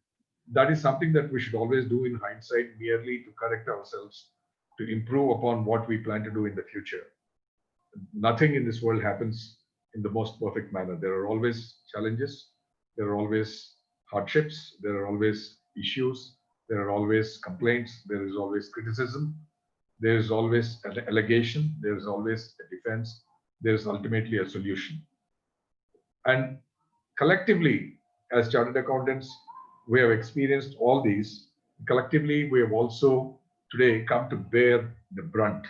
that is something that we should always do in hindsight, merely to correct ourselves, to improve upon what we plan to do in the future. Nothing in this world happens in the most perfect manner. There are always challenges, there are always hardships, there are always issues, there are always complaints, there is always criticism, there is always an allegation, there is always a defense, there is ultimately a solution. And collectively, as chartered accountants, we have experienced all these. Collectively, we have also today come to bear the brunt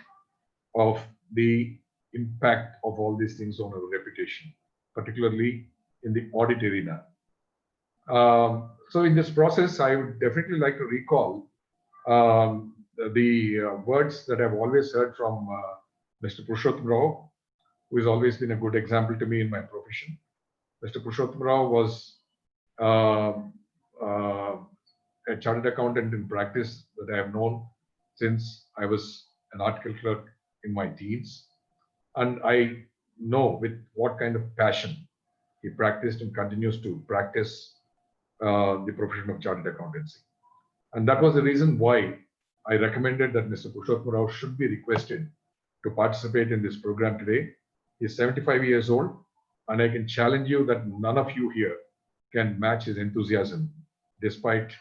of the impact of all these things on our reputation, particularly in the audit arena. So in this process, I would definitely like to recall the words that I've always heard from Mr. Purushottam Rao, who has always been a good example to me in my profession. Mr. Purushottam Rao was a chartered accountant in practice that I have known since I was an article clerk in my teens. And I know with what kind of passion he practiced and continues to practice the profession of chartered accountancy. And that was the reason why I recommended that Mr. Purushottam Rao should be requested to participate in this program today. He's 75 years old, and I can challenge you that none of you here can match his enthusiasm, despite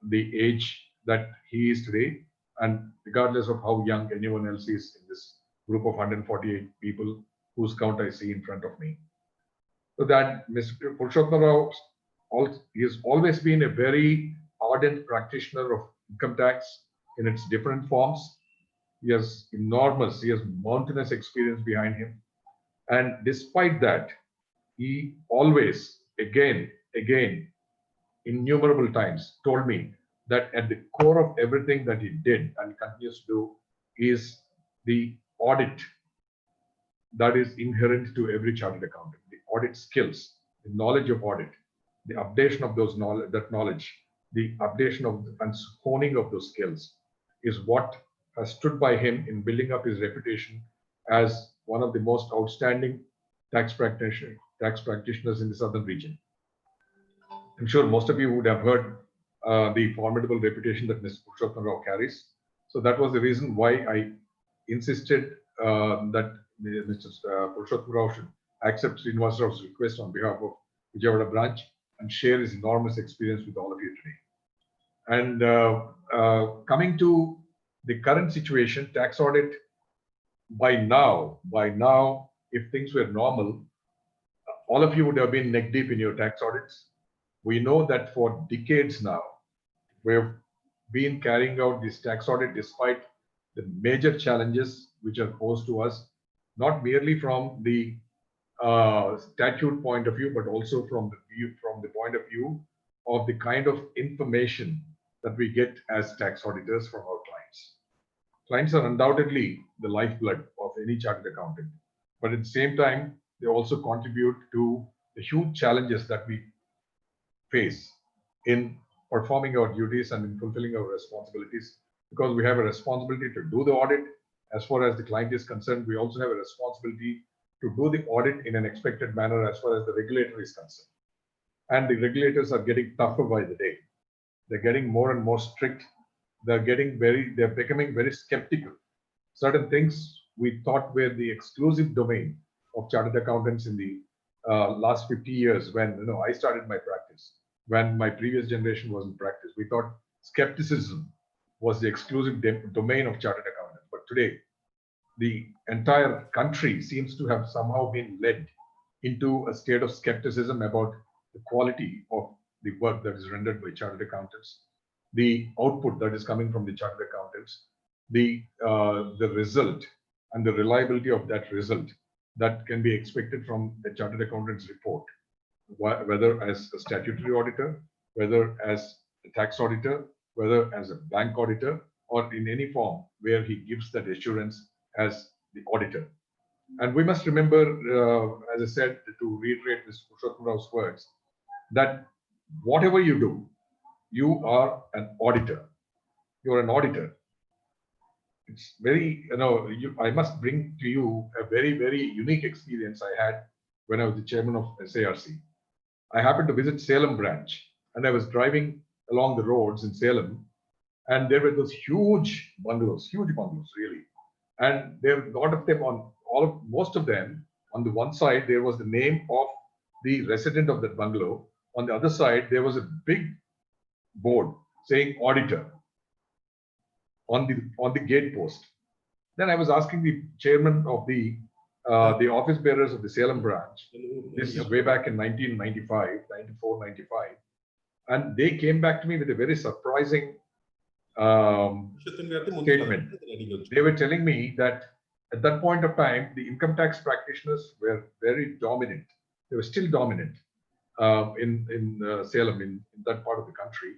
the age that he is today, and regardless of how young anyone else is in this group of 148 people whose count I see in front of me. So that Mr. Purushottam Rao, he has always been a very ardent practitioner of income tax in its different forms. He has mountainous experience behind him. And despite that, he always, again, innumerable times told me that at the core of everything that he did and continues to do is the audit that is inherent to every chartered accountant. The audit skills, the knowledge of audit, the updation of those knowledge, the updation of and honing of those skills is what has stood by him in building up his reputation as one of the most outstanding tax practitioners in the southern region. I'm sure most of you would have heard the formidable reputation that Mr. Purushottam Rao carries. So that was the reason why I insisted that Mr. Purushottam Rao should accept Srinivas Rao's request on behalf of Vijayawada branch and share his enormous experience with all of you today. And coming to the current situation, tax audit, by now, if things were normal, all of you would have been neck deep in your tax audits. We know that for decades now, we've been carrying out this tax audit despite the major challenges which are posed to us, not merely from the statute point of view, but also from the point of view of the kind of information that we get as tax auditors from our clients. Clients are undoubtedly the lifeblood of any chartered accountant, but at the same time, they also contribute to the huge challenges that we face in performing our duties and in fulfilling our responsibilities, because we have a responsibility to do the audit. As far as the client is concerned, we also have a responsibility to do the audit in an expected manner as far as the regulator is concerned. And the regulators are getting tougher by the day. They're getting more and more strict. They're becoming very skeptical. Certain things we thought were the exclusive domain of chartered accountants in the last 50 years when I started my practice, when my previous generation was in practice. We thought skepticism was the exclusive domain of chartered accountants. But today, the entire country seems to have somehow been led into a state of skepticism about the quality of the work that is rendered by chartered accountants, the output that is coming from the chartered accountants, the result and the reliability of that result that can be expected from a chartered accountant's report, whether as a statutory auditor, whether as a tax auditor, whether as a bank auditor, or in any form where he gives that assurance as the auditor. And we must remember, as I said, to reiterate Mr. Purushottam Rao's words, that whatever you do, you are an auditor. You're an auditor. It's very, I must bring to you a very, very unique experience I had when I was the chairman of SARC. I happened to visit Salem branch, and I was driving along the roads in Salem, and there were those huge bungalows really. And there were a lot of them most of them, on the one side, there was the name of the resident of that bungalow. On the other side, there was a big board saying auditor on the gate post. Then I was asking the chairman of the office bearers of the Salem branch. This is way back in 1995, 94, 95. And they came back to me with a very surprising statement. They were telling me that at that point of time, the income tax practitioners were very dominant. They were still dominant in Salem, in that part of the country.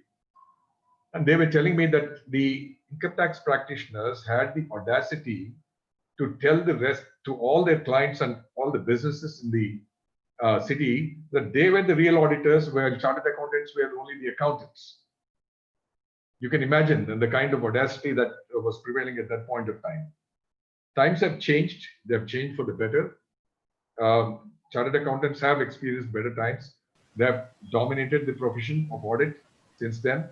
And they were telling me that the income tax practitioners had the audacity to tell the rest to all their clients and all the businesses in the city that they were the real auditors, where chartered accountants were only the accountants. You can imagine the kind of audacity that was prevailing at that point of time. Times have changed. They have changed for the better. Chartered accountants have experienced better times. They have dominated the profession of audit since then.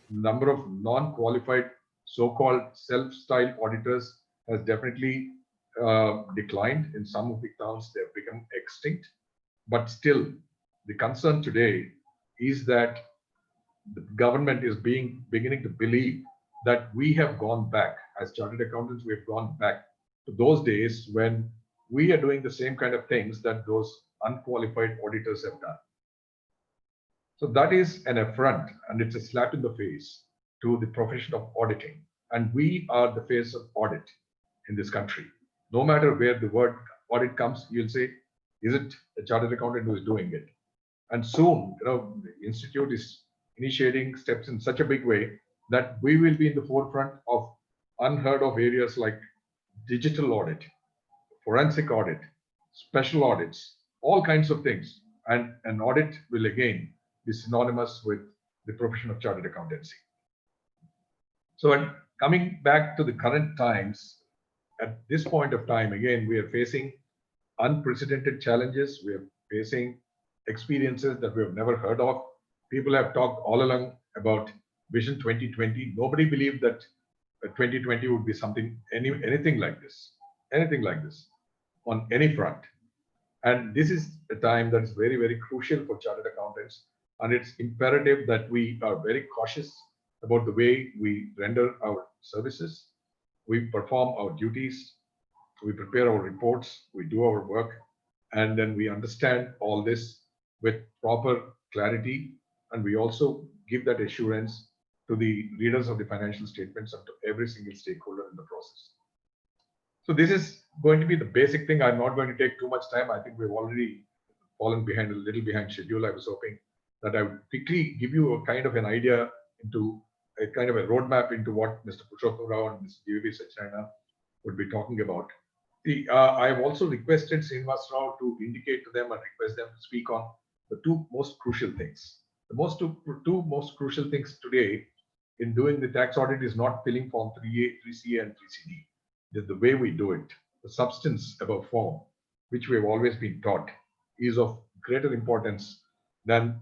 The number of non-qualified so-called self-styled auditors has definitely declined. In some of the towns, they have become extinct. But still, the concern today is that the government is beginning to believe that we have gone back, as chartered accountants, we have gone back to those days when we are doing the same kind of things that those unqualified auditors have done. So that is an affront, and it's a slap in the face to the profession of auditing. And we are the face of audit in this country. No matter where the word audit comes, you'll say Is it a chartered accountant who is doing it? And soon, the institute is initiating steps in such a big way that we will be in the forefront of unheard of areas like digital audit, forensic audit, special audits, all kinds of things. And an audit will again be synonymous with the profession of chartered accountancy. So when coming back to the current times, at this point of time, again, we are facing unprecedented challenges. We are facing experiences that we have never heard of. People have talked all along about Vision 2020. Nobody believed that 2020 would be anything like this on any front. And this is a time that is very, very crucial for chartered accountants. And it's imperative that we are very cautious about the way we render our services, we perform our duties, we prepare our reports, we do our work, and then we understand all this with proper clarity. And we also give that assurance to the readers of the financial statements and to every single stakeholder in the process. So this is going to be the basic thing. I'm not going to take too much time. I think we've already fallen behind, a little behind schedule. I was hoping that I would quickly give you a kind of an idea into a kind of a roadmap into what Mr. Purushottam Rao and Mr. Jubilee Satyanarayana would be talking about. I've also requested Srinivas Rao to indicate to them and request them to speak on the two most crucial things. The two most crucial things today in doing the tax audit is not filling Form 3A, 3CA, and 3CD. The way we do it, the substance above form, which we have always been taught, is of greater importance than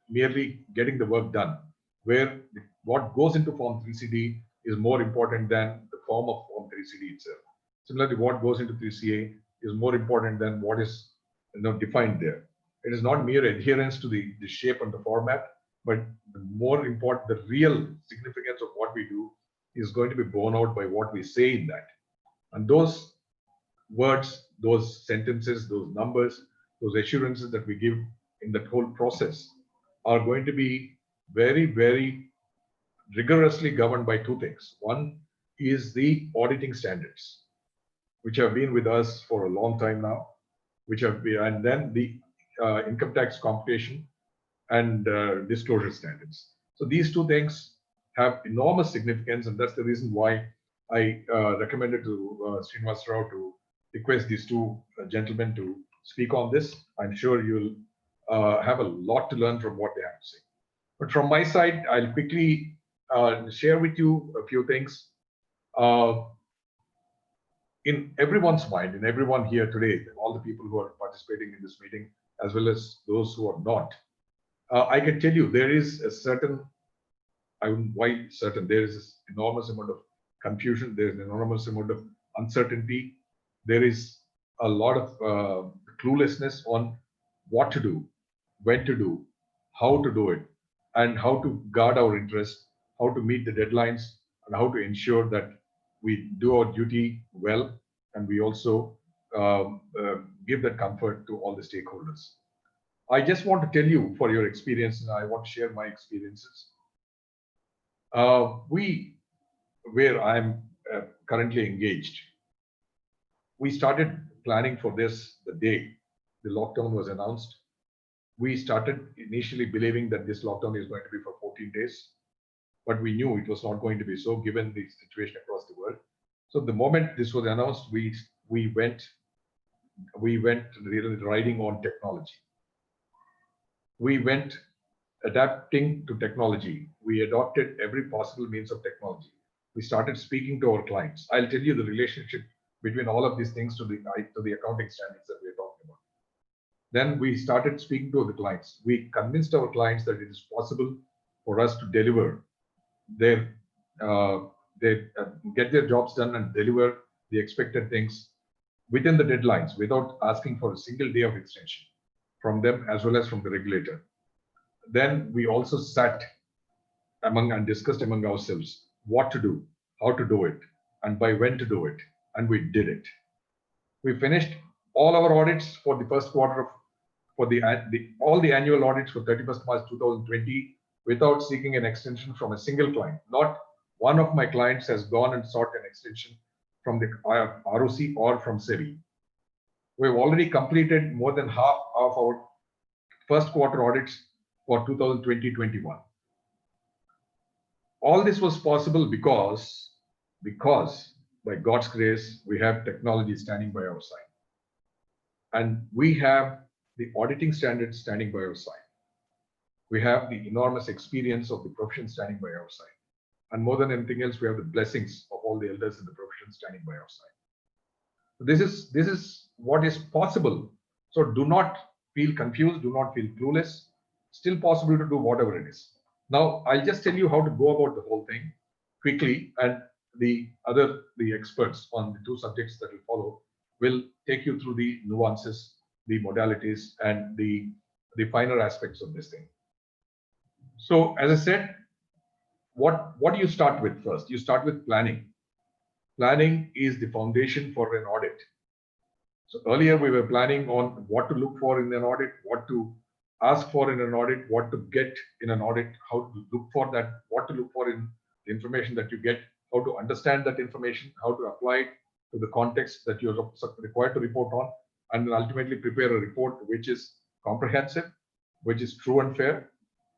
merely getting the work done, where what goes into Form 3CD is more important than the form of Form 3CD itself. Similarly, what goes into 3CA is more important than what is defined there. It is not mere adherence to the shape and the format, but the more important, the real significance of what we do is going to be borne out by what we say in that. And those words, those sentences, those numbers, those assurances that we give in that whole process are going to be very, very rigorously governed by two things. One is the auditing standards, which have been with us for a long time now, and then the income tax computation and disclosure standards. So these two things have enormous significance, and that's the reason why I recommended to Srinivas Rao to request these two gentlemen to speak on this. I'm sure you'll have a lot to learn from what they have to say. But from my side, I'll quickly share with you a few things. In everyone's mind, in everyone here today, all the people who are participating in this meeting, as well as those who are not, I can tell you there is a certain, there is this enormous amount of confusion, there is an enormous amount of uncertainty, there is a lot of cluelessness on what to do, when to do, how to do it, and how to guard our interests, how to meet the deadlines, and how to ensure that we do our duty well, and we also give that comfort to all the stakeholders. I just want to tell you for your experience, and I want to share my experiences. Where I'm currently engaged, we started planning for this the day the lockdown was announced. We started initially believing that this lockdown is going to be for 14 days, but we knew it was not going to be so given the situation across the world. So the moment this was announced, we went really riding on technology. We went adapting to technology. We adopted every possible means of technology. We started speaking to our clients. I'll tell you the relationship between all of these things to the accounting standards that we're talking about. Then we started speaking to the clients. We convinced our clients that it is possible for us to deliver get their jobs done and deliver the expected things within the deadlines without asking for a single day of extension from them as well as from the regulator. Then we also sat and discussed among ourselves what to do, how to do it, and by when to do it, and we did it. We finished all our audits for the first quarter for all the annual audits for 31st March 2020 without seeking an extension from a single client. Not one of my clients has gone and sought an extension from the ROC or from SEBI. We've already completed more than half of our first quarter audits for 2020-21. All this was possible because by God's grace, we have technology standing by our side. And we have the auditing standards standing by our side. We have the enormous experience of the profession standing by our side. And more than anything else, we have the blessings of all the elders in the profession standing by our side. This is what is possible. So do not feel confused, do not feel clueless. Still possible to do whatever it is. Now, I'll just tell you how to go about the whole thing quickly, and the experts on the two subjects that will follow will take you through the nuances, the modalities, and the finer aspects of this thing. So, as I said, what do you start with first? You start with planning. Planning is the foundation for an audit. So earlier we were planning on what to look for in an audit, what to ask for in an audit, what to get in an audit, how to look for that, what to look for in the information that you get, how to understand that information, how to apply it to the context that you're required to report on, and then ultimately prepare a report which is comprehensive, which is true and fair,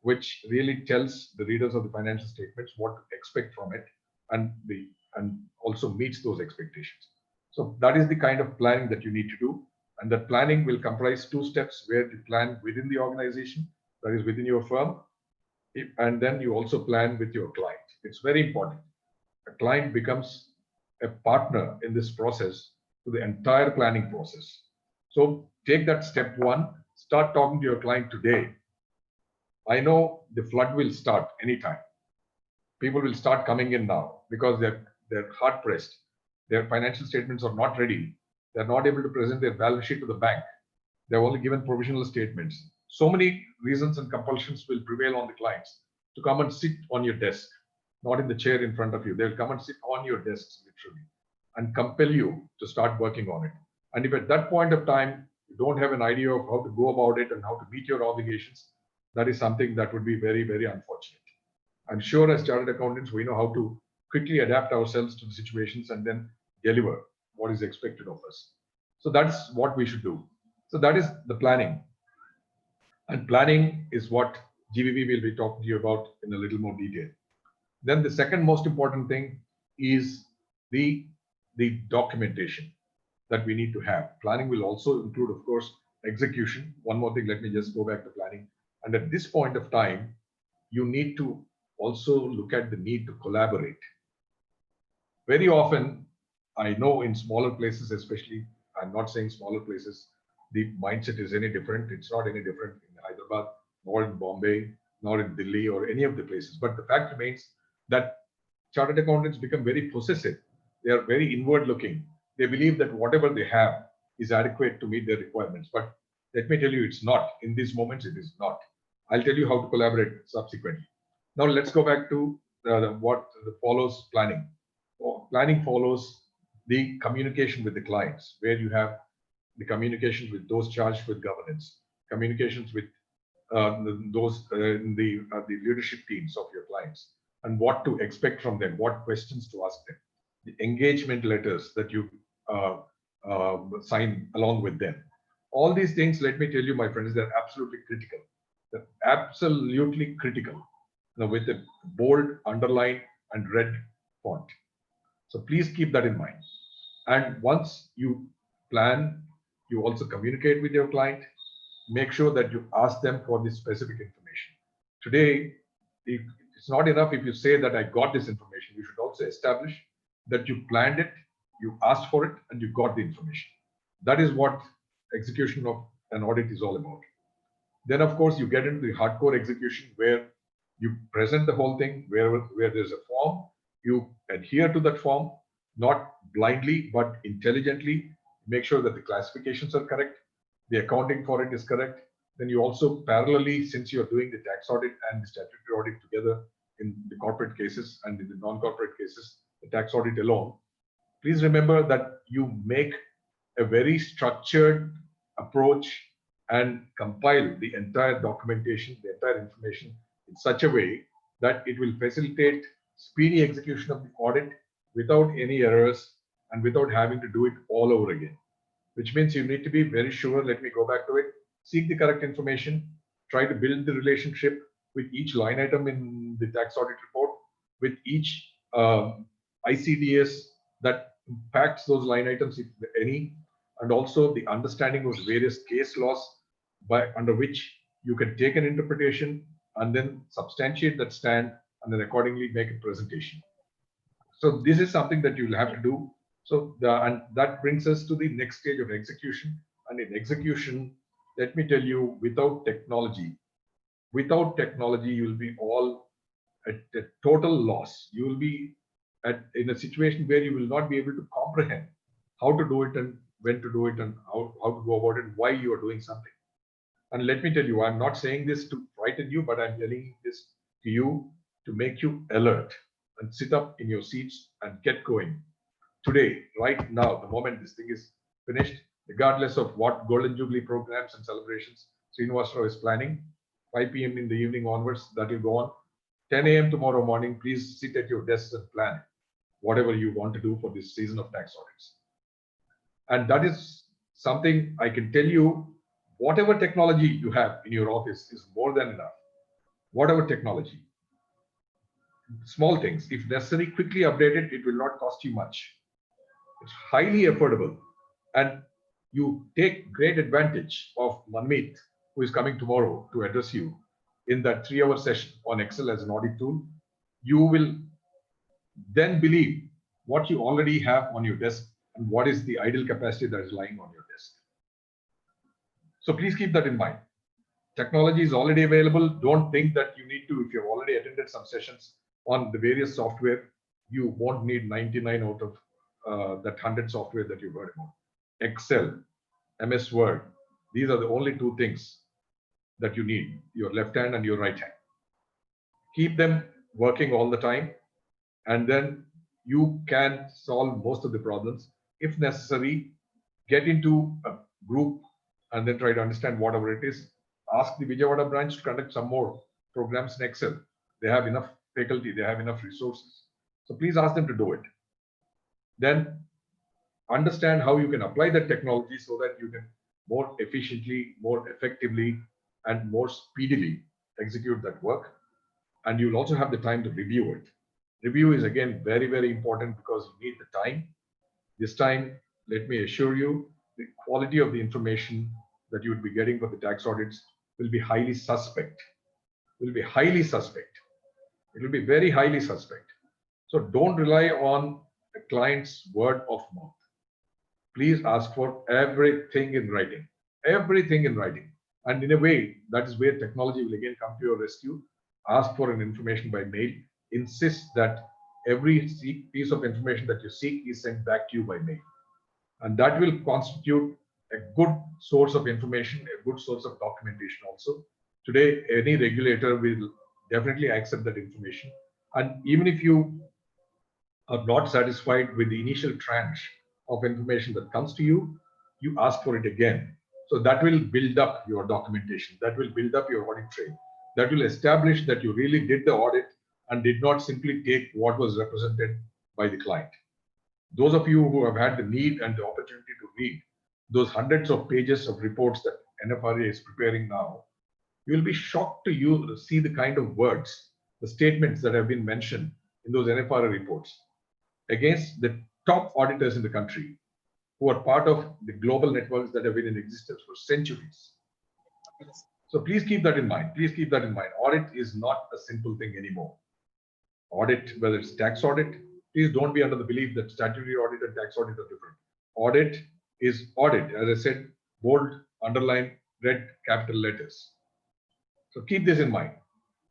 which really tells the readers of the financial statements what to expect from it, and also meets those expectations. So that is the kind of planning that you need to do. And that planning will comprise two steps where you plan within the organization, that is within your firm, and then you also plan with your client. It's very important. A client becomes a partner in this process to the entire planning process. So take that step one, start talking to your client today. I know the flood will start anytime. People will start coming in now because they're hard pressed. Their financial statements are not ready. They're not able to present their balance sheet to the bank. They're only given provisional statements. So many reasons and compulsions will prevail on the clients to come and sit on your desk, not in the chair in front of you. They'll come and sit on your desks literally and compel you to start working on it. And if at that point of time you don't have an idea of how to go about it and how to meet your obligations, that is something that would be very, very unfortunate. I'm sure as chartered accountants, we know how to quickly adapt ourselves to the situations and then deliver what is expected of us. So that's what we should do. So that is the planning. And planning is what GVV will be talking to you about in a little more detail. Then the second most important thing is the documentation that we need to have. Planning will also include, of course, execution. One more thing, let me just go back to planning. And at this point of time, you need to also look at the need to collaborate. Very often, I know in smaller places, especially, I'm not saying smaller places, the mindset is any different. It's not any different in Hyderabad, nor in Bombay, nor in Delhi, or any of the places. But the fact remains that chartered accountants become very possessive. They are very inward looking. They believe that whatever they have is adequate to meet their requirements. But let me tell you, it's not. In these moments, it is not. I'll tell you how to collaborate subsequently. Now, let's go back to what follows planning. Planning follows the communication with the clients, where you have the communications with those charged with governance, communications with those in the leadership teams of your clients, and what to expect from them, what questions to ask them, the engagement letters that you sign along with them. All these things, let me tell you, my friends, they're absolutely critical. They're absolutely critical. Now, with a bold, underline, and red font. So please keep that in mind. And once you plan, you also communicate with your client. Make sure that you ask them for this specific information. Today, it's not enough if you say that I got this information. You should also establish that you planned it, you asked for it, and you got the information. That is what execution of an audit is all about. Then, of course, you get into the hardcore execution where you present the whole thing, where there's a form, you adhere to that form, not blindly, but intelligently. Make sure that the classifications are correct, the accounting for it is correct. Then you also parallelly, since you're doing the tax audit and the statutory audit together in the corporate cases and in the non-corporate cases, the tax audit alone, please remember that you make a very structured approach and compile the entire documentation, the entire information in such a way that it will facilitate speedy execution of the audit without any errors and without having to do it all over again. which means you need to be very sure. Let me go back to it. Seek the correct information, try to build the relationship with each line item in the tax audit report, with each ICDS that impacts those line items, if any, and also the understanding of various case laws under which you can take an interpretation and then substantiate that stand and then accordingly make a presentation. So this is something that you'll have to do. So and that brings us to the next stage of execution. And in execution, let me tell you, without technology, you'll be all at a total loss. You will be in a situation where you will not be able to comprehend how to do it and when to do it and how to go about it and why you are doing something. And let me tell you, I'm not saying this to frighten you, but I'm telling this to you to make you alert and sit up in your seats and get going. Today, right now, the moment this thing is finished, regardless of what Golden Jubilee programs and celebrations Srinivas Rao is planning, 5 p.m. in the evening onwards, that will go on. 10 a.m. tomorrow morning, please sit at your desks and plan whatever you want to do for this season of tax audits. And that is something I can tell you, whatever technology you have in your office is more than enough. Whatever technology. Small things, if necessary, quickly update it. It will not cost you much. It's highly affordable. And you take great advantage of Manmeet, who is coming tomorrow to address you in that 3-hour session on Excel as an audit tool. You will then believe what you already have on your desk and what is the idle capacity that is lying on your desk. So please keep that in mind. Technology is already available. Don't think that you need to, if you've already attended some sessions on the various software, you won't need 99 out of that 100 software that you've heard about. Excel, MS Word, these are the only 2 things that you need, your left hand and your right hand. Keep them working all the time, and then you can solve most of the problems. If necessary, get into a group and then try to understand whatever it is. Ask the Vijayawada branch to conduct some more programs in Excel. They have enough faculty, they have enough resources. So please ask them to do it. Then understand how you can apply that technology so that you can more efficiently, more effectively, and more speedily execute that work. And you'll also have the time to review it. Review is again very, very important because you need the time. This time, let me assure you, the quality of the information that you would be getting for the tax audits will be highly suspect. Will be highly suspect. It will be very highly suspect. So don't rely on a client's word of mouth. Please ask for everything in writing. Everything in writing. And in a way, that is where technology will again come to your rescue. Ask for an information by mail. Insist that every piece of information that you seek is sent back to you by mail. And that will constitute a good source of information, a good source of documentation also. Today, any regulator will definitely accept that information. And even if you are not satisfied with the initial tranche of information that comes to you, you ask for it again. So that will build up your documentation. That will build up your audit trail. That will establish that you really did the audit and did not simply take what was represented by the client. Those of you who have had the need and the opportunity to read those hundreds of pages of reports that NFRA is preparing now, you will be shocked to see the kind of words, the statements that have been mentioned in those NFRA reports against the top auditors in the country who are part of the global networks that have been in existence for centuries. So please keep that in mind. Please keep that in mind. Audit is not a simple thing anymore. Audit, whether it's tax audit, please don't be under the belief that statutory audit and tax audit are different. Audit is audit, as I said, bold, underline, red, capital letters. So keep this in mind.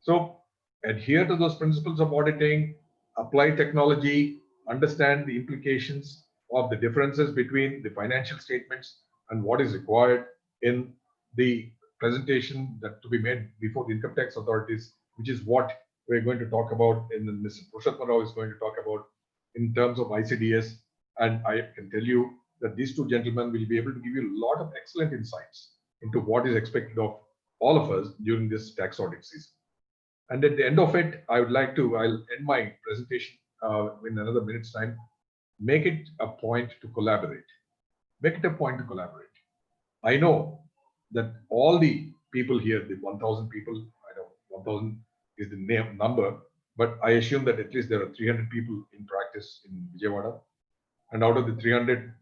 So adhere to those principles of auditing, apply technology, understand the implications of the differences between the financial statements and what is required in the presentation that to be made before the income tax authorities, which is what we're going to talk about, and then Mr. Purushottam Rao is going to talk about in terms of ICDS. And I can tell you that these 2 gentlemen will be able to give you a lot of excellent insights into what is expected of all of us during this tax audit season. And at the end of it, I'll end my presentation in another minute's time. Make it a point to collaborate. make it a point to collaborate. I know that all the people here, the 1,000 people, I know 1,000 is the number, but I assume that at least there are 300 people in practice in Vijayawada. And out of the 300,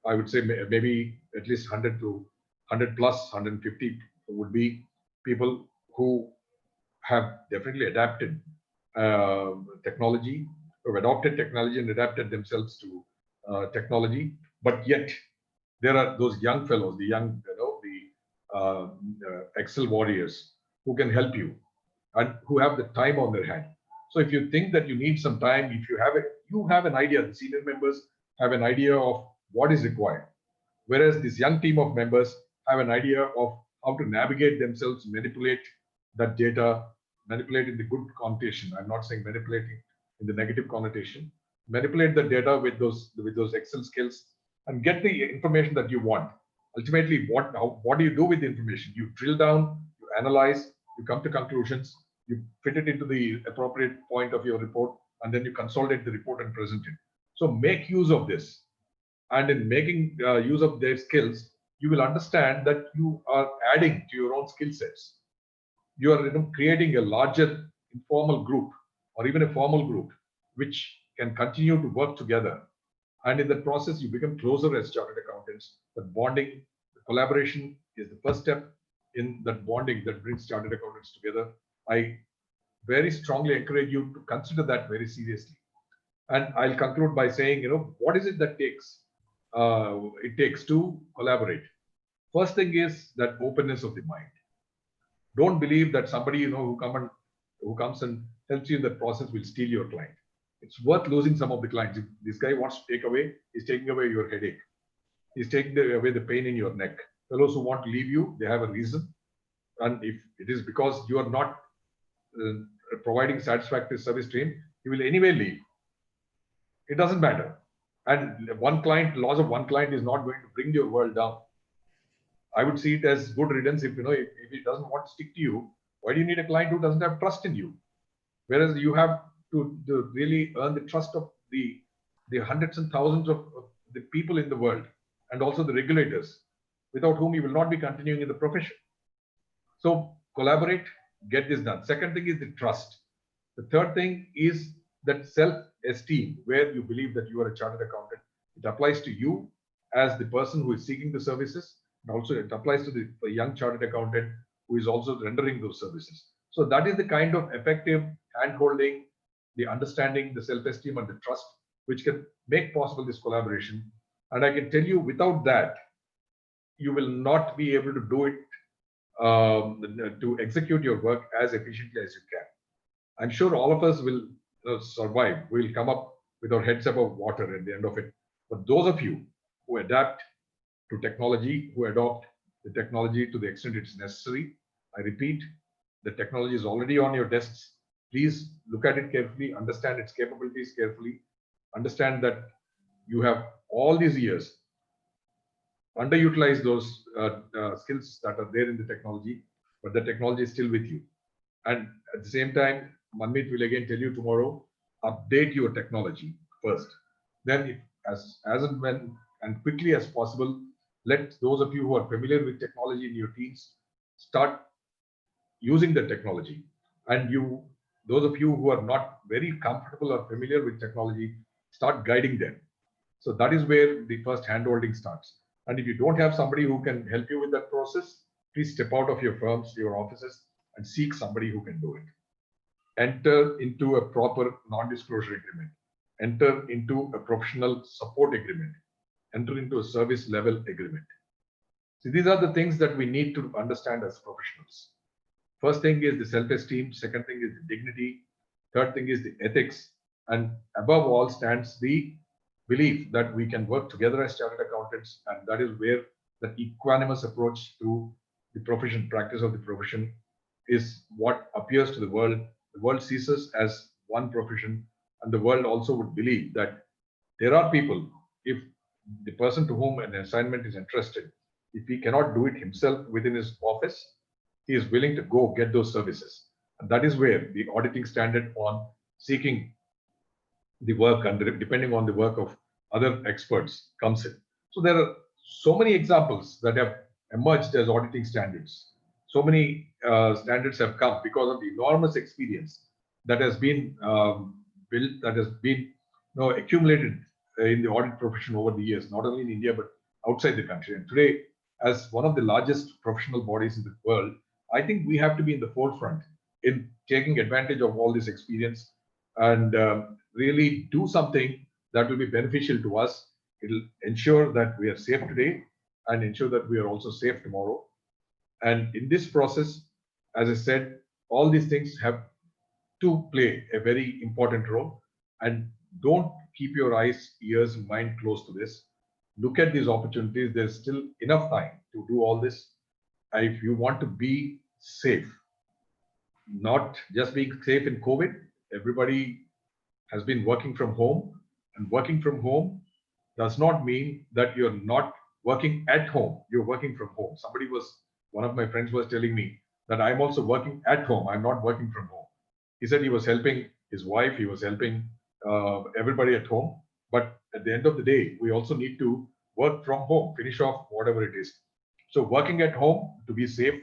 I would say maybe at least 100 to 100 plus 150 would be people who have definitely adapted technology, who have adopted technology and adapted themselves to technology. But yet, there are those young fellows, the young, Excel warriors who can help you and who have the time on their hand. So if you think that you need some time, if you have it, you have an idea, the senior members have an idea of what is required. Whereas this young team of members have an idea of how to navigate themselves, manipulate that data, manipulate in the good connotation. I'm not saying manipulating in the negative connotation. Manipulate the data with those Excel skills and get the information that you want. Ultimately, what do you do with the information? You drill down, you analyze, you come to conclusions, you fit it into the appropriate point of your report, and then you consolidate the report and present it. So make use of this. And in making use of their skills, you will understand that you are adding to your own skill sets. You are creating a larger informal group or even a formal group, which can continue to work together. And in that process, you become closer as chartered accountants. That bonding, the collaboration is the first step in that bonding that brings chartered accountants together. I very strongly encourage you to consider that very seriously. And I'll conclude by saying, what is it that it takes to collaborate? First thing is that openness of the mind. Don't believe that somebody who comes and helps you in that process will steal your client. It's worth losing some of the clients. If this guy wants to take away, he's taking away your headache. He's taking away the pain in your neck. Fellows who want to leave you, they have a reason. And if it is because you are not providing satisfactory service to him, he will anyway leave. It doesn't matter. And loss of one client is not going to bring your world down. I would see it as good riddance. If he doesn't want to stick to you, why do you need a client who doesn't have trust in you? Whereas you have to really earn the trust of the hundreds and thousands of the people in the world, and also the regulators, without whom you will not be continuing in the profession. So collaborate, get this done. Second thing is the trust. The third thing is that self-esteem, where you believe that you are a chartered accountant. It applies to you as the person who is seeking the services, and also it applies to the young chartered accountant who is also rendering those services. So that is the kind of effective hand-holding, the understanding, the self-esteem and the trust, which can make possible this collaboration. And I can tell you, without that, you will not be able to do it, to execute your work as efficiently as you can. I'm sure all of us will survive. We'll come up with our heads above water at the end of it. But those of you who adapt to technology, who adopt the technology to the extent it's necessary, I repeat, the technology is already on your desks. Please look at it carefully, understand its capabilities carefully, understand that you have all these years underutilized those skills that are there in the technology, but the technology is still with you. And at the same time, Manmeet will again tell you tomorrow, update your technology first. Then as and when and quickly as possible, let those of you who are familiar with technology in your teams start using the technology. And those of you who are not very comfortable or familiar with technology, start guiding them. So that is where the first handholding starts. And if you don't have somebody who can help you with that process, please step out of your firms, your offices, and seek somebody who can do it. Enter into a proper non-disclosure agreement. Enter into a professional support agreement. Enter into a service level agreement. See, these are the things that we need to understand as professionals. First thing is the self-esteem. Second thing is the dignity. Third thing is the ethics. And above all stands the belief that we can work together as chartered accountants. And that is where the equanimous approach to the profession, practice of the profession, is what appears to the world. The world sees us as one profession, and the world also would believe that there are people, if the person to whom an assignment is entrusted, if he cannot do it himself within his office, he is willing to go get those services. And that is where the auditing standard on seeking the work and depending on the work of other experts comes in. So there are so many examples that have emerged as auditing standards. So many standards have come because of the enormous experience that has been built, that has been accumulated in the audit profession over the years, not only in India, but outside the country. And today, as one of the largest professional bodies in the world, I think we have to be in the forefront in taking advantage of all this experience and really do something that will be beneficial to us. It'll ensure that we are safe today and ensure that we are also safe tomorrow. And in this process, as I said, all these things have to play a very important role. And don't keep your eyes, ears, and mind closed to this. Look at these opportunities. There's still enough time to do all this. And if you want to be safe, not just being safe in COVID, everybody has been working from home, and working from home does not mean that you're not working at home. You're working from home. One of my friends was telling me that I'm also working at home. I'm not working from home. He said he was helping his wife. He was helping everybody at home. But at the end of the day, we also need to work from home, finish off whatever it is. So working at home to be safe,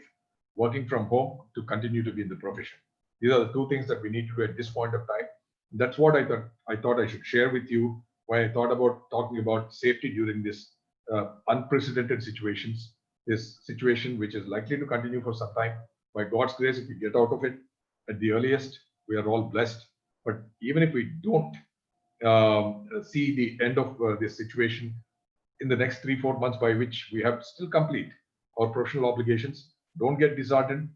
working from home to continue to be in the profession. These are the two things that we need to do at this point of time. That's what I thought I should share with you when I thought about talking about safety during this unprecedented situations, this situation which is likely to continue for some time. By God's grace, if we get out of it at the earliest, we are all blessed. But even if we don't see the end of this situation in the next 3-4 months, by which we have to still complete our professional obligations, don't get disheartened.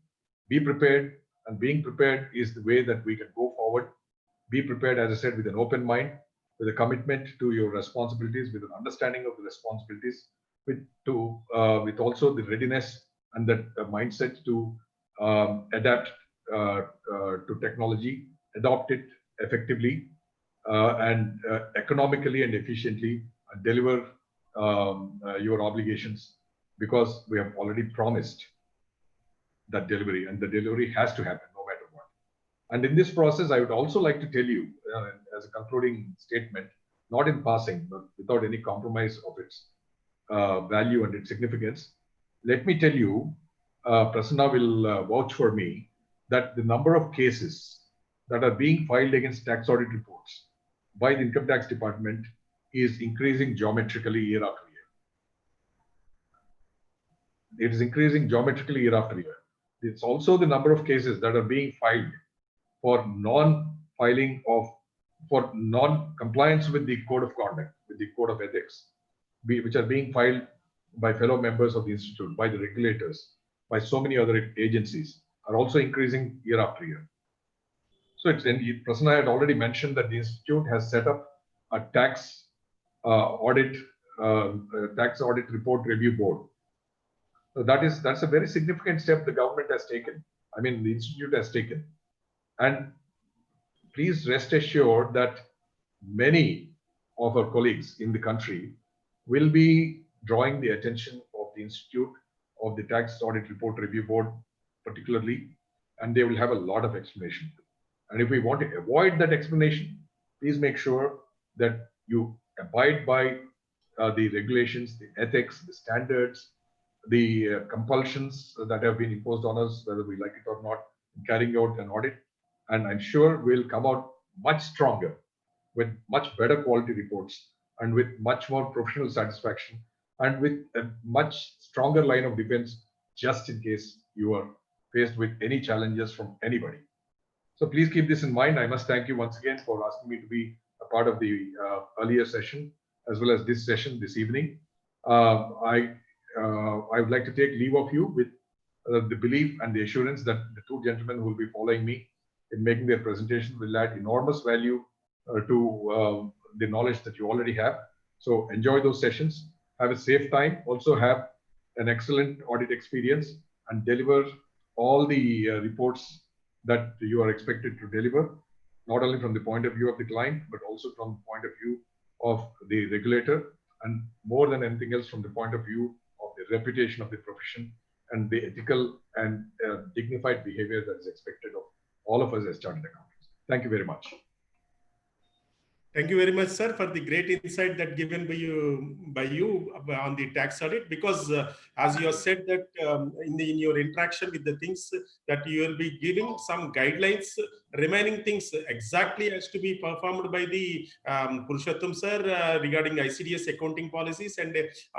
Be prepared, and being prepared is the way that we can go forward. Be prepared, as I said, with an open mind, with a commitment to your responsibilities, with an understanding of the responsibilities, with also the readiness and that mindset to adapt to technology, adopt it effectively and economically and efficiently, and deliver your obligations, because we have already promised that delivery, and the delivery has to happen no matter what. And in this process, I would also like to tell you, as a concluding statement, not in passing, but without any compromise of its value and its significance, let me tell you, Prasanna will vouch for me, that the number of cases that are being filed against tax audit reports by the Income Tax Department is increasing geometrically year after year. It is increasing geometrically year after year. It's also the number of cases that are being filed for non-filing of, for non-compliance with the code of conduct, with the code of ethics, which are being filed by fellow members of the institute, by the regulators, by so many other agencies, are also increasing year after year. So Prasanna had already mentioned that the institute has set up a tax audit report review board. So that's a very significant step the government has taken. I mean, the institute has taken. And please rest assured that many of our colleagues in the country will be drawing the attention of the institute, of the tax audit report review board particularly, and they will have a lot of explanation. And if we want to avoid that explanation, please make sure that you abide by the regulations, the ethics, the standards, the compulsions that have been imposed on us, whether we like it or not, in carrying out an audit. And I'm sure we'll come out much stronger, with much better quality reports, and with much more professional satisfaction, and with a much stronger line of defense, just in case you are faced with any challenges from anybody. So please keep this in mind. I must thank you once again for asking me to be a part of the earlier session, as well as this session this evening. I would like to take leave of you with the belief and the assurance that the two gentlemen who will be following me in making their presentation will add enormous value to the knowledge that you already have. So enjoy those sessions. Have a safe time. Also have an excellent audit experience, and deliver all the reports that you are expected to deliver, not only from the point of view of the client, but also from the point of view of the regulator, and more than anything else, from the point of view of the reputation of the profession and the ethical and dignified behavior that is expected of all of us as chartered accountants. Thank you very much. Thank you very much, sir, for the great insight that given by you on the tax audit. Because as you have said that in your interaction with the things that you will be giving some guidelines, remaining things exactly has to be performed by the Purushottam sir regarding ICDS accounting policies and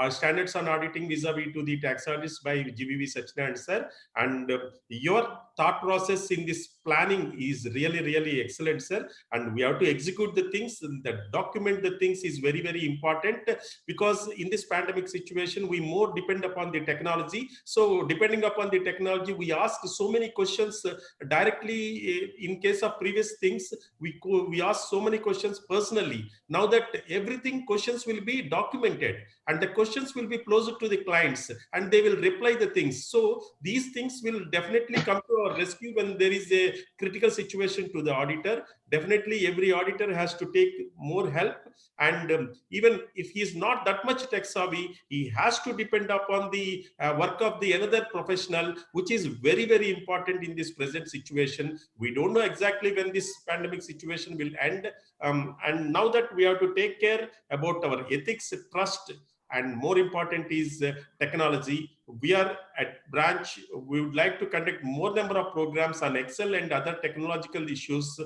standards on auditing vis-a-vis to the tax audits by GBV Sachinand sir. And your thought process in this planning is really excellent, sir. And we have to execute the things, that document the things is very important, because in this pandemic situation we more depend upon the technology. So depending upon the technology, we ask so many questions directly. In case of previous things, we ask so many questions personally. Now that everything questions will be documented and the questions will be closer to the clients and they will reply the things. So these things will definitely come to our rescue when there is a critical situation to the auditor. Definitely every auditor has to take more help, and even if he is not that much tech savvy, he has to depend upon the work of the another professional, which is very important in this present situation. We don't know exactly when this pandemic situation will end, and now that we have to take care about our ethics, trust, and more important is technology. We are at branch, we would like to conduct more number of programs on Excel and other technological issues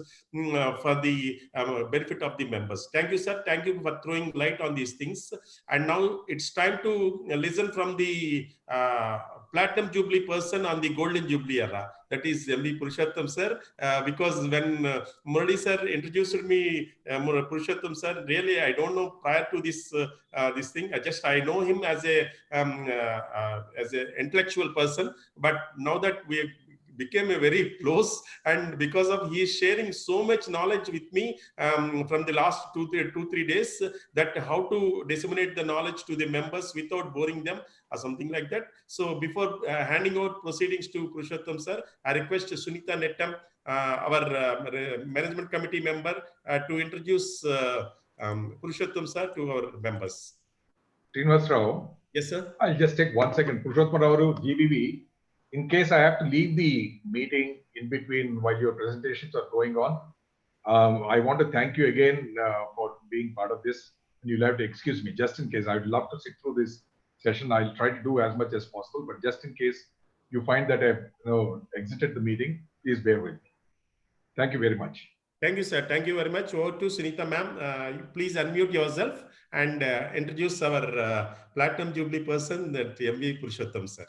for the benefit of the members. Thank you, sir. Thank you for throwing light on these things. And now it's time to listen from the Platinum Jubilee person on the Golden Jubilee era. That is MV Purushottam sir. Because when Murali sir introduced me, Purushottam sir, really I don't know prior to this this thing. I know him as an intellectual person, but now that we became a very close, and because of he is sharing so much knowledge with me from the last two, 3 days, that how to disseminate the knowledge to the members without boring them or something like that. So before handing over proceedings to Purushottam sir, I request Sunita Nettam, our management committee member, to introduce Purushottam sir to our members. Srinivas Rao. Yes, sir. I'll just take 1 second. Purushottam Rao, GBV. In case I have to leave the meeting in between while your presentations are going on, I want to thank you again for being part of this. And you'll have to excuse me just in case. I would love to sit through this session. I'll try to do as much as possible, but just in case you find that I've exited the meeting, please bear with me. Thank you very much. Thank you, sir. Thank you very much. Over to Sunita ma'am. Please unmute yourself and introduce our Platinum Jubilee person, that MV Purushottam sir.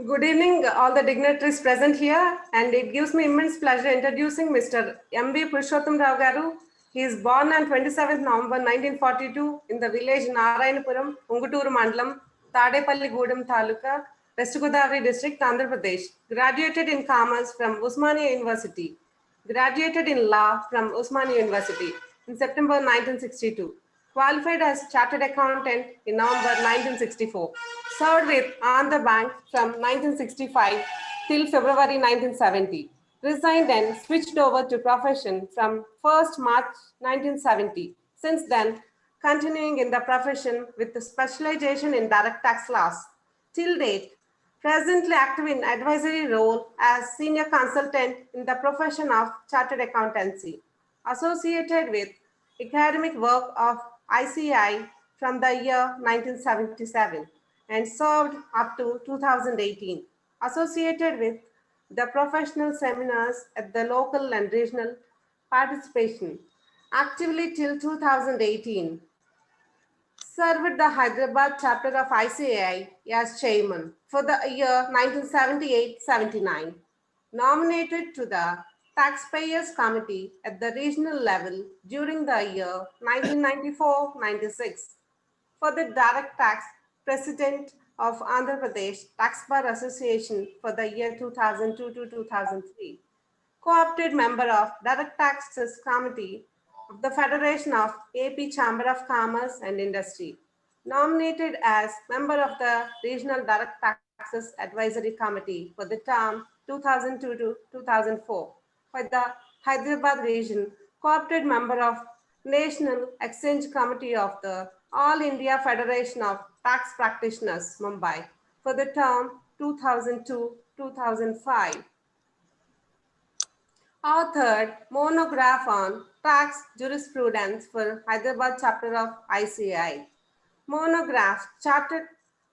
Good evening, all the dignitaries present here, and it gives me immense pleasure introducing Mr. MV Purushottam Rao Garu. He is born on 27th November 1942 in the village Narayanpuram, Unguturu Mandalam, Tadepalli Gudem Taluka, West Godavari District, Andhra Pradesh. Graduated in Commerce from Usmania University. Graduated in Law from Usmania University in September 1962. Qualified as Chartered Accountant in November 1964. Served with Andhra Bank from 1965 till February 1970. Resigned and switched over to profession from 1st March 1970. Since then, continuing in the profession with the specialization in direct tax laws. Till date, presently active in advisory role as senior consultant in the profession of chartered accountancy. Associated with academic work of ICI from the year 1977 and served up to 2018. Associated with the professional seminars at the local and regional participation. Actively till 2018. Served the Hyderabad chapter of ICAI as chairman for the year 1978-79. Nominated to the Taxpayers Committee at the regional level during the year 1994-96. For the Direct Tax President of Andhra Pradesh Tax Bar Association for the year 2002 to 2003. Co-opted member of Direct Taxes Committee of the Federation of AP Chamber of Commerce and Industry. Nominated as member of the Regional Direct Taxes Advisory Committee for the term 2002 to 2004. For the Hyderabad region, co-opted member of National Exchange Committee of the All India Federation of Tax Practitioners, Mumbai, for the term 2002-2005. authored monograph on tax jurisprudence for Hyderabad chapter of ICI. Monograph chartered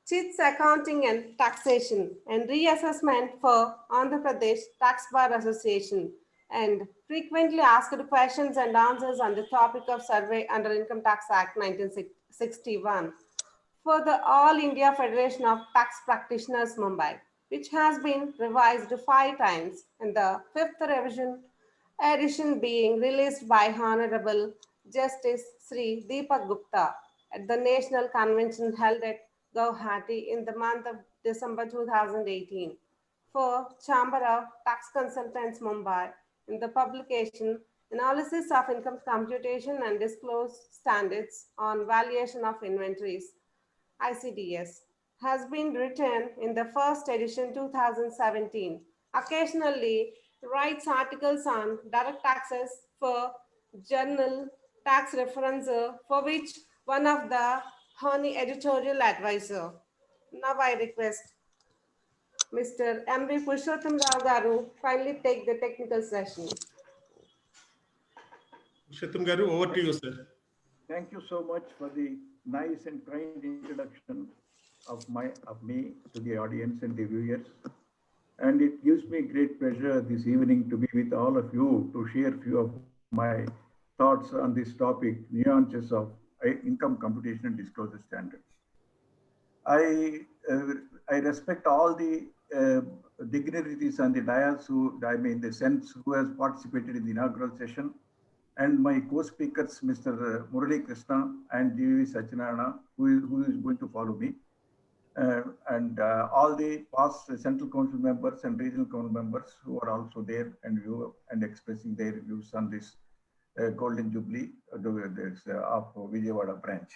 chits accounting and taxation and reassessment for Andhra Pradesh Tax Bar Association and frequently asked questions and answers on the topic of survey under Income Tax Act 1961 for the All India Federation of Tax Practitioners Mumbai, which has been revised 5 times, and the 5th revision edition being released by Honorable Justice Sri Deepak Gupta at the National Convention held at Guwahati in the month of December 2018 for Chamber of Tax Consultants Mumbai in the publication Analysis of Income Computation and Disclosure Standards on Valuation of Inventories ICDS has been written in the first edition 2017. Occasionally writes articles on direct taxes for journal Tax Referencer, for which one of the Honey editorial advisor. Now I request Mr. M.V. Purushottam Rao Garu kindly take the technical session. Purushottam Garu, over to you, sir. Thank you so much for the nice and kind introduction of me to the audience and the viewers. And it gives me great pleasure this evening to be with all of you to share a few of my thoughts on this topic, nuances of income computation and disclosure standards. I respect all the dignitaries on the dais who has participated in the inaugural session, and my co-speakers, Mr. Murali Krishna and G.V. Satyanarayana, who is going to follow me, and all the past Central Council members and Regional Council members who are also there and expressing their views on this Golden Jubilee of Vijayawada branch.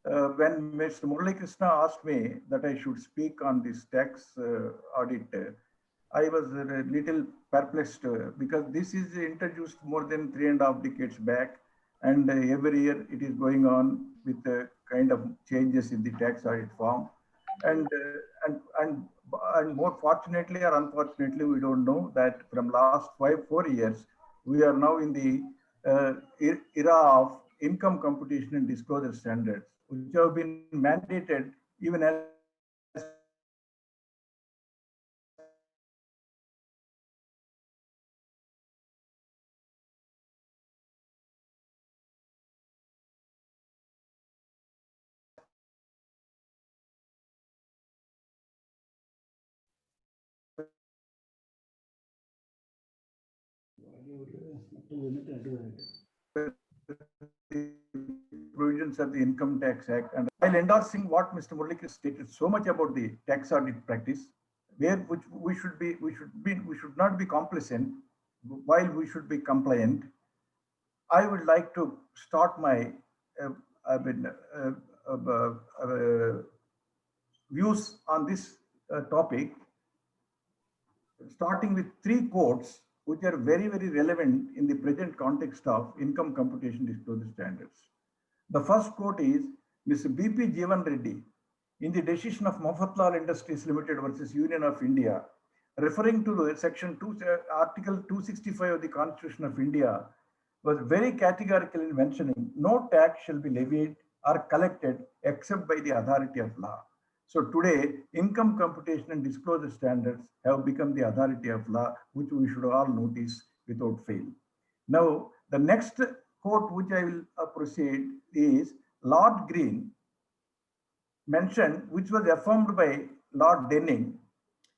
When Mr. Murali Krishna asked me that I should speak on this tax audit, I was a little perplexed because this is introduced more than 3.5 decades back, and every year it is going on with kind of changes in the tax audit form, and more fortunately or unfortunately, we don't know that from last 4 years we are now in the era of income computation and disclosure standards, which have been mandated even as provisions of the Income Tax Act, and while endorsing what Mr. Murali stated so much about the tax audit practice, which we should not be complacent while we should be compliant. I would like to start my views on this topic, starting with 3 quotes which are very, very relevant in the present context of income computation disclosure standards. The first quote is Mr. B.P. Jeevan Reddy in the decision of Mofathlal Industries Limited versus Union of India, referring to the Article 265 of the Constitution of India, was very categorical in mentioning no tax shall be levied or collected except by the authority of law. So today, income computation and disclosure standards have become the authority of law, which we should all notice without fail. Now, the next quote which I will proceed is Lord Green mentioned, which was affirmed by Lord Denning.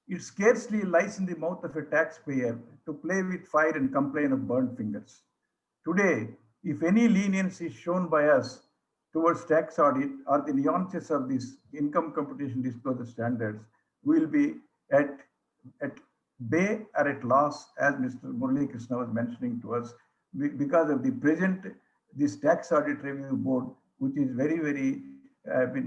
It scarcely lies in the mouth of a taxpayer to play with fire and complain of burnt fingers. Today, if any lenience is shown by us towards tax audit or the nuances of this income computation disclosure standards, we will be at bay or at loss, as Mr. Murali Krishna was mentioning to us, because of the present, this tax audit review board, which is very, very, very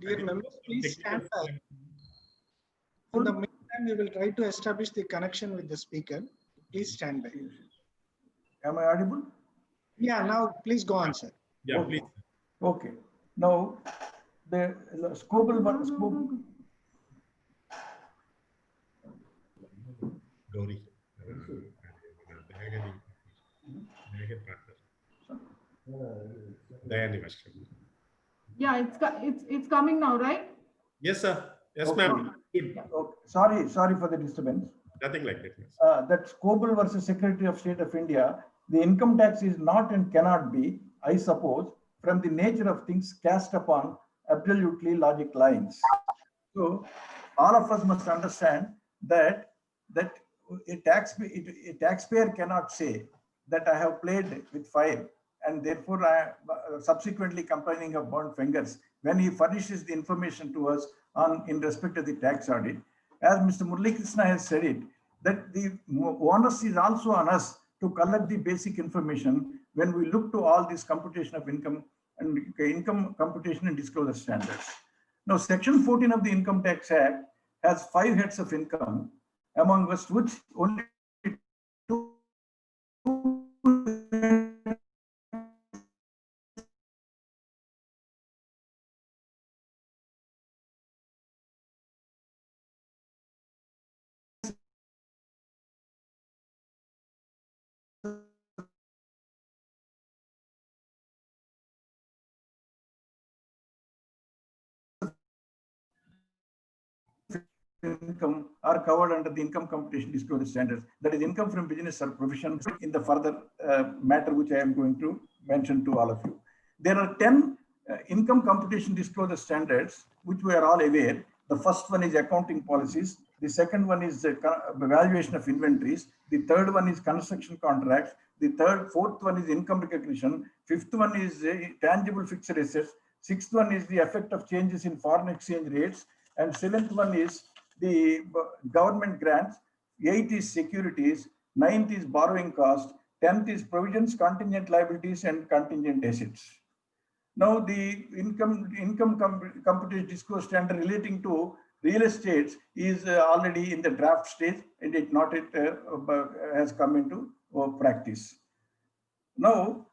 Dear members, please stand by. In the meantime, we will try to establish the connection with the speaker. Please stand by. Am I audible? Yeah, now please go on, sir. Yeah, Okay. please. Okay. Now, the scope. Gauri. Yeah, it's coming now, right? Yes, sir. Yes, Okay. ma'am. Good. Okay. Sorry for the disturbance. Nothing like that. Yes. That Scoble versus Secretary of State of India, the income tax is not and cannot be, I suppose, from the nature of things cast upon absolutely logic lines. So all of us must understand that a taxpayer cannot say that I have played with fire and therefore I subsequently complaining of burnt fingers when he furnishes the information to us in respect of the tax audit. As Mr. Murali Krishna has said it, that the onus is also on us to collect the basic information when we look to all this computation of income and income computation and disclosure standards. Now, Section 14 of the Income Tax Act has 5 heads of income, among us which only 2 income are covered under the income computation disclosure standards. That is income from business or profession in the further matter which I am going to mention to all of you. There are 10 income computation disclosure standards which we are all aware. The first one is accounting policies. The second one is valuation of inventories. The third one is construction contracts. The fourth one is income recognition. Fifth one is tangible fixed assets. Sixth one is the effect of changes in foreign exchange rates. And seventh one is the government grants. Eighth is securities. Ninth is borrowing cost. 10th is provisions, contingent liabilities, and contingent assets. Now, the income computation disclosure standard relating to real estate is already in the draft stage, and it not yet has come into practice. Now,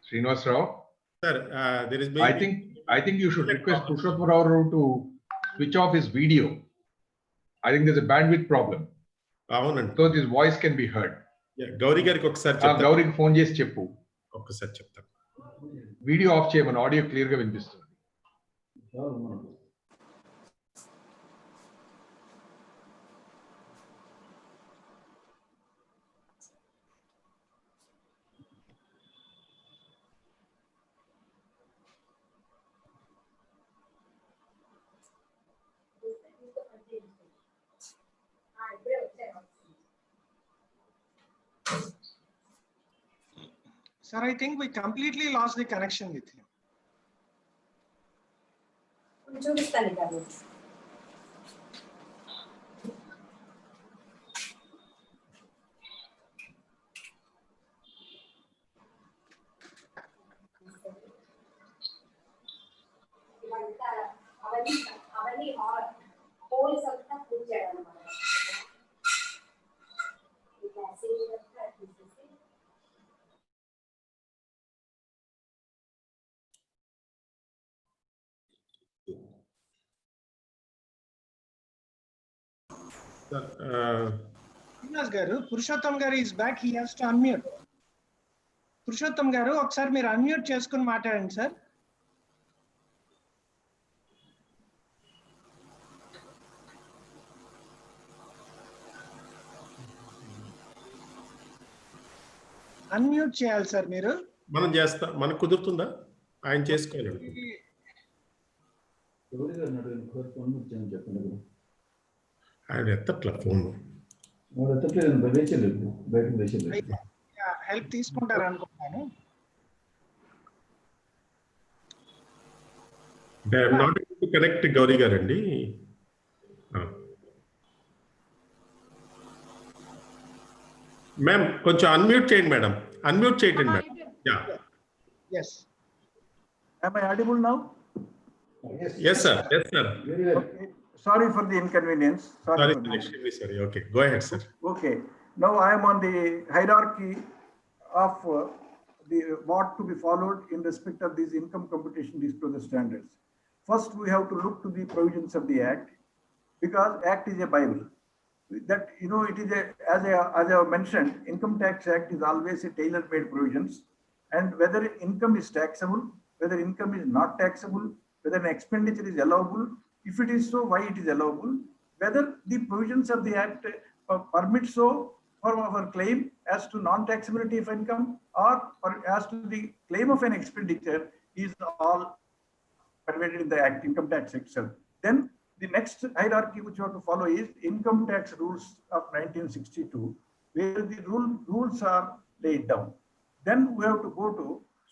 Srinivas Rao? Sir, there is. I think you should request Purushottam Rao to switch off his video. I think there's a bandwidth problem. So his voice can be heard. Gauri gariki okkasari cheptaru. Gauriki phone chesi cheppu. Okkasari cheptaru. Video off cheyamani, audio clear ga vinipistundi. Sir, I think we completely lost the connection with him. Purushottam garu is back. He has to unmute. Purushottam garu, ఒకసారి మీరు unmute చేసుకొని మాట్లాడండి sir. Unmute చేయాలి sir మీరు. మనం చేస్తాం, మనకు కుదురుతుందా? ఆయన చేసుకోవాలి. ఆయన ఎత్తట్లా ఫోన్. హెల్ప్ తీసుకుంటారు అనుకుంటున్నాను. They are not able to connect Gauri Garandi. Ma'am, కొంచెం అన్మ్యూట్ చేయండి మేడం. అన్మ్యూట్ చేయండి madam. Yeah. Yes. Am I audible now? Yes, sir. Yes, sir. Okay. Sorry for the inconvenience. Sorry, sir. Extremely sorry. Okay, go ahead, sir. Okay. Now I am on the hierarchy of the what to be followed in respect of these income computation disclosure standards. First, we have to look to the provisions of the Act, because Act is a Bible. That, you know, it is as I have mentioned, Income Tax Act is always a tailor-made provisions, and whether income is taxable, whether income is not taxable, whether an expenditure is allowable, if it is so, why it is allowable, whether the provisions of the Act permit so for our claim as to non-taxability of income, or as to the claim of an expenditure, is all permitted in the Act, Income Tax itself. Then the next hierarchy which you have to follow is Income Tax Rules of 1962, where the rules are laid down. Then we have to go to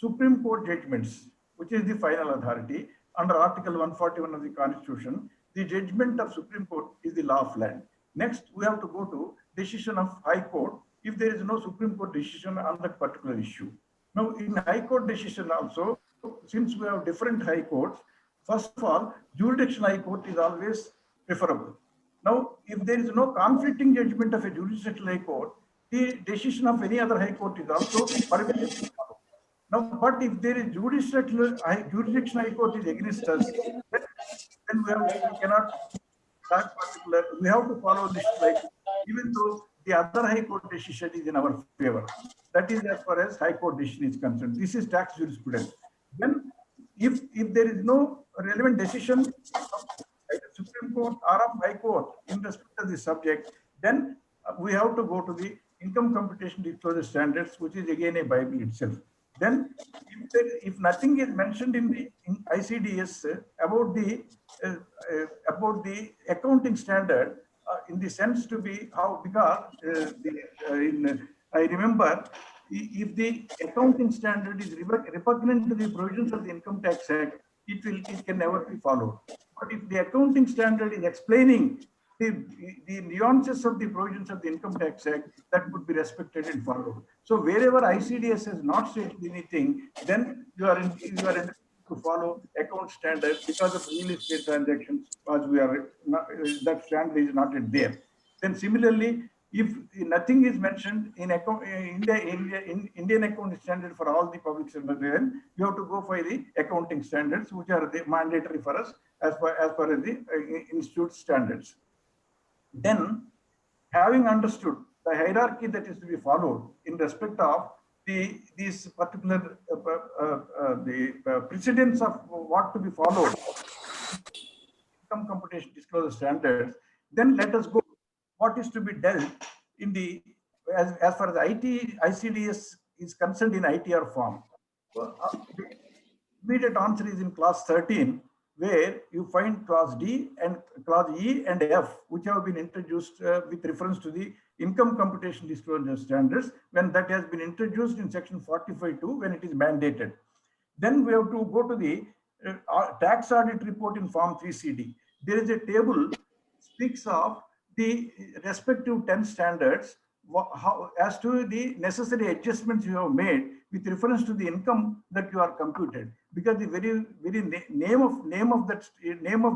Supreme Court judgments, which is the final authority. Under Article 141 of the Constitution, the judgment of Supreme Court is the law of land. Next, we have to go to decision of High Court if there is no Supreme Court decision on that particular issue. Now, in High Court decision also, since we have different High Courts, first of all, jurisdictional High Court is always preferable. Now, if there is no conflicting judgment of a jurisdictional High Court, the decision of any other High Court is also permitted to follow. Now, but if there is jurisdictional High Court is against us, then we cannot, that particular, we have to follow this, like, even though the other High Court decision is in our favor. That is as far as High Court decision is concerned. This is tax jurisprudence. Then, if there is no relevant decision of either Supreme Court or of High Court in respect of this subject, then we have to go to the Income Computation Disclosure Standards, which is again a Bible itself. Then, if nothing is mentioned in the ICDS about the accounting standard, in the sense to be how, because I remember, if the accounting standard is repugnant to the provisions of the Income Tax Act, it can never be followed. But if the accounting standard is explaining the nuances of the provisions of the Income Tax Act, that would be respected and followed. So wherever ICDS has not stated anything, then you are to follow account standards because of real estate transactions, as we are not, that standard is not yet there. Then similarly, if nothing is mentioned in Indian accounting standard for all the public sector, then you have to go for the accounting standards, which are mandatory for us as far as the institute standards. Then, having understood the hierarchy that is to be followed in respect of these particular precedents of what to be followed, income computation disclosure standards, then let us go what is to be dealt in the as far as ICDS is concerned in ITR form. The immediate answer is in clause 13, where you find clause D and clause E and F, which have been introduced with reference to the income computation disclosure standards, when that has been introduced in section 45(2) when it is mandated. Then we have to go to the tax audit report in form 3CD. There is a table speaks of the respective 10 standards, as to the necessary adjustments you have made with reference to the income that you are computed, because the very name of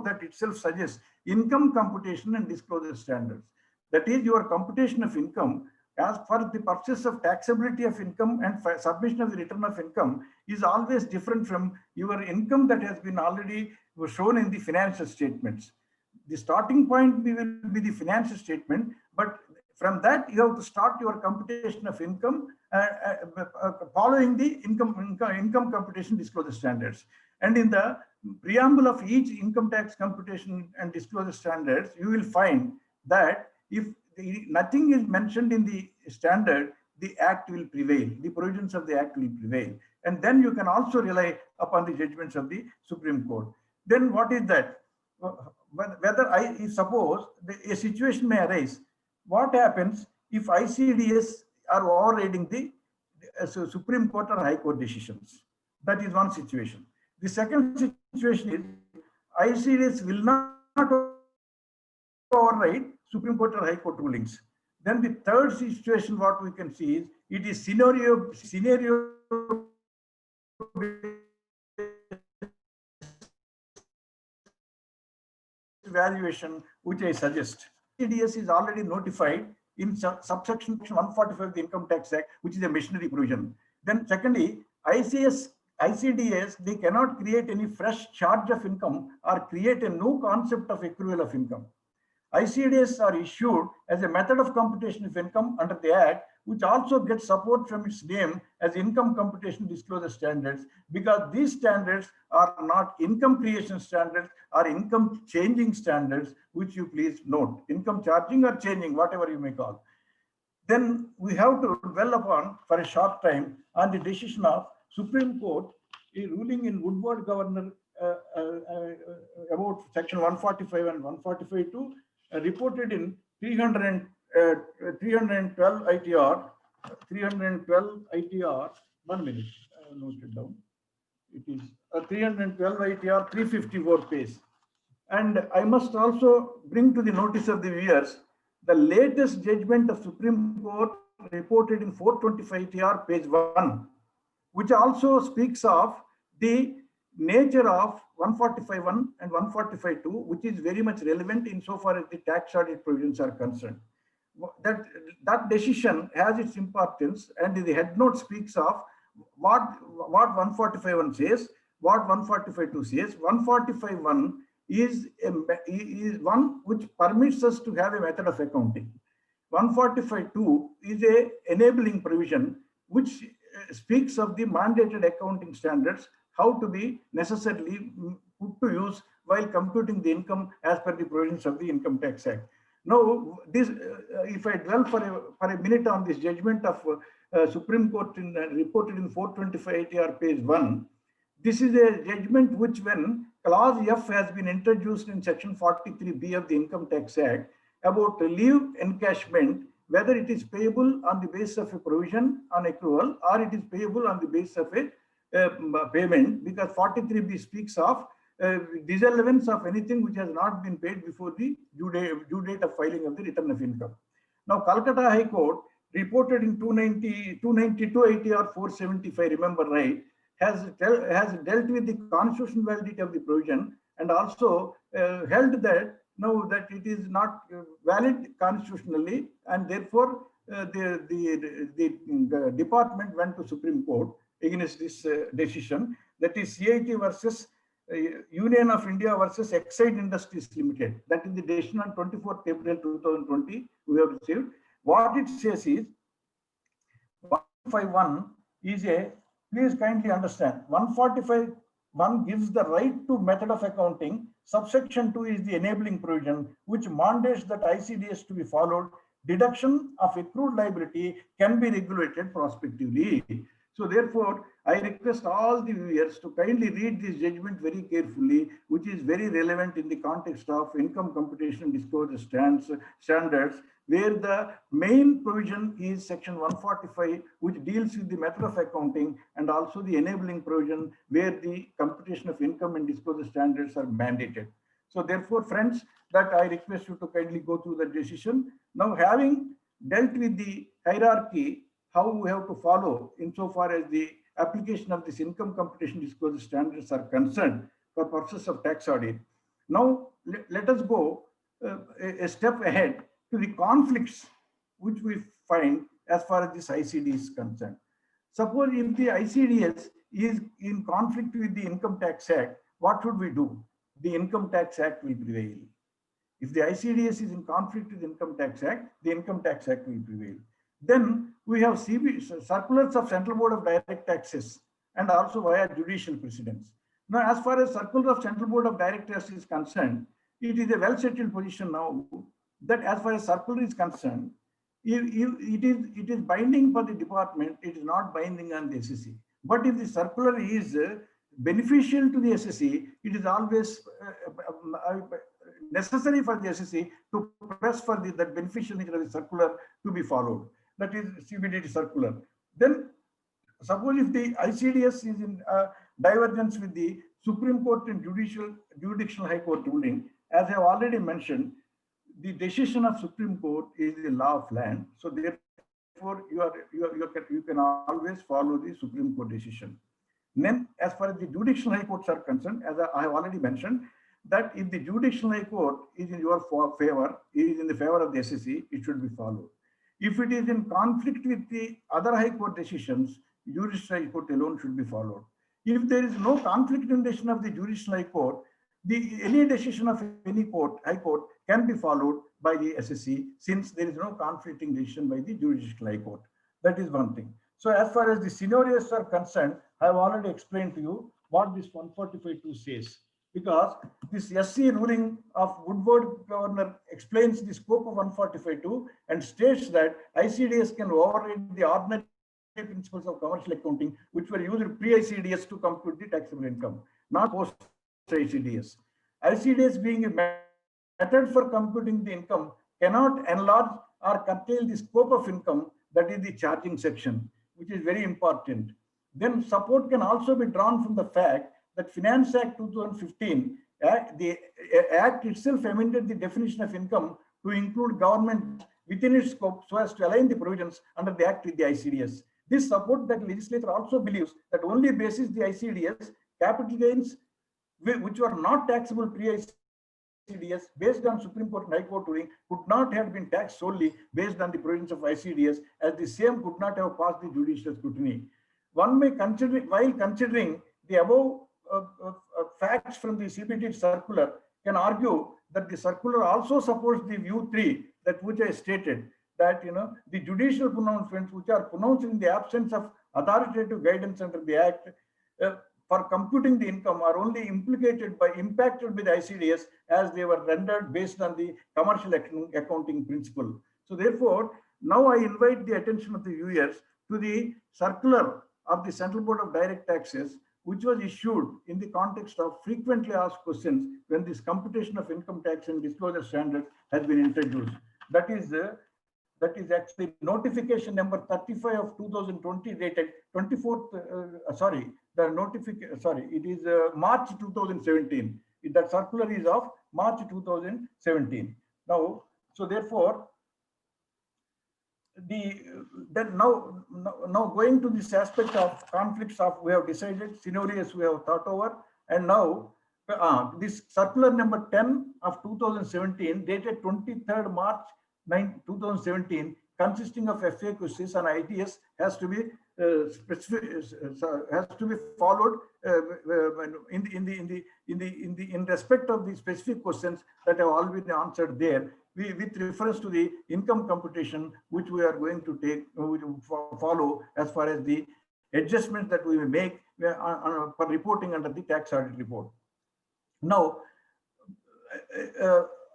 that itself suggests income computation and disclosure standards. That is, your computation of income as for the purposes of taxability of income and submission of the return of income is always different from your income that has been already shown in the financial statements. The starting point will be the financial statement, but from that you have to start your computation of income following the income computation disclosure standards. And in the preamble of each income tax computation and disclosure standards, you will find that if nothing is mentioned in the standard, the Act will prevail, the provisions of the Act will prevail. And then you can also rely upon the judgments of the Supreme Court. Then what is that? Whether suppose a situation may arise, what happens if ICDS are overriding Supreme Court or High Court decisions. That is one situation. The second situation is ICDS will not override Supreme Court or High Court rulings. Then the third situation, what we can see is it is scenario valuation, which I suggest. ICDS is already notified in subsection 145 of the Income Tax Act, which is a machinery provision. Then secondly, ICDS, they cannot create any fresh charge of income or create a new concept of accrual of income. ICDS are issued as a method of computation of income under the Act, which also gets support from its name as Income Computation Disclosure Standards, because these standards are not income creation standards or income changing standards, which you please note. Income charging or changing, whatever you may call. Then we have to dwell upon for a short time on the decision of Supreme Court, a ruling in Woodward Governor about section 145 and 145(2), reported in 312 ITR, 1 minute, I noted down. It is 312 ITR, 354 page. And I must also bring to the notice of the viewers the latest judgment of Supreme Court reported in 425 ITR, page 1, which also speaks of the nature of 145(1) and 145(2), which is very much relevant insofar as the tax audit provisions are concerned. That decision has its importance, and the head note speaks of what 145(1) says, what 145(2) says. 145(1) is one which permits us to have a method of accounting. 145(2) is a enabling provision which speaks of the mandated accounting standards, how to be necessarily put to use while computing the income as per the provisions of the Income Tax Act. Now, this, if I dwell for a minute on this judgment of Supreme Court reported in 425 ATR, page 1, this is a judgment which, when clause F has been introduced in section 43B of the Income Tax Act about leave encashment, whether it is payable on the basis of a provision on accrual or it is payable on the basis of a payment, because 43B speaks of disallowance of anything which has not been paid before the due date of filing of the return of income. Now, Calcutta High Court reported in 292 ITR 470, if I remember right, has dealt with the constitutional validity of the provision and also held that now that it is not valid constitutionally, and therefore the department went to Supreme Court against this decision, that is CIT versus Union of India versus Exide Industries Limited. That is the decision on 24th April 2020 we have received. What it says is 151 is a, please kindly understand, 145(1) gives the right to method of accounting. Subsection 2 is the enabling provision which mandates that ICDS to be followed. Deduction of accrued liability can be regulated prospectively. So therefore, I request all the viewers to kindly read this judgment very carefully, which is very relevant in the context of income computation disclosure standards, where the main provision is section 145, which deals with the method of accounting, and also the enabling provision where the computation of income and disclosure standards are mandated. So therefore, friends, that I request you to kindly go through the decision. Now, having dealt with the hierarchy, how we have to follow insofar as the application of this income computation disclosure standards are concerned for purposes of tax audit. Now, let us go a step ahead to the conflicts which we find as far as this ICD is concerned. Suppose if the ICDS is in conflict with the Income Tax Act, what should we do? The Income Tax Act will prevail. If the ICDS is in conflict with the Income Tax Act, the Income Tax Act will prevail. Then we have circulars of Central Board of Direct Taxes and also via judicial precedents. Now, as far as circular of Central Board of Direct Taxes is concerned, it is a well-settled position now that as far as circular is concerned, it is binding for the department, it is not binding on the SSC. But if the circular is beneficial to the SSC, it is always necessary for the SSC to press for that beneficial nature of the circular to be followed. That is CBDT circular. Then suppose if the ICDS is in divergence with the Supreme Court and Judicial High Court ruling, as I have already mentioned, the decision of Supreme Court is the law of land. So therefore, you can always follow the Supreme Court decision. Then, as far as the Judicial High Courts are concerned, as I have already mentioned, that if the Judicial High Court is in your favor, is in the favor of the SSC, it should be followed. If it is in conflict with the other High Court decisions, Judicial High Court alone should be followed. If there is no conflict in decision of the Judicial High Court, any decision of any High Court can be followed by the SSC, since there is no conflicting decision by the Judicial High Court. That is one thing. So as far as the scenarios are concerned, I have already explained to you what this 145.2 says, because this SC ruling of Woodward Governor explains the scope of 145.2 and states that ICDS can override the ordinary principles of commercial accounting, which were used pre-ICDS to compute the taxable income, not post-ICDS. ICDS being a method for computing the income cannot enlarge or curtail the scope of income, that is the charging section, which is very important. Then support can also be drawn from the fact that Finance Act 2015, the Act itself amended the definition of income to include government within its scope so as to align the provisions under the Act with the ICDS. This support that legislature also believes that only basis the ICDS, capital gains which were not taxable pre-ICDS based on Supreme Court and High Court ruling could not have been taxed solely based on the provisions of ICDS, as the same could not have passed the judicial scrutiny. One may consider, while considering the above facts from the CBT circular, can argue that the circular also supports the view 3, that which I stated, that the judicial pronouncements which are pronounced in the absence of authoritative guidance under the Act for computing the income are only impacted by the ICDS, as they were rendered based on the commercial accounting principle. So therefore, now I invite the attention of the viewers to the circular of the Central Board of Direct Taxes, which was issued in the context of frequently asked questions when this computation of income tax and disclosure standard has been introduced. That is actually notification number 35 of 2020, dated 24th, it is March 2017. That circular is of March 2017. Now, so therefore, now going to this aspect of conflicts of we have decided, scenarios we have thought over, and now this circular number 10 of 2017, dated 23rd March 2017, consisting of FAQs on ITS, has to be followed in respect of the specific questions that have already been answered there, with reference to the income computation, which we are going to follow as far as the adjustments that we will make for reporting under the tax audit report. Now,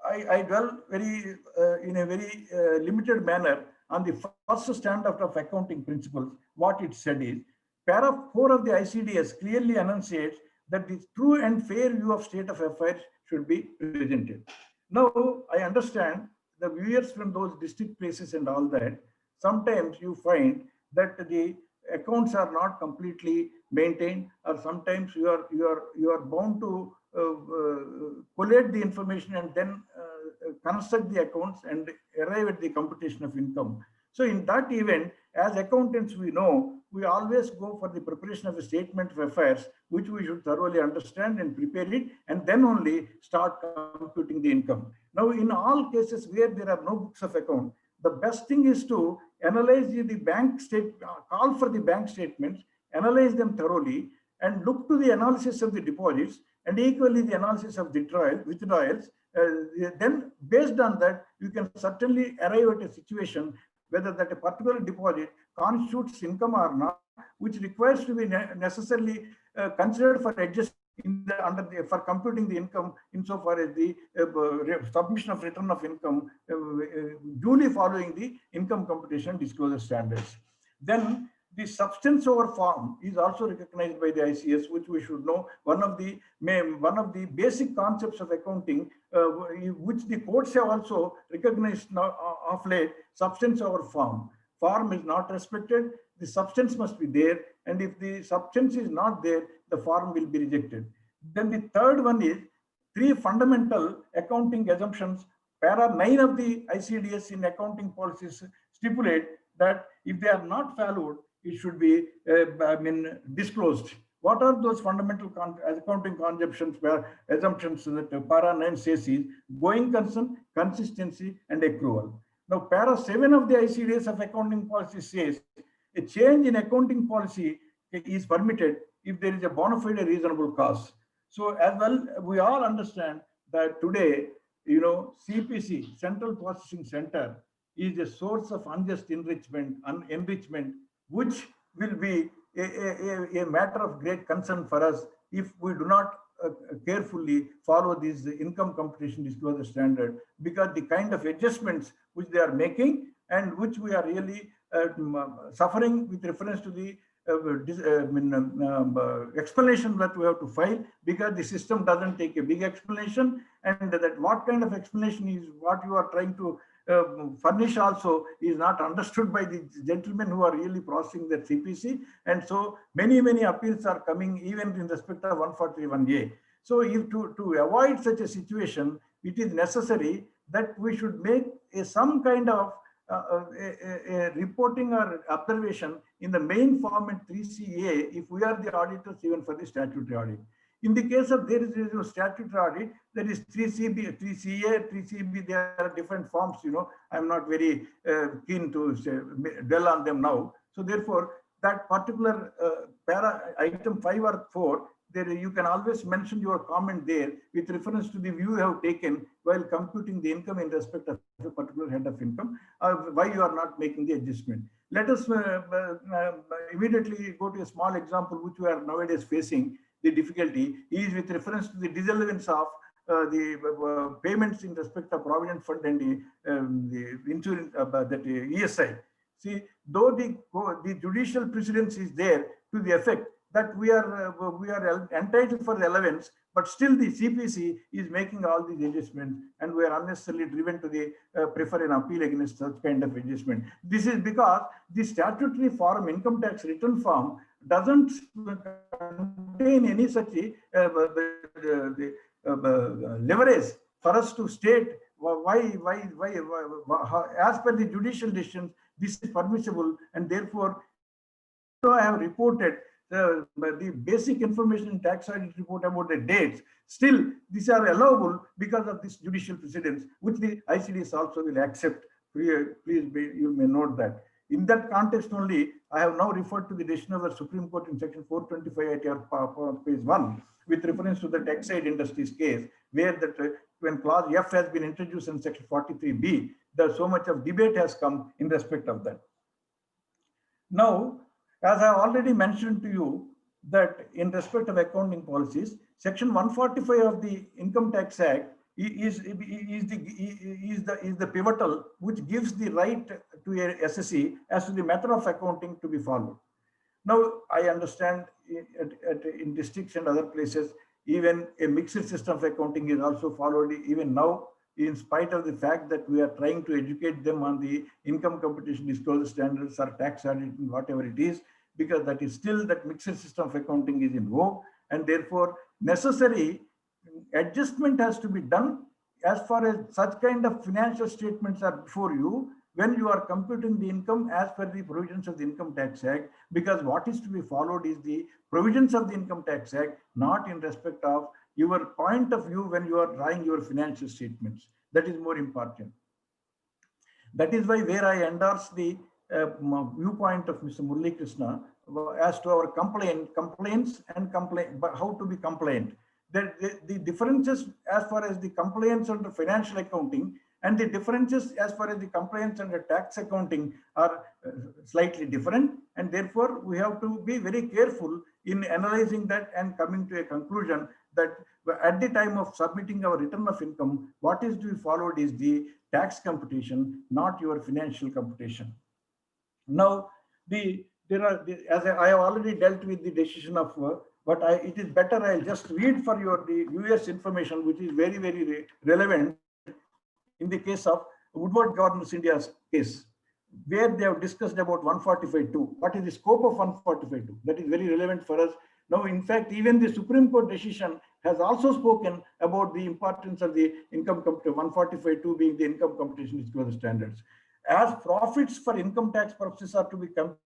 I dwell in a very limited manner on the first standard of accounting principles. What it said is, paragraph 4 of the ICDS clearly enunciates that the true and fair view of state of affairs should be presented. Now, I understand the viewers from those district places and all that, sometimes you find that the accounts are not completely maintained, or sometimes you are bound to collate the information and then construct the accounts and arrive at the computation of income. So in that event, as accountants, we know we always go for the preparation of a statement of affairs, which we should thoroughly understand and prepare it, and then only start computing the income. Now, in all cases where there are no books of account, the best thing is to analyze the bank statement, call for the bank statements, analyze them thoroughly, and look to the analysis of the deposits and equally the analysis of withdrawals. Then based on that, you can certainly arrive at a situation whether that a particular deposit constitutes income or not, which requires to be necessarily considered for adjustment for computing the income insofar as the submission of return of income duly following the income computation disclosure standards. Then the substance over form is also recognized by the ICS, which we should know. One of the basic concepts of accounting, which the courts have also recognized now of late, substance over form. Form is not respected, the substance must be there. And if the substance is not there, the form will be rejected. Then the third one is 3 fundamental accounting assumptions. Para 9 of the ICDS in accounting policies stipulate that if they are not followed, it should be disclosed. What are those fundamental accounting conceptions, assumptions that para 9 says is going concern, consistency, and accrual. Now, para 7 of the ICDS of accounting policy says a change in accounting policy is permitted if there is a bona fide reasonable cause. So as well, we all understand that today, CPC, Central Processing Center, is a source of unjust enrichment, which will be a matter of great concern for us if we do not carefully follow this income computation disclosure standard, because the kind of adjustments which they are making and which we are really suffering with reference to the explanation that we have to file, because the system doesn't take a big explanation, and that what kind of explanation is what you are trying to furnish also is not understood by the gentlemen who are really processing the CPC. And so many appeals are coming even in respect of 141A. So if to avoid such a situation, it is necessary that we should make some kind of a reporting or observation in the main format 3CA if we are the auditors even for the statutory audit. In the case of there is no statutory audit, there is 3CB, 3CA, 3CB, there are different forms, I'm not very keen to dwell on them now. So therefore, that particular para item 5 or 4, there you can always mention your comment there with reference to the view you have taken while computing the income in respect of a particular head of income, why you are not making the adjustment. Let us immediately go to a small example which we are nowadays facing. The difficulty is with reference to the disallowance of the payments in respect of provident fund and the insurance, that ESI. See, though the judicial precedence is there to the effect that we are entitled for the allowance, but still the CPC is making all these adjustments, and we are unnecessarily driven to the prefer an appeal against such kind of adjustment. This is because the statutory form, income tax return form, doesn't contain any such leverage for us to state why as per the judicial decision this is permissible, and therefore I have reported the basic information in tax audit report about the dates. Still, these are allowable because of this judicial precedence, which the ICDS also will accept. Please, you may note that. In that context only, I have now referred to the decision of the Supreme Court in section 425 at page 1 with reference to the textile industries case, where that when clause F has been introduced in section 43B, there's so much of debate has come in respect of that. Now, as I already mentioned to you, that in respect of accounting policies, section 145 of the Income Tax Act is the pivotal which gives the right to a SSE as to the method of accounting to be followed. Now, I understand in districts and other places, even a mixed system of accounting is also followed even now, in spite of the fact that we are trying to educate them on the income computation disclosure standards or tax audit, whatever it is, because that is still that mixed system of accounting is in vogue, and therefore necessary adjustment has to be done as far as such kind of financial statements are before you when you are computing the income as per the provisions of the Income Tax Act, because what is to be followed is the provisions of the Income Tax Act, not in respect of your point of view when you are drawing your financial statements. That is more important. That is why where I endorse the viewpoint of Mr. Murali Krishna as to our complaints and how to be compliant. The differences as far as the compliance under financial accounting and the differences as far as the compliance under tax accounting are slightly different, and therefore we have to be very careful in analyzing that and coming to a conclusion that at the time of submitting our return of income, what is to be followed is the tax computation, not your financial computation. Now, as I have already dealt with the decision of but it is better I'll just read for the US information, which is very, very relevant in the case of Woodward Governance India's case. where they have discussed about 145.2. What is the scope of 145.2? That is very relevant for us. Now, in fact, even the Supreme Court decision has also spoken about the importance of the income competition, 145.2 being the income competition disclosure standards. As profits for income tax purposes are to be computed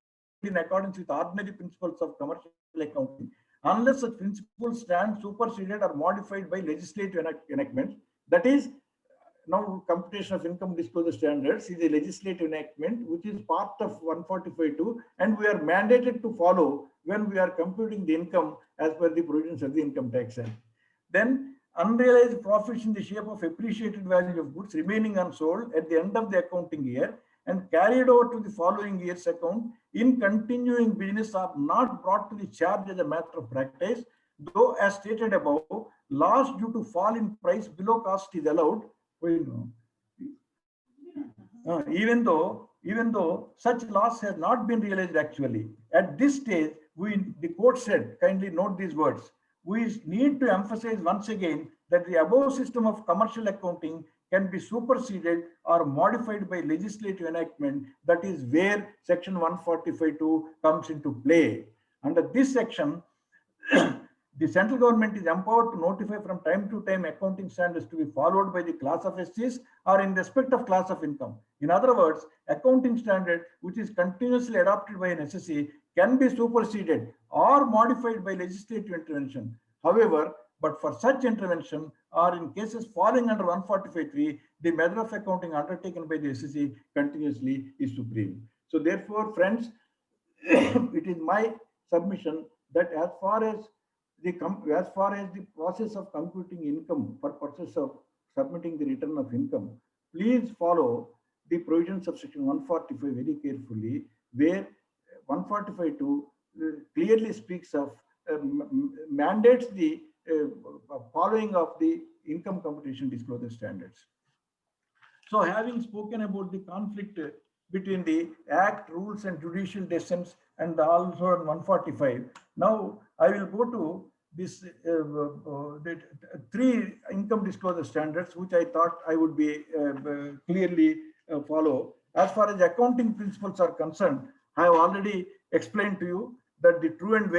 in accordance with ordinary principles of commercial accounting, unless such principles stand superseded or modified by legislative enactments. That is, now computation of income disclosure standards is a legislative enactment which is part of 145.2, and we are mandated to follow when we are computing the income as per the provisions of the Income Tax Act. Then unrealized profits in the shape of appreciated value of goods remaining unsold at the end of the accounting year and carried over to the following year's account in continuing business are not brought to the charge as a matter of practice, though as stated above, loss due to fall in price below cost is allowed. Even though such loss has not been realized actually. At this stage, the court said, kindly note these words, we need to emphasize once again that the above system of commercial accounting can be superseded or modified by legislative enactment. That is where section 145.2 comes into play. Under this section, the central government is empowered to notify from time to time accounting standards to be followed by the class of SCs or in respect of class of income. In other words, accounting standard which is continuously adopted by an SSC can be superseded or modified by legislative intervention. However, but for such intervention or in cases falling under 145.3, the method of accounting undertaken by the SSC continuously is supreme. So therefore, friends, it is my submission that as far as the process of computing income for purpose of submitting the return of income, please follow the provisions of section 145 very carefully, where 145.2 clearly speaks of mandates the following of the income competition disclosure standards. So having spoken about the conflict between the Act, rules and judicial decisions and also on 145, now I will go to this the three income disclosure standards which I thought I would be clearly follow. As far as accounting principles are concerned, I have already explained to you that the true and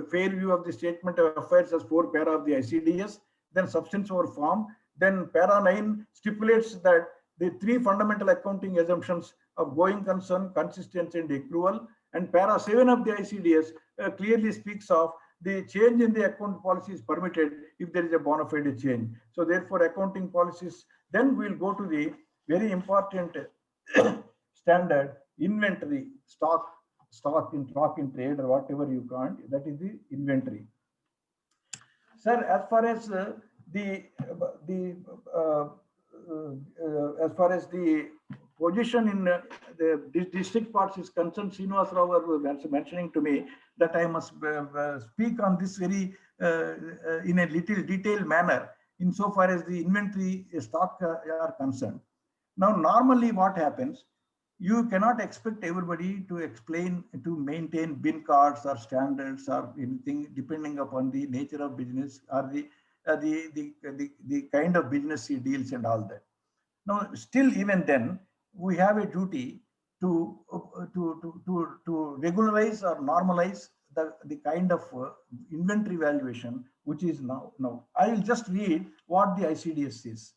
fair view of the statement of affairs as 4 para of the ICDS, then substance over form, then para 9 stipulates that the 3 fundamental accounting assumptions of going concern, consistency and accrual, and para 7 of the ICDS clearly speaks of the change in the account policy is permitted if there is a bona fide change. So therefore accounting policies, then we'll go to the very important standard inventory, stock in trade or whatever you can't, that is the inventory. Sir, as far as the position in the district parts is concerned, Srinivas Rao was mentioning to me that I must speak on this very in a little detailed manner insofar as the inventory stock are concerned. Now, normally what happens, you cannot expect everybody to explain, to maintain bin cards or standards or anything depending upon the nature of business or the kind of business he deals and all that. Now, still even then, we have a duty to regularize or normalize the kind of inventory valuation which is now. I will just read what the ICDS says.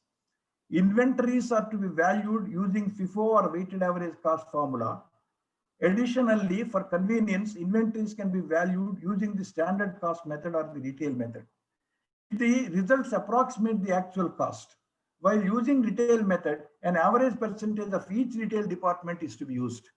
Inventories are to be valued using FIFO or weighted average cost formula. Additionally, for convenience, inventories can be valued using the standard cost method or the retail method. The results approximate the actual cost. While using retail method, an average percentage of each retail department is to be used.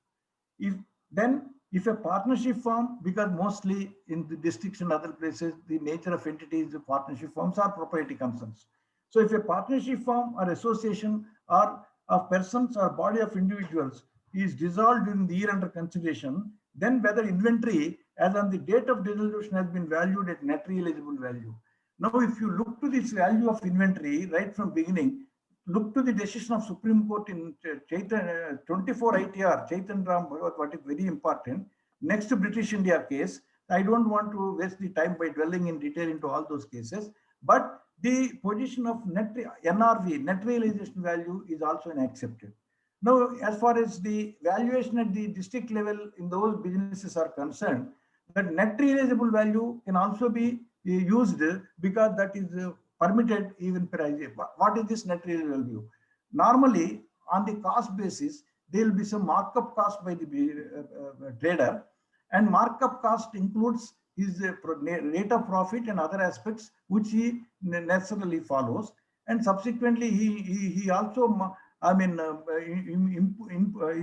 If a partnership firm, because mostly in the districts and other places, the nature of entities, the partnership firms are proprietary concerns. So if a partnership firm or association or of persons or body of individuals is dissolved during the year under consideration, then whether inventory as on the date of dissolution has been valued at net realizable value. Now, if you look to this value of inventory right from beginning, look to the decision of Supreme Court in 24 ITR, Chaitan Ram Bhagavat, what is very important. Next to British India case, I don't want to waste the time by dwelling in detail into all those cases, but the position of NRV, net realization value, is also an accepted. Now, as far as the valuation at the district level in those businesses are concerned, that net realizable value can also be used because that is permitted even per IGA. What is this net realizable value? Normally, on the cost basis, there will be some markup cost by the trader, and markup cost includes his rate of profit and other aspects which he necessarily follows, and subsequently he also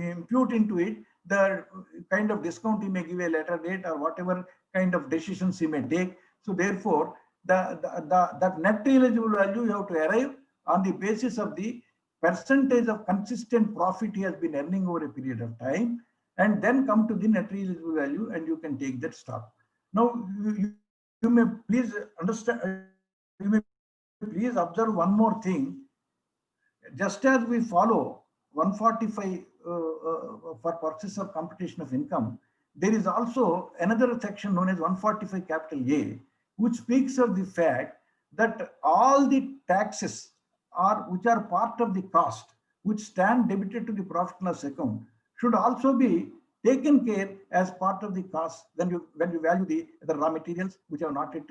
impute into it the kind of discount he may give a later date or whatever kind of decisions he may take. So therefore, that net realizable value you have to arrive on the basis of the percentage of consistent profit he has been earning over a period of time, and then come to the net realizable value, and you can take that stock. Now, you may please understand, you may please observe one more thing. Just as we follow 145 for purchase of computation of income, there is also another section known as 145 capital A, which speaks of the fact that all the taxes which are part of the cost, which stand debited to the profit and loss account, should also be taken care as part of the cost when you value the raw materials which have not been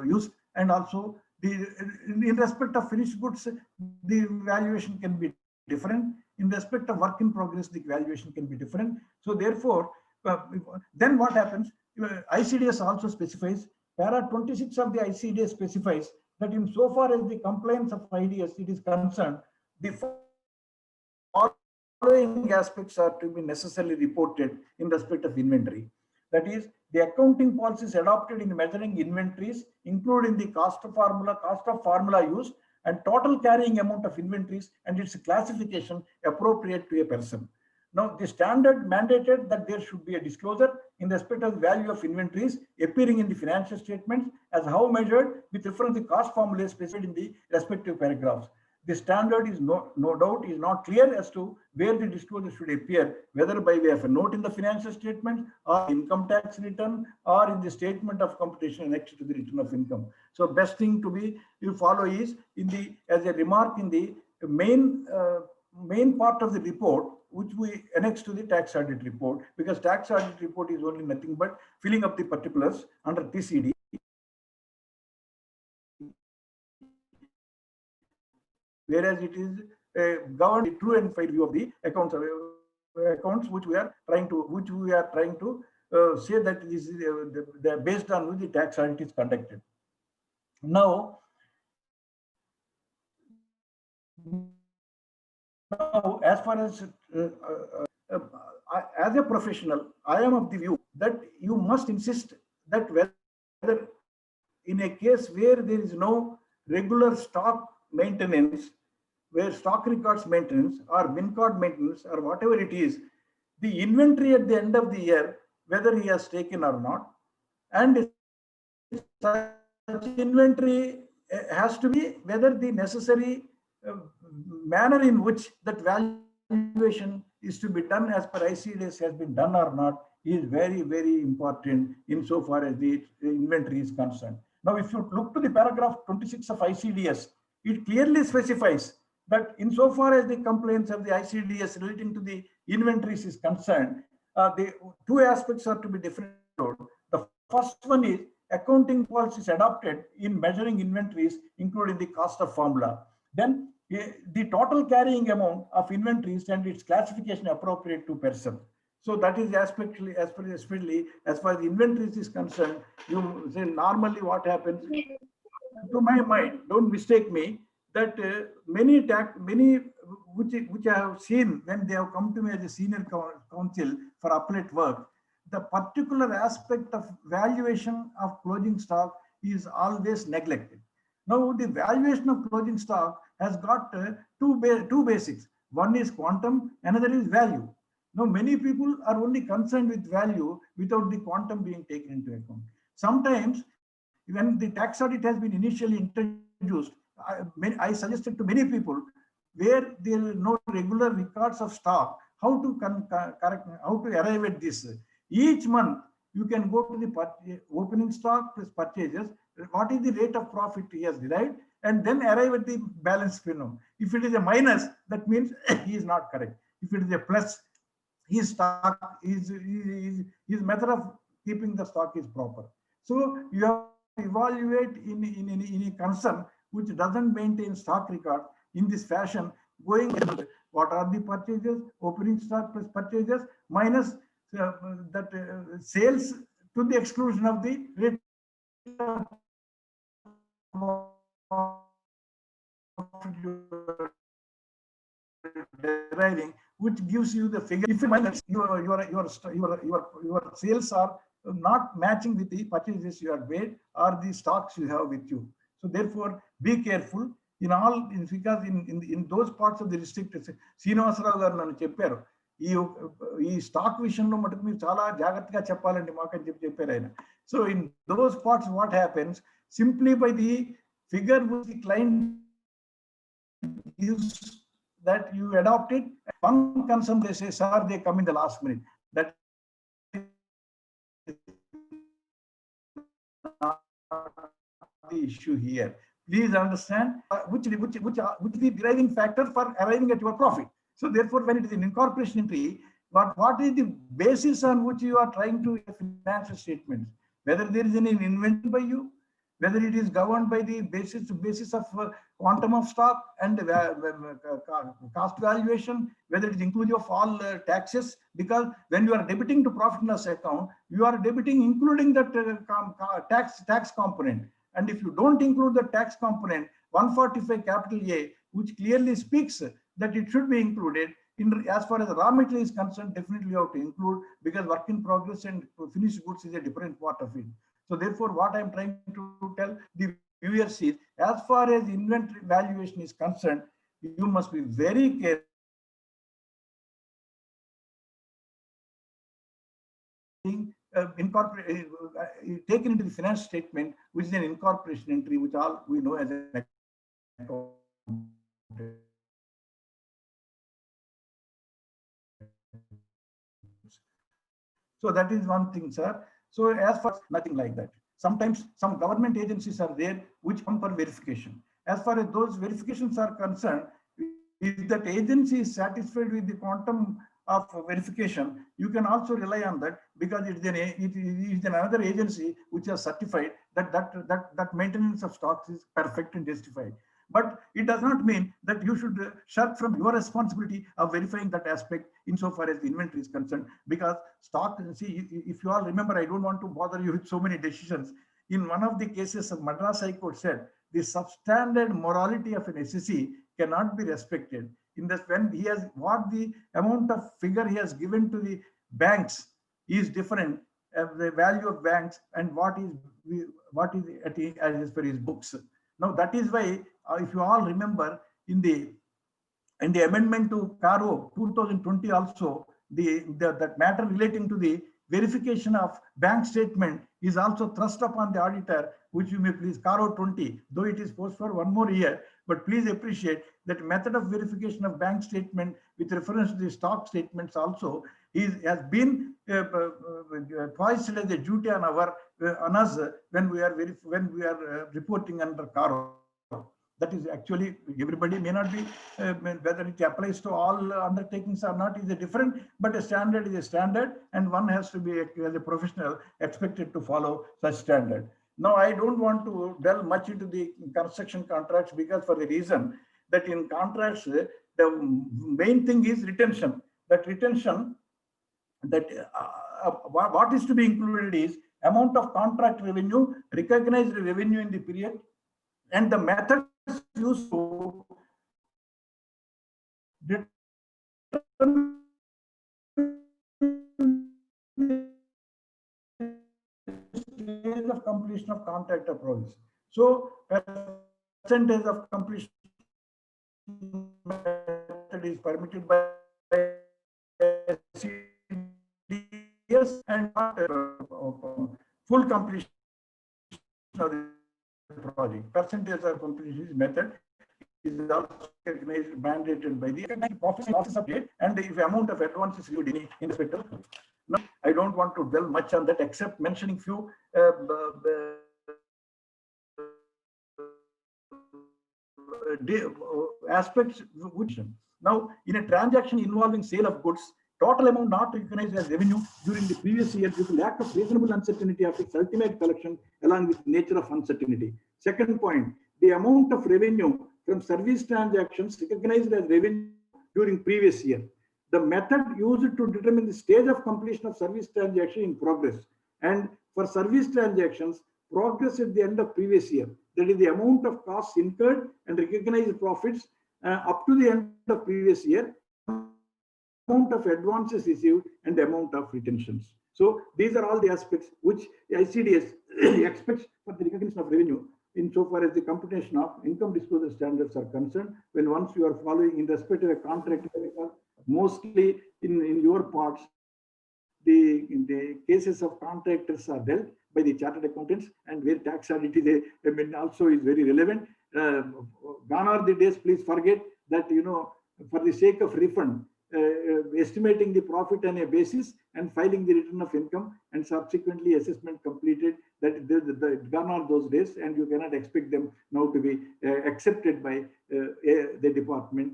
used, and also in respect of finished goods, the valuation can be different. In respect of work in progress, the valuation can be different. So therefore, then what happens? ICDS also specifies, para 26 of the ICDS specifies that in so far as the compliance of IDS it is concerned, the following aspects are to be necessarily reported in respect of inventory. That is, the accounting policies adopted in measuring inventories, including the cost of formula used, and total carrying amount of inventories and its classification appropriate to a person. Now, the standard mandated that there should be a disclosure in respect of the value of inventories appearing in the financial statements as how measured with reference to the cost formula specified in the respective paragraphs. The standard is no doubt is not clear as to where the disclosure should appear, whether by way of a note in the financial statement or income tax return or in the statement of computation next to the return of income. So best thing to be you follow is in the as a remark in the main part of the report, which we annex to the tax audit report, because tax audit report is only nothing but filling up the particulars under TCD. Whereas it is governed the true and fair view of the accounts which we are trying to say that this is based on which the tax audit is conducted. Now, as far as a professional, I am of the view that you must insist that whether in a case where there is no regular stock maintenance, where stock records maintenance or bin card maintenance or whatever it is, the inventory at the end of the year, whether he has taken or not, and such inventory has to be whether the necessary manner in which that valuation is to be done as per ICDS has been done or not is very, very important insofar as the inventory is concerned. Now, if you look to the paragraph 26 of ICDS, it clearly specifies that insofar as the complaints of the ICDS relating to the inventories is concerned, the two aspects are to be different. The first one is accounting policies adopted in measuring inventories, including the cost of formula. Then the total carrying amount of inventories and its classification appropriate to person. So that is especially as far as the inventories is concerned. You say normally what happens, to my mind, don't mistake me, that many which I have seen when they have come to me as a senior counsel for appellate work, the particular aspect of valuation of closing stock is always neglected. Now, the valuation of closing stock has got two basics. One is quantum, another is value. Now, many people are only concerned with value without the quantum being taken into account. Sometimes, when the tax audit has been initially introduced, I suggested to many people where there are no regular records of stock, how to arrive at this. Each month, you can go to the opening stock plus purchases. What is the rate of profit he has derived? and then arrive at the balance minimum. If it is a minus, that means he is not correct. If it is a plus, his stock his method of keeping the stock is proper. So you have to evaluate in a concern which doesn't maintain stock record in this fashion, going what are the purchases, opening stock plus purchases minus sales to the exclusion of the rate deriving, which gives you the figure. If your sales are not matching with the purchases you have made or the stocks you have with you. So therefore, be careful in all, because in those parts of the district, Srinivasarao garu nannu chepparu, ఈ stock విషయంలో మటుకు మీరు చాలా జాగ్రత్తగా చెప్పాలండి మాకని చెప్పారు ఆయన. So in those parts what happens, simply by the figure which the client gives, that you adopt it. One concern, they say, sir, they come in the last minute. That is not the issue here. Please understand which is the driving factor for arriving at your profit. So therefore, when it is an incorporation entry, what is the basis on which you are trying to financial statements? Whether there is any inventory by you, whether it is governed by the basis of quantum of stock and cost valuation, whether it is inclusive of all taxes, because when you are debiting to profit and loss account, you are debiting including that tax component. And if you don't include the tax component, 145 capital A, which clearly speaks that it should be included, as far as raw material is concerned, definitely you have to include, because work in progress and finished goods is a different part of it. So therefore, what I am trying to tell the viewers is, as far as inventory valuation is concerned, you must be very careful. Taken into the finance statement, which is an incorporation entry, which all we know as an account. So that is one thing, sir. So as far as nothing like that. Sometimes some government agencies are there which come for verification. As far as those verifications are concerned, if that agency is satisfied with the quantum of verification, you can also rely on that, because it is another agency which has certified that maintenance of stocks is perfect and justified. But it does not mean that you should shirk from your responsibility of verifying that aspect insofar as the inventory is concerned, because stock, see, if you all remember, I don't want to bother you with so many decisions. In one of the cases of Madras High Court said, the substandard morality of an SEC cannot be respected. In this, when he has, what the amount of figure he has given to the banks is different, the value of banks, and what is as per his books. Now that is why, if you all remember, in the amendment to CARO 2020 also, that matter relating to the verification of bank statement is also thrust upon the auditor, which you may please, CARO 20, though it is posted for one more year, but please appreciate that method of verification of bank statement with reference to the stock statements also has been foisted as a duty on us when we are reporting under CARO. That is actually, everybody may not be, whether it applies to all undertakings or not is a different, but a standard is a standard, and one has to be, as a professional, expected to follow such standard. Now, I don't want to delve much into the construction contracts, because for the reason that in contracts, the main thing is retention. That retention, what is to be included is amount of contract revenue, recognized revenue in the period, and the methods used to determine stage of completion of contract approach. So percentage of completion method is permitted by CDS, and full completion of the project. Percentage of completion method is also recognized, mandated by the profit and loss update, and if amount of advance is due in respect of. Now, I don't want to dwell much on that, except mentioning few aspects which now in a transaction involving sale of goods, total amount not recognized as revenue during the previous year due to lack of reasonable uncertainty of its ultimate collection along with nature of uncertainty. Second point, the amount of revenue from service transactions recognized as revenue during previous year. The method used to determine the stage of completion of service transaction in progress, and for service transactions, progress at the end of previous year, that is the amount of costs incurred and recognized profits up to the end of previous year, amount of advances received and the amount of retentions. So these are all the aspects which ICDS expects for the recognition of revenue insofar as the computation of income disclosure standards are concerned. When once you are following in respect of a contract, mostly in your parts, the cases of contractors are dealt by the chartered accountants, and where tax audit is also is very relevant. Gone are the days, please forget that, for the sake of refund, estimating the profit on a basis and filing the return of income and subsequently assessment completed, that gone are those days, and you cannot expect them now to be accepted by the department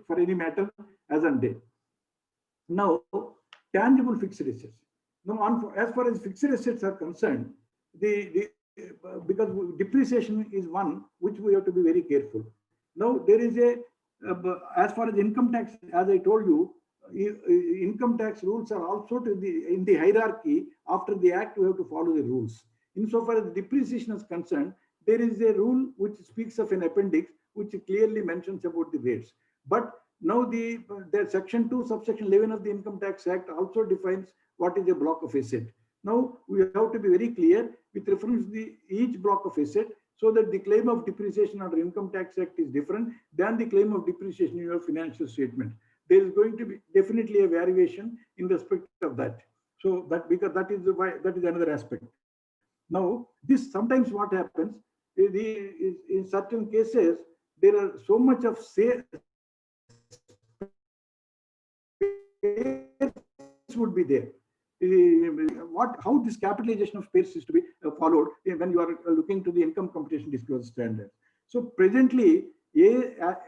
for any matter as on date. Now, tangible fixed assets. Now, as far as fixed assets are concerned, because depreciation is one which we have to be very careful. Now, there is as far as income tax, as I told you, income tax rules are also in the hierarchy. After the act, we have to follow the rules. Insofar as depreciation is concerned, there is a rule which speaks of an appendix which clearly mentions about the rates. But now the section 2 subsection 11 of the Income Tax Act also defines what is a block of asset. Now we have to be very clear with reference to each block of asset, so that the claim of depreciation under Income Tax Act is different than the claim of depreciation in your financial statement. There is going to be definitely a variation in respect of that. So because that is another aspect. Now this sometimes what happens in certain cases there are so much of would be there. How this capitalization of spares is to be followed when you are looking to the income computation disclosure standard. So presently,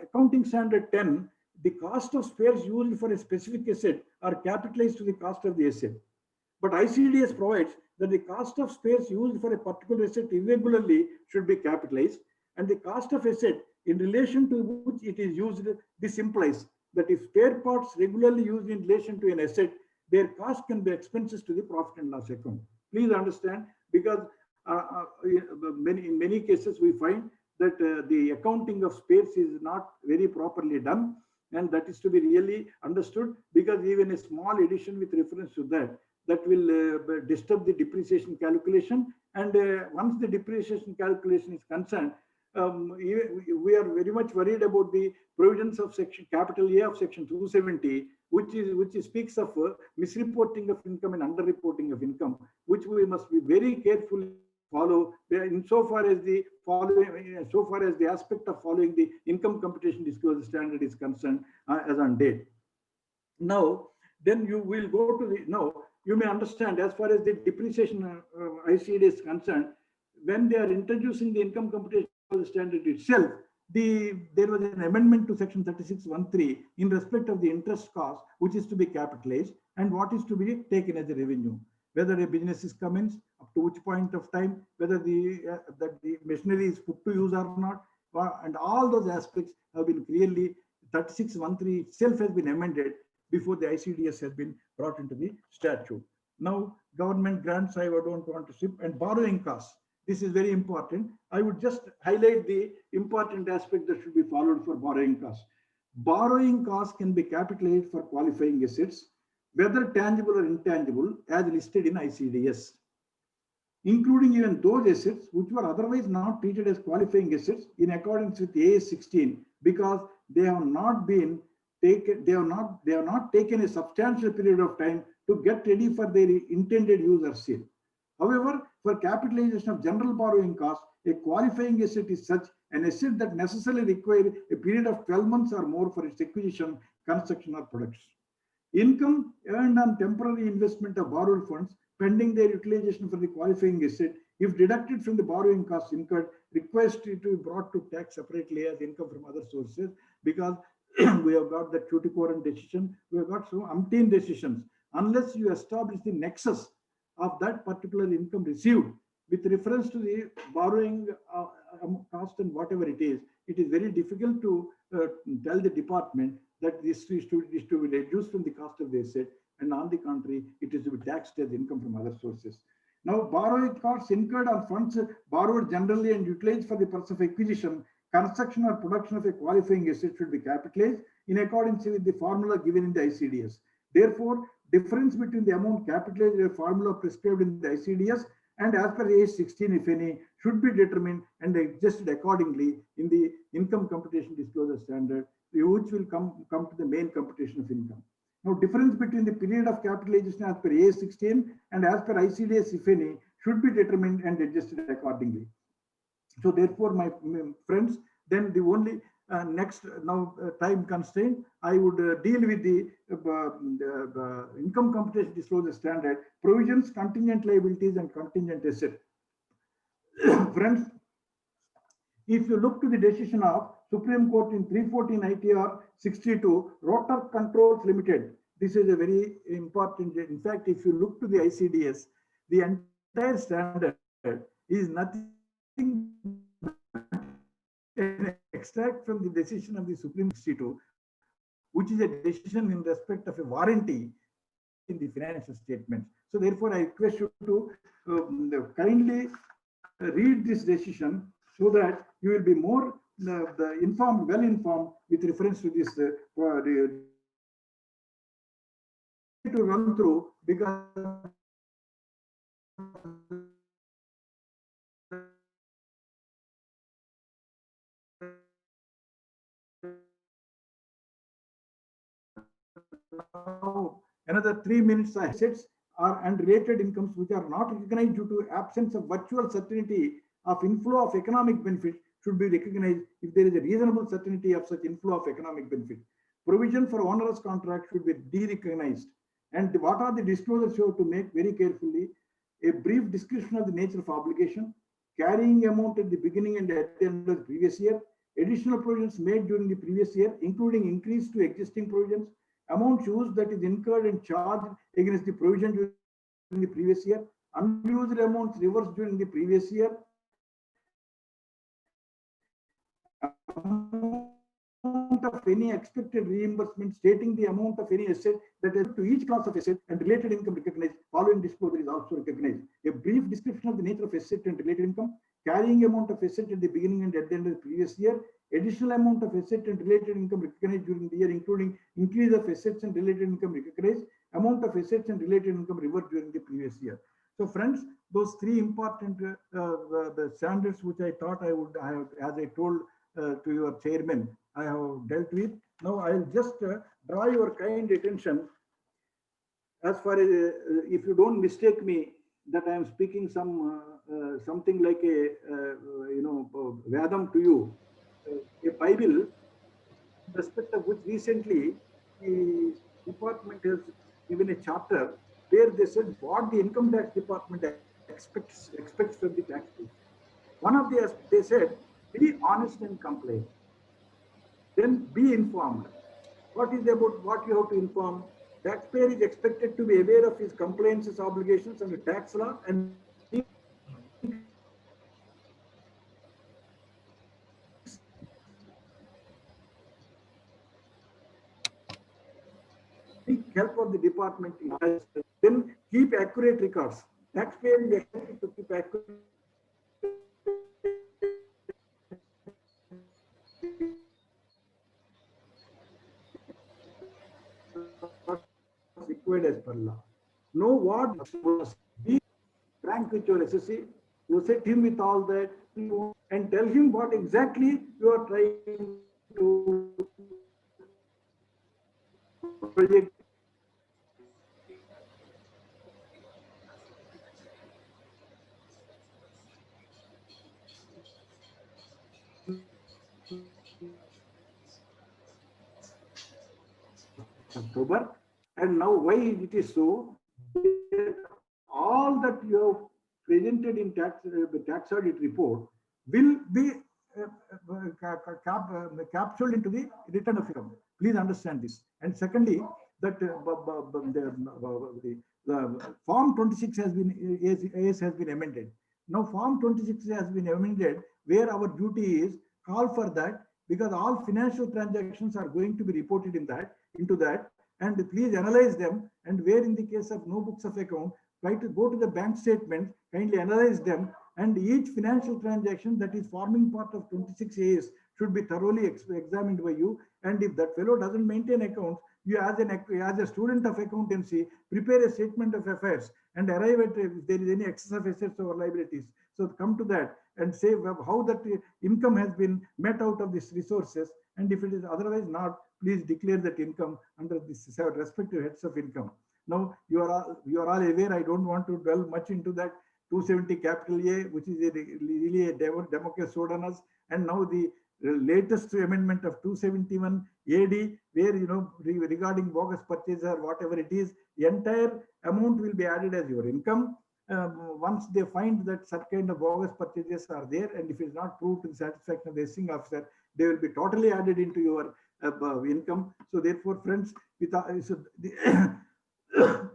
accounting standard 10, the cost of spares used for a specific asset are capitalized to the cost of the asset. But ICDS provides that the cost of spares used for a particular asset irregularly should be capitalized, and the cost of asset in relation to which it is used, this implies that if spare parts regularly used in relation to an asset, their cost can be expenses to the profit and loss account. Please understand, because in many cases we find that the accounting of spares is not very properly done, and that is to be really understood, because even a small addition with reference to that will disturb the depreciation calculation. And once the depreciation calculation is concerned, we are very much worried about the provisions of section capital A of section 270, which speaks of misreporting of income and underreporting of income, which we must be very carefully follow insofar as the aspect of following the income computation disclosure standard is concerned as on date. Now, then you will go to you may understand as far as the depreciation ICD is concerned, when they are introducing the income computation standard itself, there was an amendment to section 36(1)(3) in respect of the interest cost, which is to be capitalized and what is to be taken as a revenue. Whether a business is commenced, up to which point of time, whether that the machinery is put to use or not, and all those aspects have been clearly 36(1)(3) itself has been amended before the ICDS has been brought into the statute. Now, government grants, I don't want to skip, and borrowing costs. This is very important. I would just highlight the important aspect that should be followed for borrowing costs. Borrowing costs can be capitalized for qualifying assets, whether tangible or intangible, as listed in ICDS, including even those assets which were otherwise not treated as qualifying assets in accordance with AS 16, because they have not taken a substantial period of time to get ready for their intended use or sale. However, for capitalization of general borrowing costs, a qualifying asset is such an asset that necessarily requires a period of 12 months or more for its acquisition, construction, or production. Income earned on temporary investment of borrowed funds pending their utilization for the qualifying asset If deducted from the borrowing costs incurred, request it to be brought to tax separately as income from other sources, because we have got the Tuticorin decision, we have got some umpteen decisions. Unless you establish the nexus of that particular income received with reference to the borrowing cost and whatever it is very difficult to tell the department that this is to be reduced from the cost of the asset, and on the contrary, it is to be taxed as income from other sources. Now, borrowing costs incurred on funds borrowed generally and utilized for the purpose of acquisition, construction or production of a qualifying asset should be capitalized in accordance with the formula given in the ICDS. Therefore, difference between the amount capitalized and the formula prescribed in the ICDS and as per age 16, if any, should be determined and adjusted accordingly in the income computation disclosure standard, which will come to the main computation of income. Now, difference between the period of capitalization as per age 16 and as per ICDS, if any, should be determined and adjusted accordingly. So therefore, my friends, then the only next time constraint, I would deal with the income computation disclosure standard, provisions, contingent liabilities, and contingent asset. Friends, if you look to the decision of Supreme Court in 314 ITR 62, Rotor Controls Limited, this is a very important. In fact, if you look to the ICDS, the entire standard is nothing an extract from the decision of the Supreme 62, which is a decision in respect of a warranty in the financial statements. So therefore, I request you to kindly read this decision so that you will be more informed, well informed with reference to this to run through, because now another 3 minutes assets are and related incomes which are not recognized due to absence of virtual certainty of inflow of economic benefit should be recognized if there is a reasonable certainty of such inflow of economic benefit. Provision for onerous contract should be de-recognized. And what are the disclosures you have to make very carefully? A brief description of the nature of obligation, carrying amount at the beginning and at the end of the previous year, additional provisions made during the previous year, including increase to existing provisions, amount used that is incurred and charged against the provision during the previous year, unused amounts reversed during the previous year, amount of any expected reimbursement, stating the amount of any asset that is to each class of asset and related income recognized. Following disclosure is also recognized. A brief description of the nature of asset and related income, carrying amount of asset at the beginning and at the end of the previous year, additional amount of asset and related income recognized during the year, including increase of assets and related income recognized, amount of assets and related income reversed during the previous year. So friends, those three important the standards which I thought I would have, as I told to your chairman, I have dealt with. Now I'll just draw your kind attention as far as if you don't mistake me that I am speaking something like a Vedam to you, a Bible, in respect of which recently the department has given a charter where they said what the income tax department expects from the taxpayer. One of the they said, be honest and complain. Then be informed. What is about what you have to inform? Taxpayer is expected to be aware of his compliances obligations under tax law and seek help of the department. Then keep accurate records. Taxpayer is expected to keep accurate required as per law. Know what was. Be frank with your SSC. You set him with all that and tell him what exactly you are trying to project. October, and now why it is so? All that you have presented in tax audit report will be captured into the return of income. Please understand this. And secondly, that the Form 26 has been amended. Now Form 26 has been amended, where our duty is call for that, because all financial transactions are going to be reported into that, and please analyze them. And where in the case of no books of account, try to go to the bank statement, kindly analyze them, and each financial transaction that is forming part of 26 As should be thoroughly examined by you. And if that fellow doesn't maintain accounts, you as a student of accountancy, prepare a statement of affairs and arrive at if there is any excess of assets or liabilities. So come to that and say how that income has been met out of these resources. And if it is otherwise not, please declare that income under this respective heads of income. Now you are all aware. I don't want to dwell much into that. 270 capital A, which is really a democracy sodanas, and now the latest amendment of 271 AD, where regarding bogus purchase or whatever it is, the entire amount will be added as your income. Once they find that such kind of bogus purchases are there, and if it is not proved to the satisfaction of the assessing officer, they will be totally added into your income. So therefore, friends,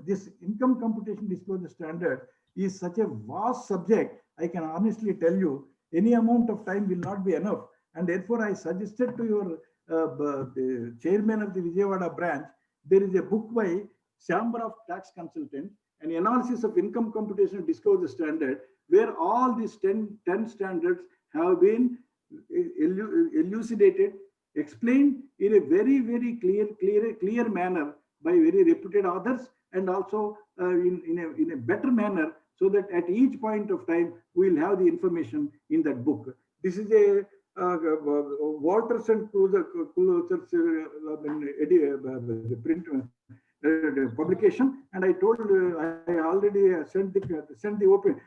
this income computation disclosure standard is such a vast subject. I can honestly tell you, any amount of time will not be enough. And therefore, I suggested to your the chairman of the Vijayawada branch, there is a book by Chamber of Tax Consultants, an analysis of income computation disclosure standard, where all these 10 standards have been elucidated, explained in a very, very clear manner by very reputed authors, and also in a better manner, so that at each point of time we will have the information in that book. This is a Walters and print publication, and I told I already sent the open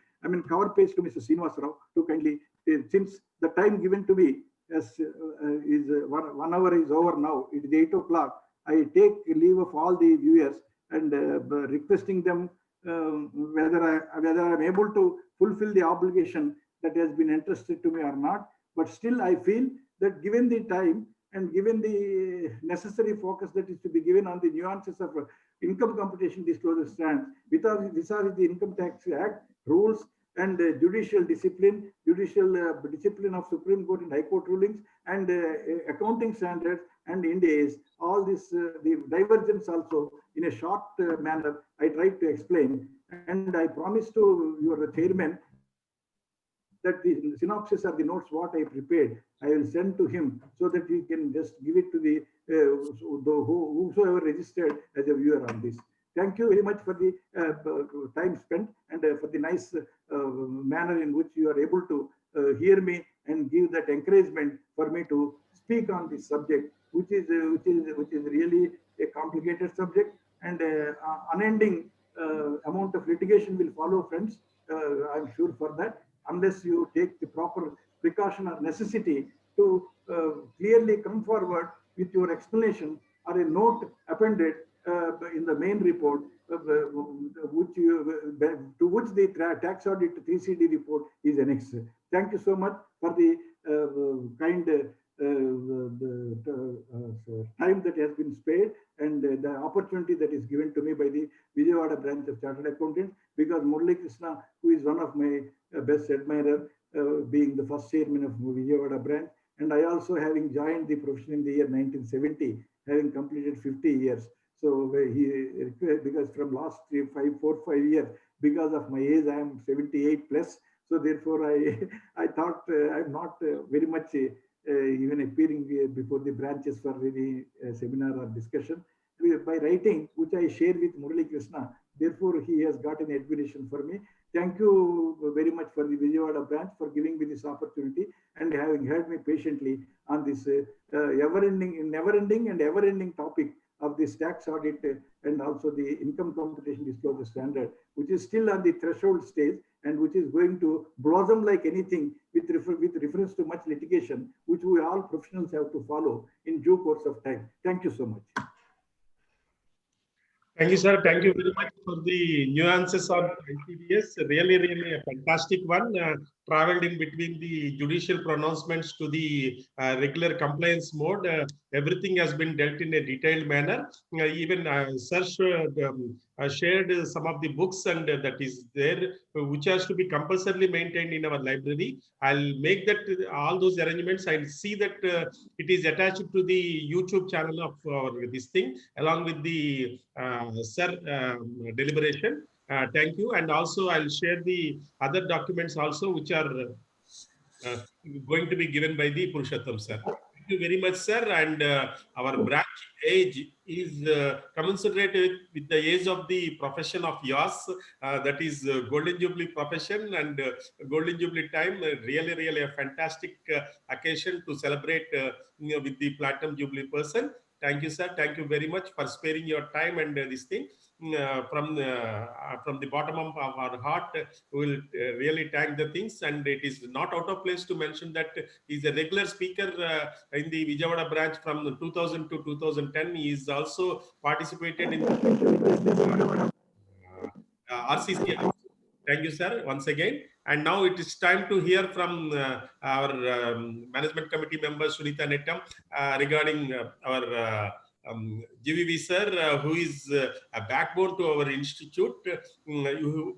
cover page to Mr. Srinivas Rao to kindly, since the time given to me is 1 hour is over now. It is 8 o'clock. I take leave of all the viewers and requesting them whether I'm able to fulfill the obligation that has been entrusted to me or not. But still, I feel that given the time and given the necessary focus that is to be given on the nuances of income computation disclosure stands, because these are the Income Tax Act rules and judicial discipline of Supreme Court and High Court rulings, and accounting standards and Ind AS, all this, the divergence also in a short manner, I tried to explain. And I promise to your chairman that the synopsis or the notes what I prepared, I will send to him so that he can just give it to the whosoever registered as a viewer on this. Thank you very much for the time spent and for the nice manner in which you are able to hear me and give that encouragement for me to speak on this subject, which is really a complicated subject, and unending amount of litigation will follow, friends. I'm sure for that, unless you take the proper precaution or necessity to clearly come forward with your explanation or a note appended in the main report, to which the tax audit 3CD report is annexed. Thank you so much for the kind time that has been spared and the opportunity that is given to me by the Vijayawada branch of Chartered Accountants, because Murali Krishna, who is one of my best admirer, being the first chairman of Vijayawada branch, and I also having joined the profession in the year 1970, having completed 50 years. So because from last 4 5 years, because of my age, I am 78 plus. So therefore, I thought I'm not very much even appearing before the branches for any seminar or discussion. By writing, which I share with Murali Krishna, therefore he has got an admiration for me. Thank you very much for the Vijayawada branch for giving me this opportunity and having heard me patiently on this never-ending topic of this tax audit and also the income computation disclosure standard, which is still on the threshold stage and which is going to blossom like anything with reference to much litigation, which we all professionals have to follow in due course of time. Thank you so much. Thank you, sir. Thank you very much for the nuances on ITBS. Really, really a fantastic one. Traveled in between the judicial pronouncements to the regular compliance mode. Everything has been dealt in a detailed manner. Even sir shared some of the books and that is there, which has to be compulsorily maintained in our library. I'll make that all those arrangements. I'll see that it is attached to the YouTube channel of this thing along with the sir deliberation. Thank you. And also I'll share the other documents also, which are going to be given by the Purushottam sir. Thank you very much, sir. And our branch age is commensurate with the age of the profession of yours. That is Golden Jubilee profession and Golden Jubilee time. Really, really a fantastic occasion to celebrate with the Platinum Jubilee person. Thank you, sir. Thank you very much for sparing your time and this thing. From the bottom of our heart, we will really thank the things. And it is not out of place to mention that he's a regular speaker in the Vijayawada branch from 2000 to 2010. He is also participated in RCC. Thank you, sir, once again. And now it is time to hear from our management committee member, Sunita Nettam, regarding our GVV sir, who is a backbone to our institute,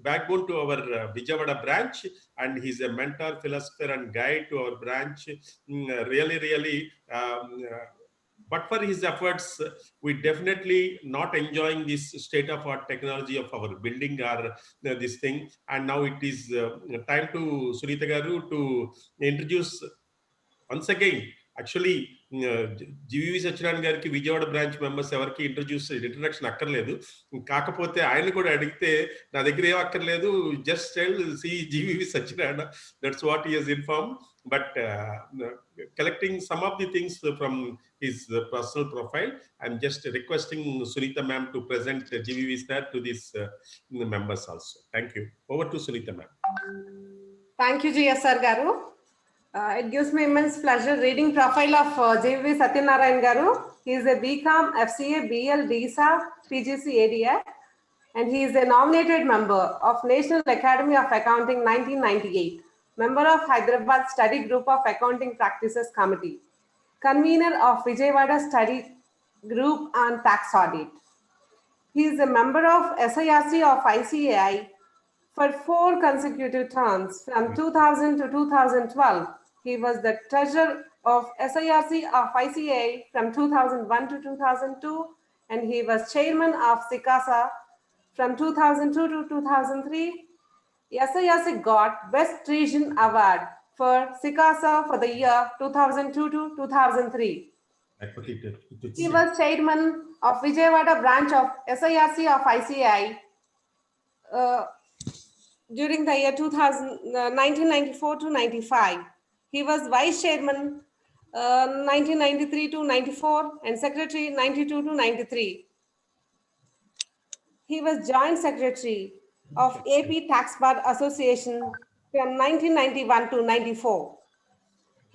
backbone to our Vijayawada branch, and he's a mentor, philosopher, and guide to our branch. Really, really. But for his efforts, we definitely not enjoying this state-of-art technology of our building or this thing. And now it is time to Sunita Garu to introduce once again. Actually, GVV Sachirani గారికి Vijayawada branch members ఎవరికి introduction అక్కర్లేదు. కాకపోతే ఆయన కూడా అడిగితే నా దగ్గర ఏం అక్కర్లేదు, just see GVV Sachirani. That's what he has informed. But collecting some of the things from his personal profile, I'm just requesting Sunita ma'am to present GVV sir to these members also. Thank you. Over to Sunita ma'am. Thank you, GSR Garu. It gives me immense pleasure reading profile of GVV Satyanarayan Garu. He is a BCom, FCA, BL, DSA, PGC, ADA, and he is a nominated member of National Academy of Accounting 1998, member of Hyderabad Study Group of Accounting Practices Committee, convener of Vijayawada Study Group on Tax Audit. He is a member of SIRC of ICAI for 4 consecutive terms from 2000 to 2012. He was the treasurer of SIRC of ICAI from 2001 to 2002, and he was chairman of SICASA from 2002 to 2003. SIRC got Best Region Award for SICASA for the year 2002 to 2003. He was chairman of Vijayawada branch of SIRC of ICAI during the year 1994 to 95. He was vice chairman 1993 to 94 and secretary 92 to 93. He was joint secretary of AP Tax Bar Association from 1991 to 94.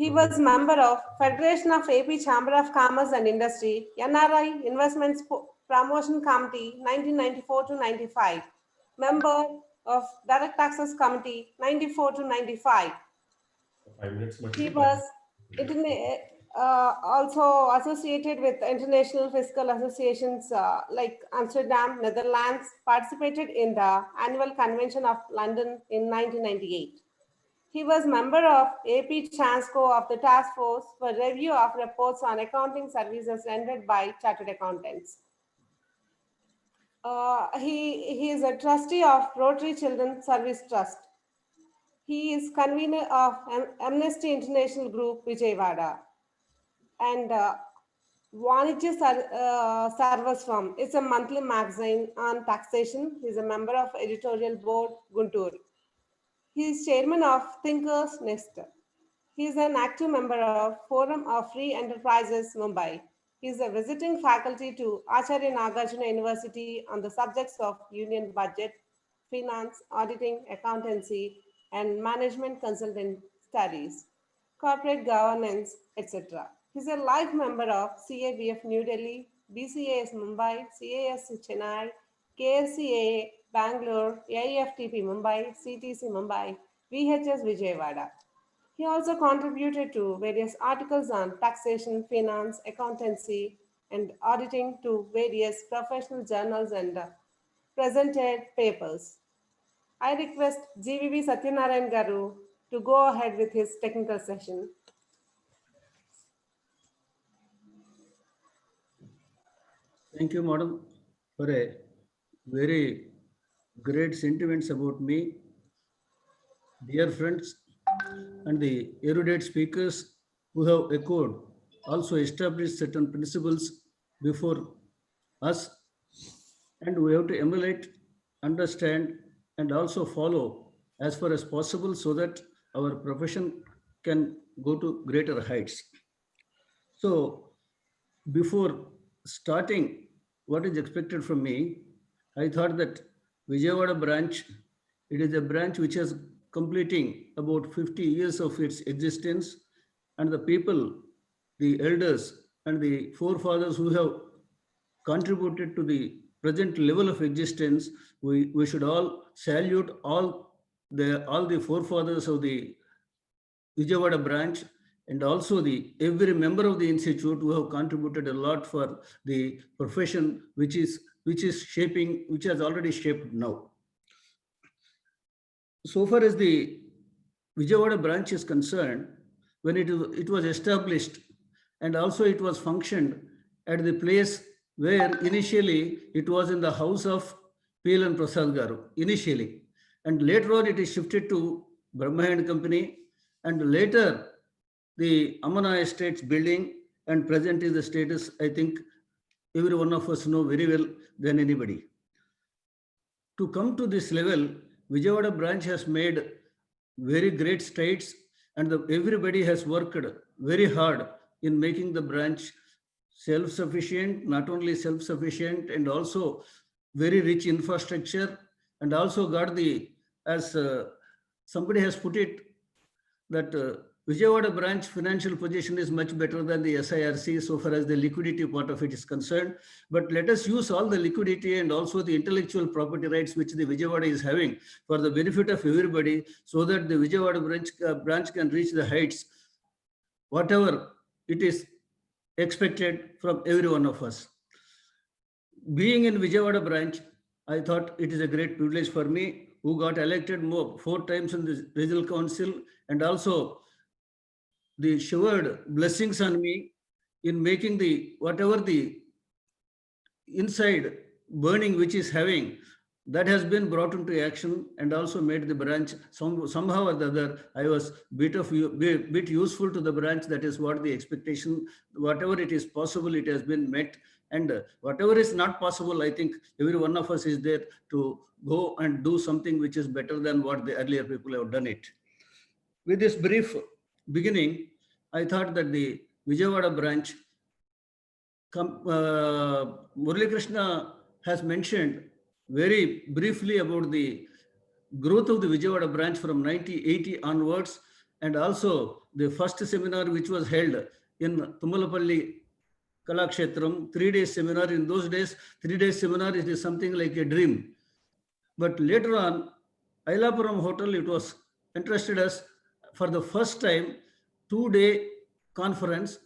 He was member of Federation of AP Chamber of Commerce and Industry, NRI Investments Promotion Committee 1994 to 95. Member of Direct Taxes Committee 94 to 95. He was also associated with international fiscal associations like Amsterdam, Netherlands, participated in the annual convention of London in 1998. He was member of AP Chansco of the task force for review of reports on accounting services rendered by chartered accountants. He is a trustee of Rotary Children's Service Trust. He is convener of Amnesty International Group, Vijayawada. And Vanijya Sarvaswam is a monthly magazine on taxation. He is a member of editorial board, Guntur. He is chairman of Thinkers Next. He is an active member of Forum of Free Enterprises, Mumbai. He is a visiting faculty to Acharya Nagarjuna University on the subjects of union budget, finance, auditing, accountancy, and management consultant studies, corporate governance, etc. He is a life member of CABF New Delhi, BCAS Mumbai, CAS Chennai, KSCA Bangalore, AIFTP Mumbai, CTC Mumbai, VHS Vijayawada. He also contributed to various articles on taxation, finance, accountancy, and auditing to various professional journals and presented papers. I request GVV Satyanarayan Garu to go ahead with his technical session. Thank you, madam, for a very great sentiments about me. Dear friends and the erudite speakers who have echoed, also established certain principles before us, and we have to emulate, understand, and also follow as far as possible so that our profession can go to greater heights. So before starting what is expected from me, I thought that Vijayawada branch, it is a branch which is completing about 50 years of its existence, and the people, the elders and the forefathers who have contributed to the present level of existence, we should all salute all the forefathers of the Vijayawada branch, and also the every member of the institute who have contributed a lot for the profession which is shaping, which has already shaped now. So far as the Vijayawada branch is concerned, when it was established, and also it was functioned at the place where initially it was in the house of P.L. Prasad Garu initially, and later on it is shifted to Brahma and Company, and later the Amana Estates building, and present is the status. I think every one of us know very well than anybody. To come to this level, Vijayawada branch has made very great strides, and everybody has worked very hard in making the branch self-sufficient, not only self-sufficient, and also very rich infrastructure, and also got the, as somebody has put it, that Vijayawada branch financial position is much better than the SIRC so far as the liquidity part of it is concerned. But let us use all the liquidity and also the intellectual property rights which the Vijayawada is having for the benefit of everybody, so that the Vijayawada branch can reach the heights, whatever it is expected from every one of us. Being in Vijayawada branch, I thought it is a great privilege for me, who got elected 4 times in the regional council, and also the showered blessings on me in making the whatever the inside burning which is having, that has been brought into action, and also made the branch somehow or the other. I was bit useful to the branch. That is what the expectation, whatever it is possible, it has been met, and whatever is not possible, I think every one of us is there to go and do something which is better than what the earlier people have done it. With this brief beginning, I thought that the Vijayawada branch, Murali Krishna has mentioned very briefly about the growth of the Vijayawada branch from 1980 onwards, and also the first seminar which was held in Tummalapalli Kalakshetram, 3-day seminar. In those days, 3-day seminar is something like a dream. But later on, Ailapuram Hotel, it was interested us for the first time 2-day conference,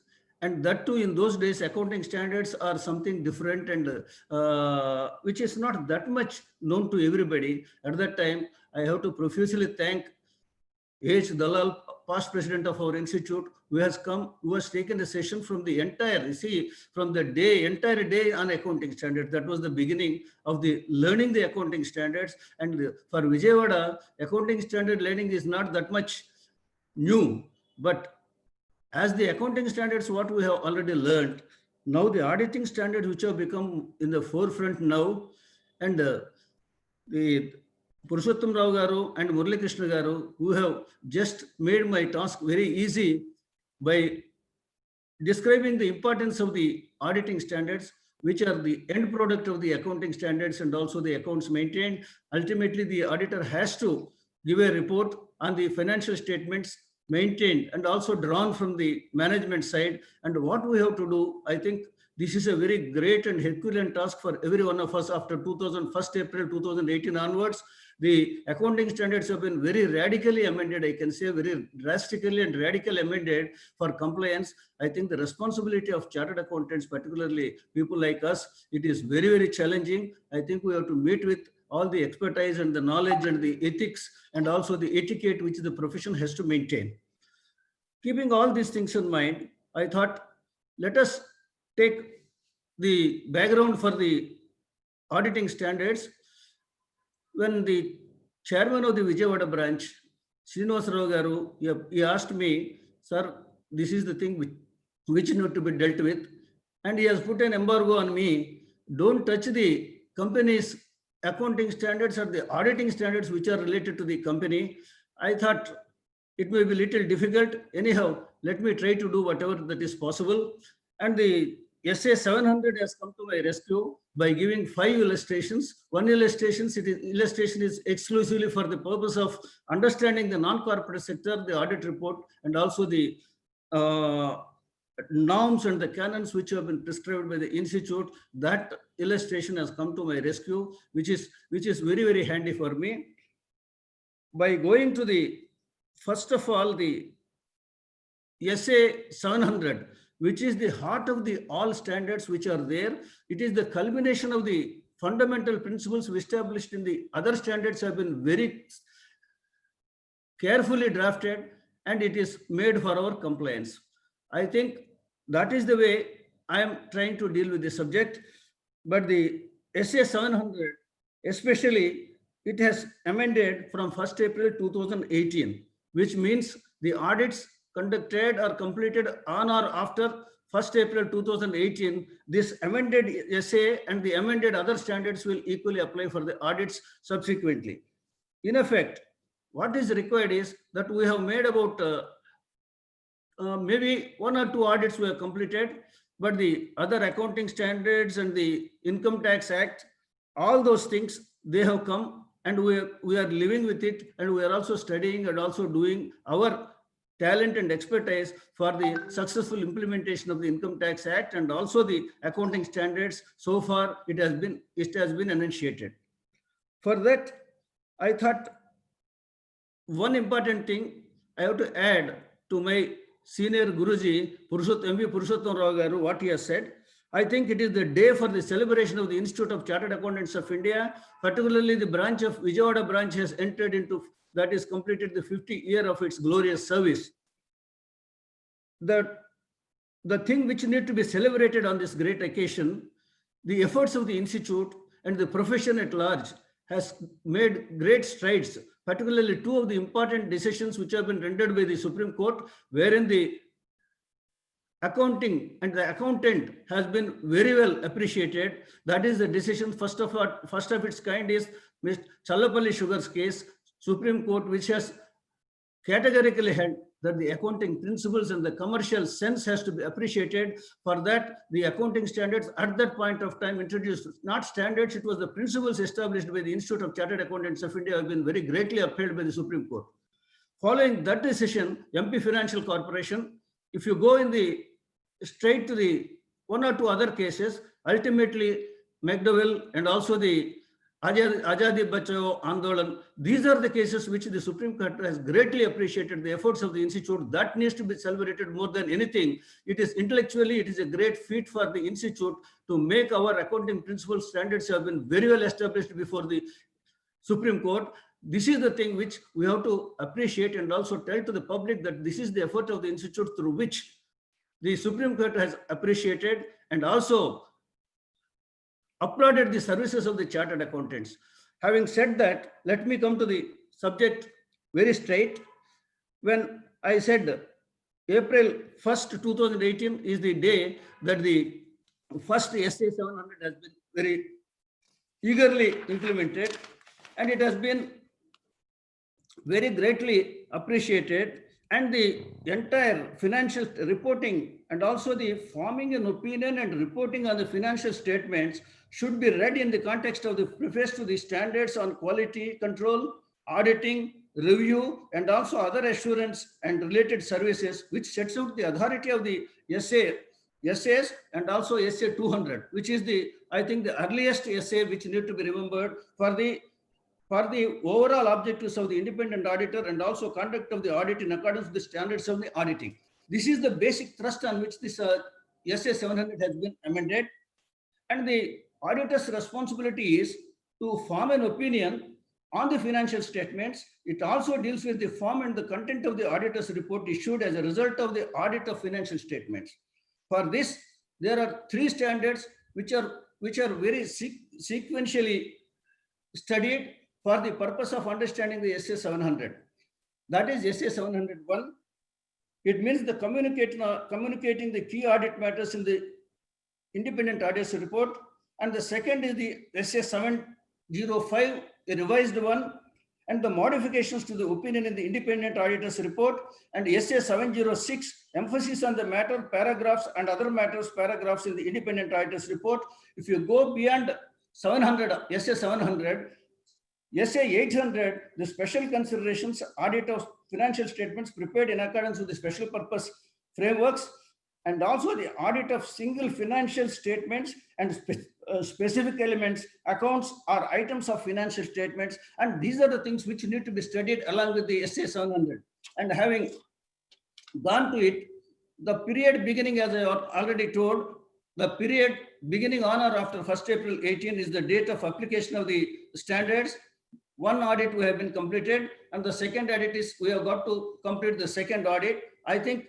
and that too in those days accounting standards are something different, and which is not that much known to everybody. At that time, I have to profusely thank H. Dalal, past president of our institute, who has come, who has taken a session from the entire, you see, from the entire day on accounting standards. That was the beginning of the learning the accounting standards. And for Vijayawada, accounting standard learning is not that much new, but as the accounting standards, what we have already learned, now the auditing standards which have become in the forefront now, and the Purushottam Rao Garu and Murali Krishna Garu, who have just made my task very easy by describing the importance of the auditing standards, which are the end product of the accounting standards and also the accounts maintained. Ultimately, the auditor has to give a report on the financial statements maintained and also drawn from the management side. And what we have to do, I think This is a very great and Herculean task for every one of us after 1st April 2018 onwards. The accounting standards have been very radically amended. I can say very drastically and radically amended for compliance. I think the responsibility of chartered accountants, particularly people like us, it is very, very challenging. I think we have to meet with all the expertise and the knowledge and the ethics and also the etiquette which the profession has to maintain. Keeping all these things in mind, I thought, let us take the background for the auditing standards. When the chairman of the Vijayawada branch, Srinivasa Rao Garu, he asked me, sir, this is the thing which need to be dealt with. And he has put an embargo on me. Don't touch the company's accounting standards or the auditing standards which are related to the company. I thought it may be a little difficult. Anyhow, let me try to do whatever that is possible. And the SA 700 has come to my rescue by giving 5 illustrations. One illustration is exclusively for the purpose of understanding the non-corporate sector, the audit report, and also the norms and the canons which have been prescribed by the institute. That illustration has come to my rescue, which is very, very handy for me. By going to the, first of all, the SA 700, which is the heart of the all standards which are there. It is the culmination of the fundamental principles established in the other standards have been very carefully drafted, and it is made for our compliance. I think that is the way I am trying to deal with the subject. But the SA 700, especially, it has amended from 1st April 2018, which means the audits conducted or completed on or after 1st April 2018, this amended SA and the amended other standards will equally apply for the audits subsequently. In effect, what is required is that we have made about maybe 1 or 2 audits we have completed, but the other accounting standards and the Income Tax Act, all those things, they have come, and we are living with it, and we are also studying and also doing our talent and expertise for the successful implementation of the Income Tax Act and also the accounting standards. So far, it has been initiated. For that, I thought one important thing I have to add to my senior Guruji, MV Purushottam Rao Garu, what he has said. I think it is the day for the celebration of the Institute of Chartered Accountants of India, particularly the branch of Vijayawada branch has entered into, that is completed the 50th year of its glorious service. The thing which need to be celebrated on this great occasion, the efforts of the institute and the profession at large has made great strides, particularly 2 of the important decisions which have been rendered by the Supreme Court, wherein the accounting and the accountant has been very well appreciated. That is the decision, first of its kind is Mr. Challapalli Sugar's case, Supreme Court, which has categorically held that the accounting principles and the commercial sense has to be appreciated. For that, the accounting standards at that point of time introduced, not standards, it was the principles established by the Institute of Chartered Accountants of India have been very greatly upheld by the Supreme Court. Following that decision, MP Financial Corporation, if you go in the straight to the 1 or 2 other cases, ultimately McDowell and also the Azadi Bachao Andolan, these are the cases which the Supreme Court has greatly appreciated the efforts of the institute. That needs to be celebrated more than anything. It is intellectually, it is a great feat for the institute to make our accounting principles standards have been very well established before the Supreme Court. This is the thing which we have to appreciate and also tell to the public that this is the effort of the institute through which the Supreme Court has appreciated and also applauded the services of the chartered accountants. Having said that, let me come to the subject very straight. When I said April 1st, 2018 is the day that the first SA 700 has been very eagerly implemented, and it has been very greatly appreciated, and the entire financial reporting and also the forming an opinion and reporting on the financial statements should be read in the context of the preface to the standards on quality control, auditing, review, and also other assurance and related services, which sets out the authority of the SA essays and also essay 200, which is the, I think, the earliest essay which need to be remembered for the overall objectives of the independent auditor and also conduct of the audit in accordance with the standards of the auditing. This is the basic thrust on which this essay 700 has been amended. And the auditor's responsibility is to form an opinion on the financial statements. It also deals with the form and the content of the auditor's report issued as a result of the audit of financial statements. For this, there are 3 standards which are very sequentially studied for the purpose of understanding the SA 700. That is SA 701. It means the communicating the key audit matters in the independent auditor's report. And the second is the SA 705, a revised one, and the modifications to the opinion in the independent auditor's report, and SA 706, emphasis on the matter, paragraphs and other matters, paragraphs in the independent auditor's report. If you go beyond 700, SA 700, SA 800, the special considerations, audit of financial statements prepared in accordance with the special purpose frameworks, and also the audit of single financial statements and specific elements, accounts or items of financial statements. And these are the things which need to be studied along with the SA 700. And having gone to it, the period beginning, as I already told, the period beginning on or after 1st April 18 is the date of application of the standards. One audit we have been completed, and the second audit is we have got to complete the second audit. I think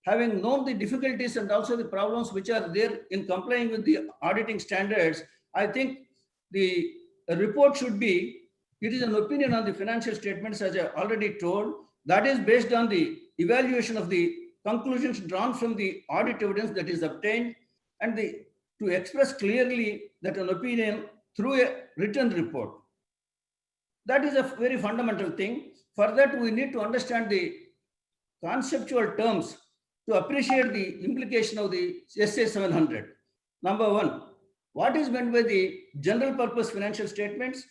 having known the difficulties and also the problems which are there in complying with the auditing standards, I think the report should be, it is an opinion on the financial statements, as I already told, that is based on the evaluation of the conclusions drawn from the audit evidence that is obtained, and to express clearly that an opinion through a written report. That is a very fundamental thing. For that, we need to understand the conceptual terms to appreciate the implication of the SA 700. Number one, what is meant by the general purpose financial statements?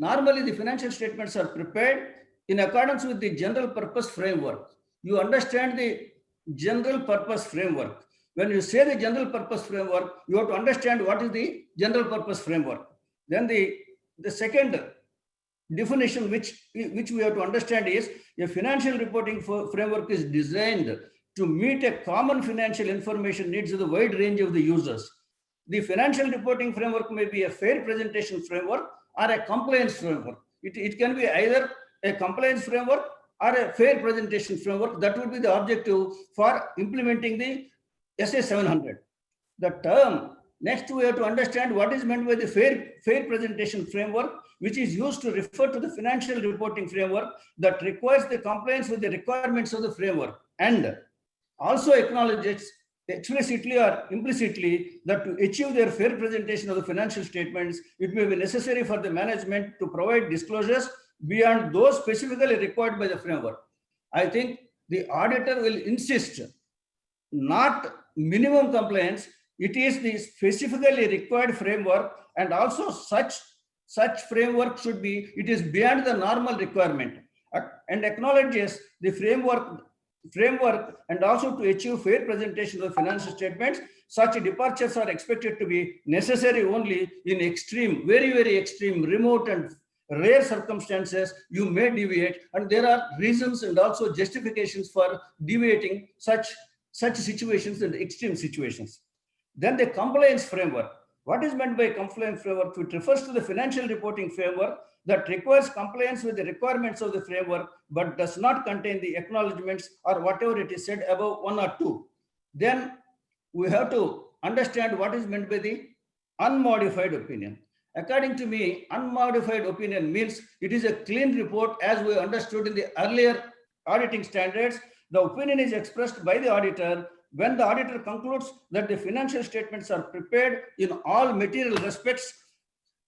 Normally, the financial statements are prepared in accordance with the general purpose framework. You understand the general purpose framework. When you say the general purpose framework, you have to understand what is the general purpose framework. Then the second definition which we have to understand is a financial reporting framework is designed to meet a common financial information needs of the wide range of the users. The financial reporting framework may be a fair presentation framework or a compliance framework. It can be either a compliance framework or a fair presentation framework. That would be the objective for implementing the SA 700. The term, next we have to understand what is meant by the fair presentation framework, which is used to refer to the financial reporting framework that requires the compliance with the requirements of the framework, and also acknowledges explicitly or implicitly that to achieve their fair presentation of the financial statements, it may be necessary for the management to provide disclosures beyond those specifically required by the framework. I think the auditor will insist not minimum compliance, it is the specifically required framework, and also such framework should be, it is beyond the normal requirement, and acknowledges the framework and also to achieve fair presentation of financial statements. Such departures are expected to be necessary only in extreme, very, very extreme, remote and rare circumstances. You may deviate, and there are reasons and also justifications for deviating such situations and extreme situations. Then the compliance framework. What is meant by compliance framework? It refers to the financial reporting framework that requires compliance with the requirements of the framework, but does not contain the acknowledgements or whatever it is said above 1 or 2. Then we have to understand what is meant by the unmodified opinion. According to me, unmodified opinion means it is a clean report as we understood in the earlier auditing standards. The opinion is expressed by the auditor when the auditor concludes that the financial statements are prepared in all material respects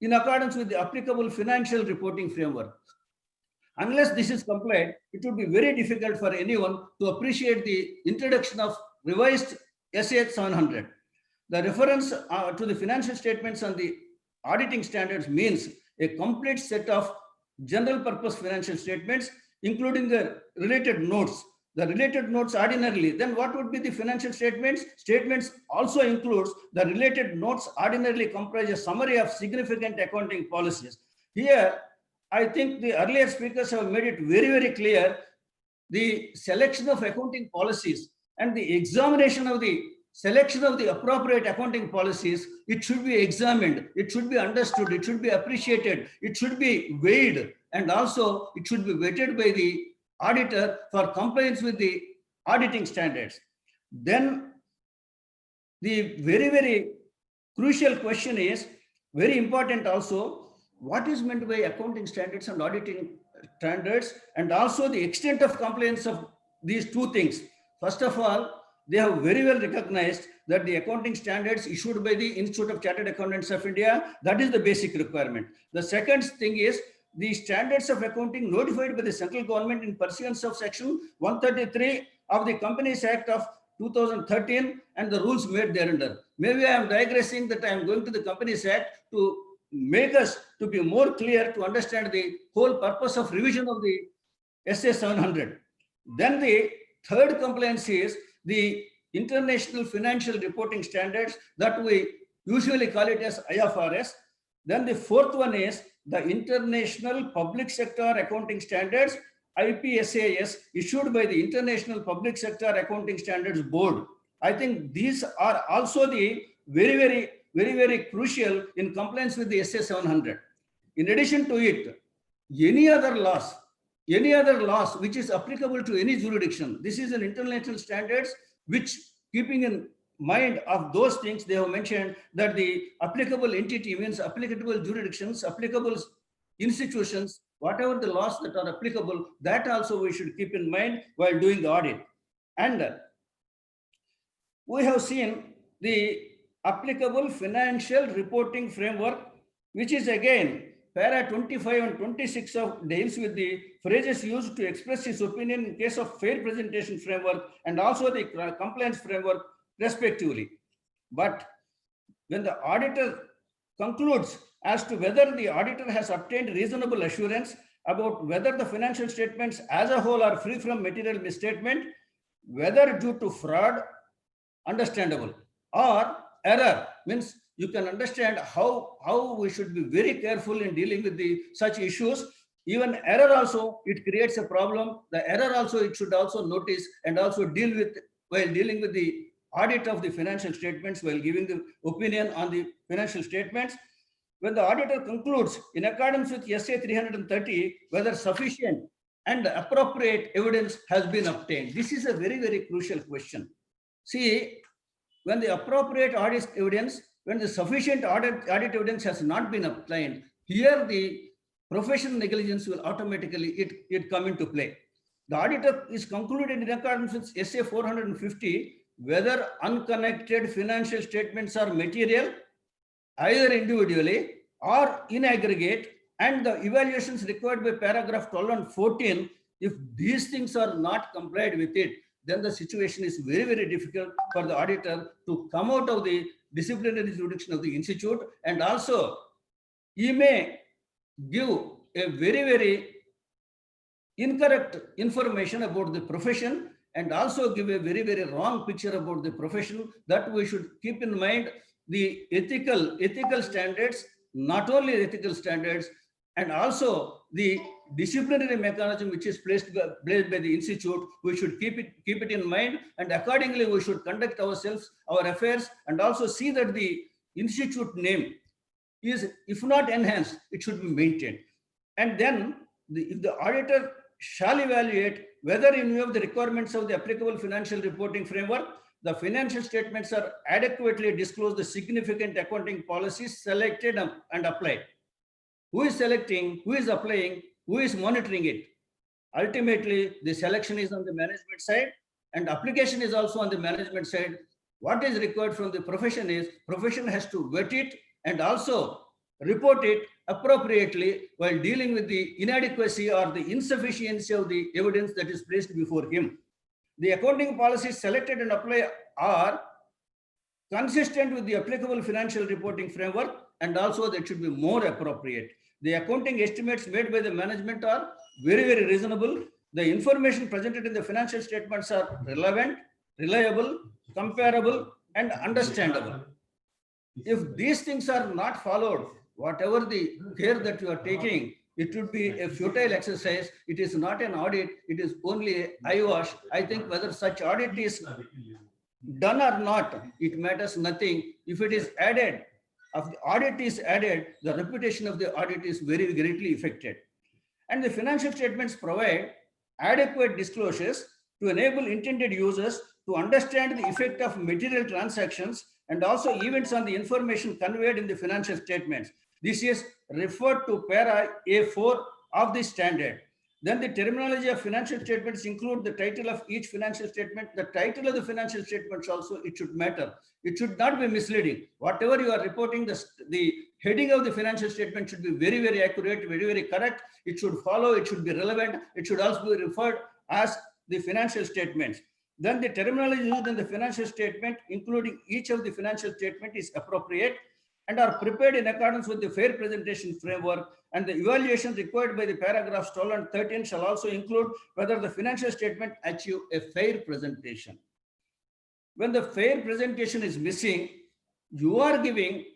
in accordance with the applicable financial reporting framework. Unless this is complied, it would be very difficult for anyone to appreciate the introduction of revised SA 700. The reference to the financial statements and the auditing standards means a complete set of general purpose financial statements, including the related notes the related notes ordinarily, then what would be the financial statements? Statements also includes the related notes ordinarily comprise a summary of significant accounting policies. Here, I think the earlier speakers have made it very, very clear. The selection of accounting policies and the examination of the selection of the appropriate accounting policies, it should be examined, it should be understood, it should be appreciated, it should be weighed, and also it should be vetted by the auditor for compliance with the auditing standards. Then the very, very crucial question is very important also, what is meant by accounting standards and auditing standards, and also the extent of compliance of these two things. First of all, they have very well recognized that the accounting standards issued by the Institute of Chartered Accountants of India, that is the basic requirement. The second thing is the standards of accounting notified by the central government in pursuance of section 133 of the Companies Act of 2013 and the rules made thereunder. Maybe I am digressing that I am going to the Companies Act to make us to be more clear to understand the whole purpose of revision of the SA 700. Then the third compliance is the International Financial Reporting Standards, that we usually call it as IFRS. Then the fourth one is the International Public Sector Accounting Standards, IPSAS, issued by the International Public Sector Accounting Standards Board. I think these are also the very crucial in compliance with the SA 700. In addition to it, any other laws which is applicable to any jurisdiction, this is an international standards which, keeping in mind of those things, they have mentioned that the applicable entity means applicable jurisdictions, applicable institutions, whatever the laws that are applicable, that also we should keep in mind while doing the audit. And we have seen the applicable financial reporting framework, which is again para 25 and 26 of deals with the phrases used to express his opinion in case of fair presentation framework and also the compliance framework respectively. But when the auditor concludes as to whether the auditor has obtained reasonable assurance about whether the financial statements as a whole are free from material misstatement, whether due to fraud, understandable, or error, means you can understand how we should be very careful in dealing with such issues. Even error also, it creates a problem. The error also, it should also notice and also deal with while dealing with the audit of the financial statements, while giving the opinion on the financial statements. When the auditor concludes in accordance with SA 330, whether sufficient and appropriate evidence has been obtained. This is a very crucial question. See, when the appropriate audit evidence, when the sufficient audit evidence has not been obtained, here the professional negligence will automatically it come into play. The auditor is concluded in accordance with SA 450 whether unconnected financial statements are material, either individually or in aggregate, and the evaluations required by paragraph 12 and 14, if these things are not complied with it, then the situation is very difficult for the auditor to come out of the disciplinary jurisdiction of the institute, and also he may give a very incorrect information about the profession and also give a very wrong picture about the profession. That we should keep in mind the ethical standards, not only ethical standards, and also the disciplinary mechanism which is placed by the institute. We should keep it in mind, and accordingly we should conduct ourselves, our affairs, and also see that the institute name is, if not enhanced, it should be maintained. And then if the auditor shall evaluate whether in view of the requirements of the applicable financial reporting framework, the financial statements are adequately disclose the significant accounting policies selected and applied. Who is selecting, who is applying, who is monitoring it? Ultimately, the selection is on the management side and application is also on the management side. What is required from the profession is, profession has to vet it and also report it appropriately while dealing with the inadequacy or the insufficiency of the evidence that is placed before him. The accounting policies selected and applied are consistent with the applicable financial reporting framework, and also that should be more appropriate. The accounting estimates made by the management are very reasonable. the information presented in the financial statements are relevant, reliable, comparable, and understandable. If these things are not followed, whatever the care that you are taking, it would be a futile exercise. It is not an audit. It is only a eyewash. I think whether such audit is done or not, it matters nothing. If it is added, if the audit is added, the reputation of the audit is very greatly affected. And the financial statements provide adequate disclosures to enable intended users to understand the effect of material transactions and also events on the information conveyed in the financial statements. This is referred to para A4 of the standard. Then the terminology of financial statements include the title of each financial statement. The title of the financial statements also, it should matter. It should not be misleading. Whatever you are reporting, the heading of the financial statement should be very, very accurate, very, very correct. It should follow, it should be relevant. It should also be referred as the financial statements. Then the terminology used in the financial statement, including each of the financial statement, is appropriate and are prepared in accordance with the fair presentation framework, and the evaluation required by the paragraphs 12 and 13 shall also include whether the financial statement achieve a fair presentation. When the fair presentation is missing, you are giving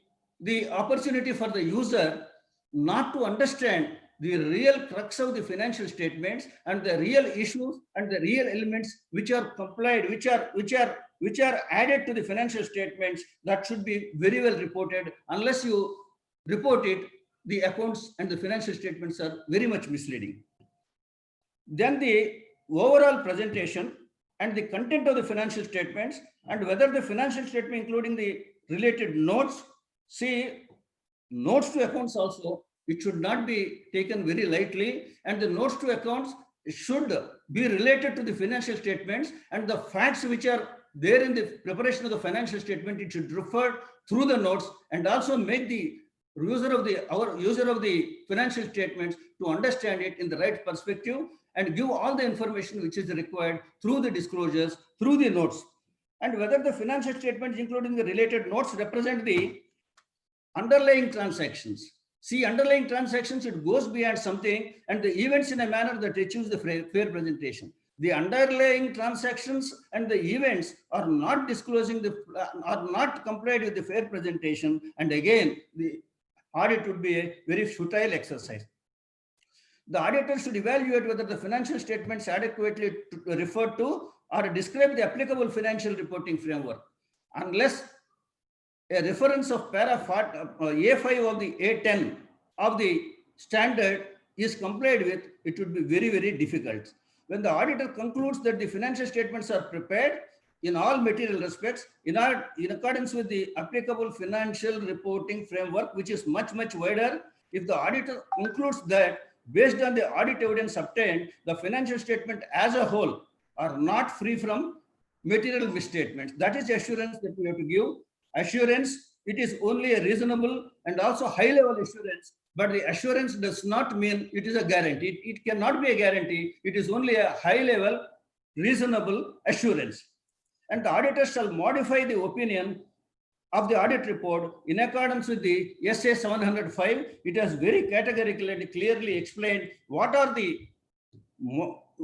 the opportunity for the user not to understand the real crux of the financial statements and the real issues and the real elements which are complied, which are added to the financial statements. That should be very well reported. Unless you report it, the accounts and the financial statements are very much misleading. Then the overall presentation and the content of the financial statements, and whether the financial statement including the related notes, see, notes to accounts also, it should not be taken very lightly, and the notes to accounts should be related to the financial statements, and the facts which are there in the preparation of the financial statement, it should refer through the notes, and also make the user of the financial statements to understand it in the right perspective, and give all the information which is required through the disclosures, through the notes. And whether the financial statements including the related notes represent the underlying transactions. See, underlying transactions, it goes beyond something, and the events in a manner that achieves the fair presentation. The underlying transactions and the events are not disclosing are not complied with the fair presentation, and again, the audit would be a very futile exercise. The auditor should evaluate whether the financial statements adequately refer to or describe the applicable financial reporting framework. Unless a reference of para A5 of the A10 of the standard is complied with, it would be very, very difficult. When the auditor concludes that the financial statements are prepared in all material respects in accordance with the applicable financial reporting framework, which is much, much wider, if the auditor concludes that based on the audit evidence obtained, the financial statement as a whole are not free from material misstatements, that is assurance that we have to give. Assurance, it is only a reasonable and also high level assurance, but the assurance does not mean it is a guarantee. It cannot be a guarantee. It is only a high level, reasonable assurance. And the auditor shall modify the opinion of the audit report in accordance with the SA 705. It has very categorically and clearly explained what are the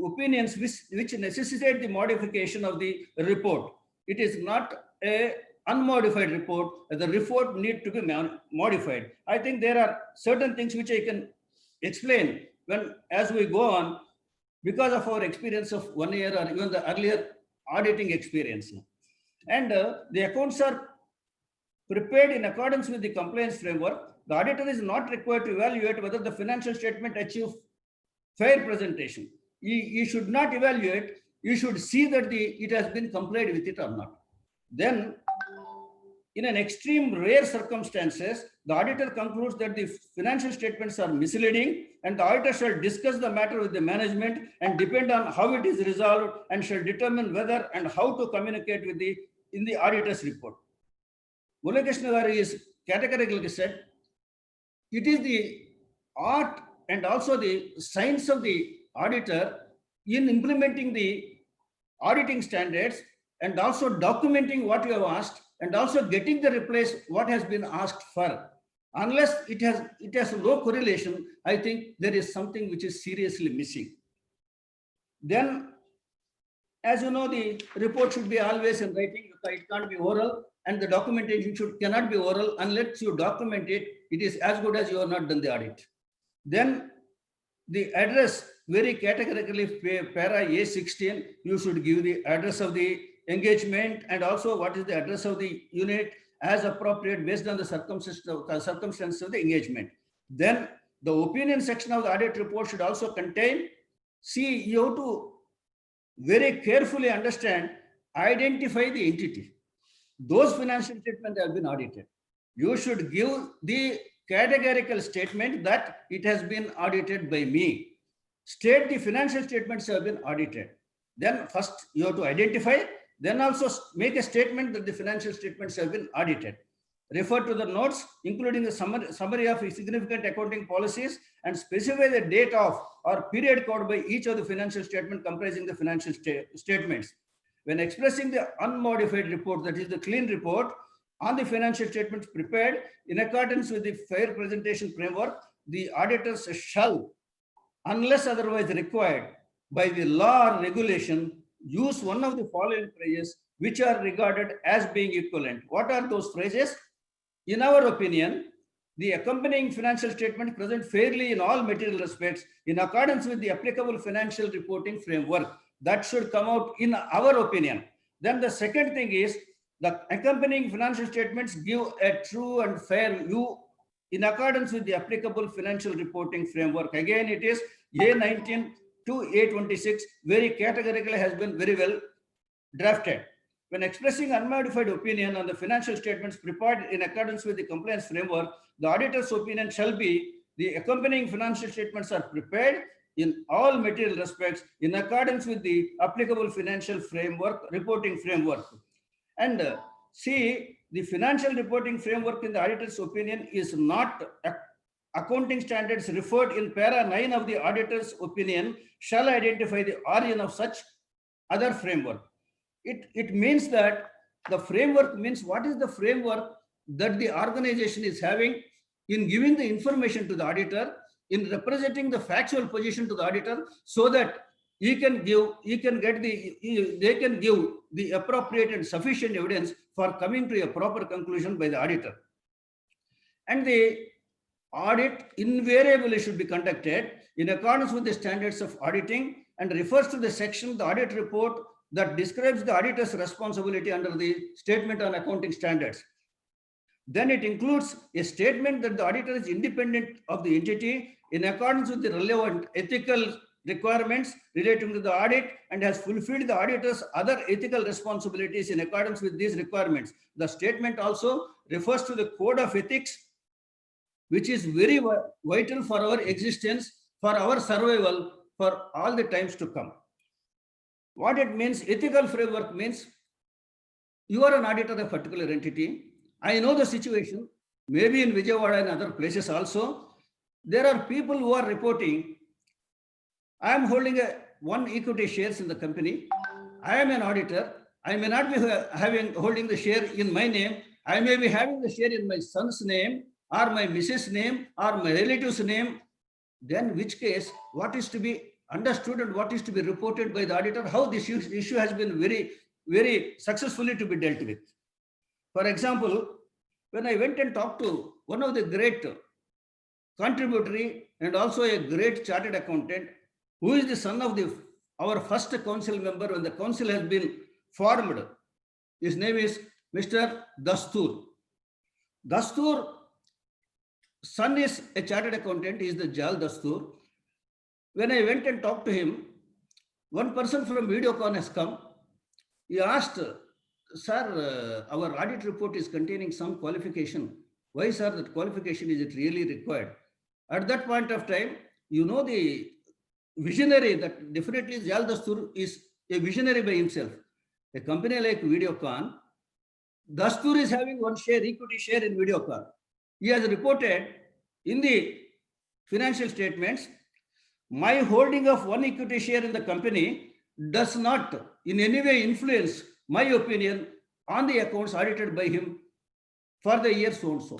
opinions which necessitate the modification of the report. It is not a unmodified report. The report need to be modified. I think there are certain things which I can explain as we go on, because of our experience of 1 year or even the earlier auditing experience. And the accounts are prepared in accordance with the compliance framework. The auditor is not required to evaluate whether the financial statement achieves fair presentation. He should not evaluate. You should see that it has been complied with it or not. Then, in an extreme rare circumstances, the auditor concludes that the financial statements are misleading, and the auditor shall discuss the matter with the management and depend on how it is resolved, and shall determine whether and how to communicate in the auditor's report. Mulakeshna Garu is categorically said, it is the art and also the science of the auditor in implementing the auditing standards and also documenting what you have asked and also getting the replies what has been asked for. Unless it has no correlation, I think there is something which is seriously missing. Then, as you know, the report should be always in writing. It can't be oral, and the documentation cannot be oral unless you document it. It is as good as you have not done the audit. Then the address, very categorically, para A16, you should give the address of the engagement and also what is the address of the unit as appropriate based on the circumstances of the engagement. Then the opinion section of the audit report should also contain, see, you have to very carefully understand, identify the entity. Those financial statements have been audited. You should give the categorical statement that it has been audited by me. State the financial statements have been audited. Then first you have to identify, then also make a statement that the financial statements have been audited. Refer to the notes, including the summary of significant accounting policies, and specify the date of or period code by each of the financial statement comprising the financial statements. When expressing the unmodified report, that is the clean report, on the financial statements prepared in accordance with the fair presentation framework, the auditors shall, unless otherwise required by the law or regulation, use one of the following phrases which are regarded as being equivalent. What are those phrases? In our opinion, the accompanying financial statement present fairly in all material respects in accordance with the applicable financial reporting framework. That should come out in our opinion. Then the second thing is, the accompanying financial statements give a true and fair view in accordance with the applicable financial reporting framework. Again, it is A19 to A26, very categorically has been very well drafted. When expressing unmodified opinion on the financial statements prepared in accordance with the compliance framework, the auditor's opinion shall be, the accompanying financial statements are prepared in all material respects in accordance with the applicable financial framework, reporting framework. And see, the financial reporting framework in the auditor's opinion is not accounting standards referred in para 9 of the auditor's opinion shall identify the origin of such other framework. It means that the framework means what is the framework that the organization is having in giving the information to the auditor, in representing the factual position to the auditor, so that they can give the appropriate and sufficient evidence for coming to a proper conclusion by the auditor. And the audit invariably should be conducted in accordance with the standards of auditing and refers to the section of the audit report that describes the auditor's responsibility under the statement on accounting standards. Then it includes a statement that the auditor is independent of the entity in accordance with the relevant ethical requirements relating to the audit and has fulfilled the auditor's other ethical responsibilities in accordance with these requirements. The statement also refers to the code of ethics, which is very vital for our existence, for our survival, for all the times to come. What it means, ethical framework means you are an auditor of a particular entity. I know the situation, maybe in Vijayawada and other places also. There are people who are reporting, I am holding one equity shares in the company. I am an auditor. I may not be holding the share in my name. I may be having the share in my son's name or my Mrs. name or my relative's name. Then which case, what is to be understood and what is to be reported by the auditor, how this issue has been very, very successfully to be dealt with. For example, when I went and talked to one of the great contributory and also a great chartered accountant, who is the son of our first council member when the council has been formed. His name is Mr. Dastur. Dastur, son is a chartered accountant, he is the Jal Dastur. When I went and talked to him, one person from Videocon has come. He asked, sir, our audit report is containing some qualification. Why, sir, that qualification is it really required? At that point of time, you know the visionary that definitely Jal Dastur is a visionary by himself. A company like Videocon, Dastur is having one share, equity share in Videocon. He has reported in the financial statements, my holding of one equity share in the company does not in any way influence my opinion on the accounts audited by him for the year so and so.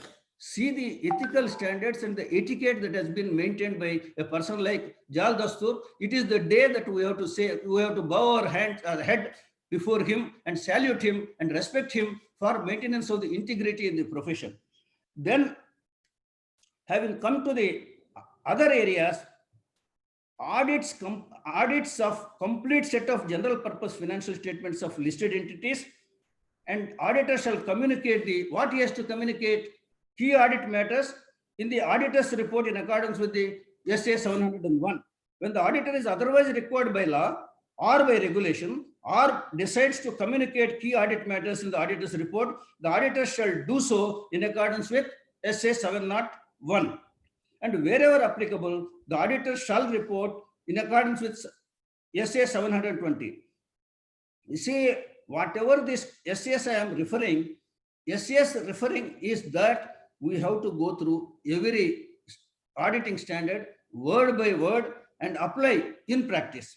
see the ethical standards and the etiquette that has been maintained by a person like Jal Dastur. It is the day that we have to say, we have to bow our head before him and salute him and respect him for maintenance of the integrity in the profession. Then, having come to the other areas, audits of complete set of general purpose financial statements of listed entities, and auditor shall communicate what he has to communicate, key audit matters in the auditor's report in accordance with the SA 701. When the auditor is otherwise required by law or by regulation, or decides to communicate key audit matters in the auditor's report, the auditor shall do so in accordance with SA 701. And wherever applicable, the auditor shall report in accordance with SA 720. You see, whatever this SAS I am referring, SAS referring is that we have to go through every auditing standard word by word and apply in practice.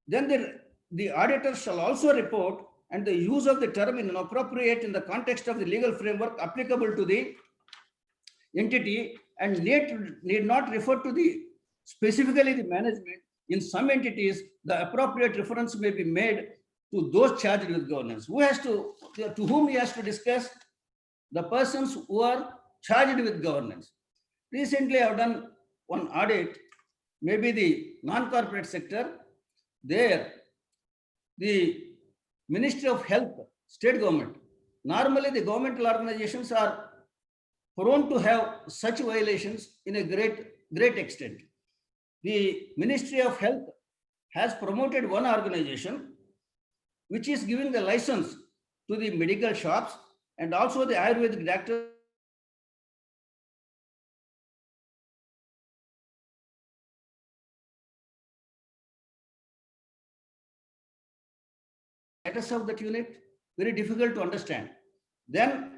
Then the auditor shall also report and the use of the term inappropriate in the context of the legal framework applicable to the entity and need not refer to the specifically the management. In some entities, the appropriate reference may be made to those charged with governance. Who has to whom he has to discuss? The persons who are charged with governance. Recently, I have done one audit, maybe the non-corporate sector. There, the Ministry of Health, state government. Normally, the governmental organizations are prone to have such violations in a great extent. The Ministry of Health has promoted one organization which is giving the license to the medical shops and also the Ayurvedic doctors status of that unit, very difficult to understand. Then,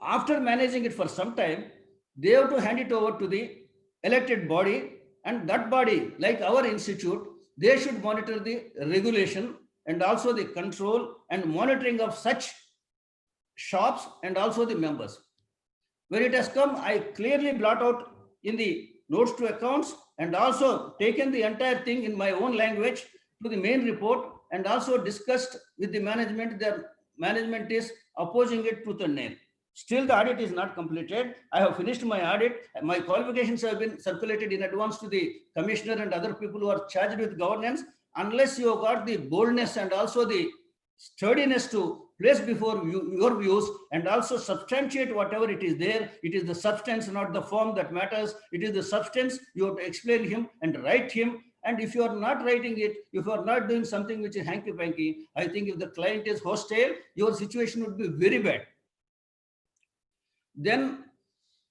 after managing it for some time, they have to hand it over to the elected body, and that body, like our institute, they should monitor the regulation and also the control and monitoring of such shops and also the members. When it has come, I clearly blot out in the notes to accounts and also taken the entire thing in my own language to the main report and also discussed with the management. The management is opposing it tooth and nail. Still, the audit is not completed. I have finished my audit. My qualifications have been circulated in advance to the commissioner and other people who are charged with governance. Unless you have got the boldness and also the sturdiness to place before your views and also substantiate whatever it is there, it is the substance, not the form that matters. It is the substance. You have to explain him and write him. And if you are not writing it, if you are not doing something which is hanky-panky, I think if the client is hostile, your situation would be very bad. Then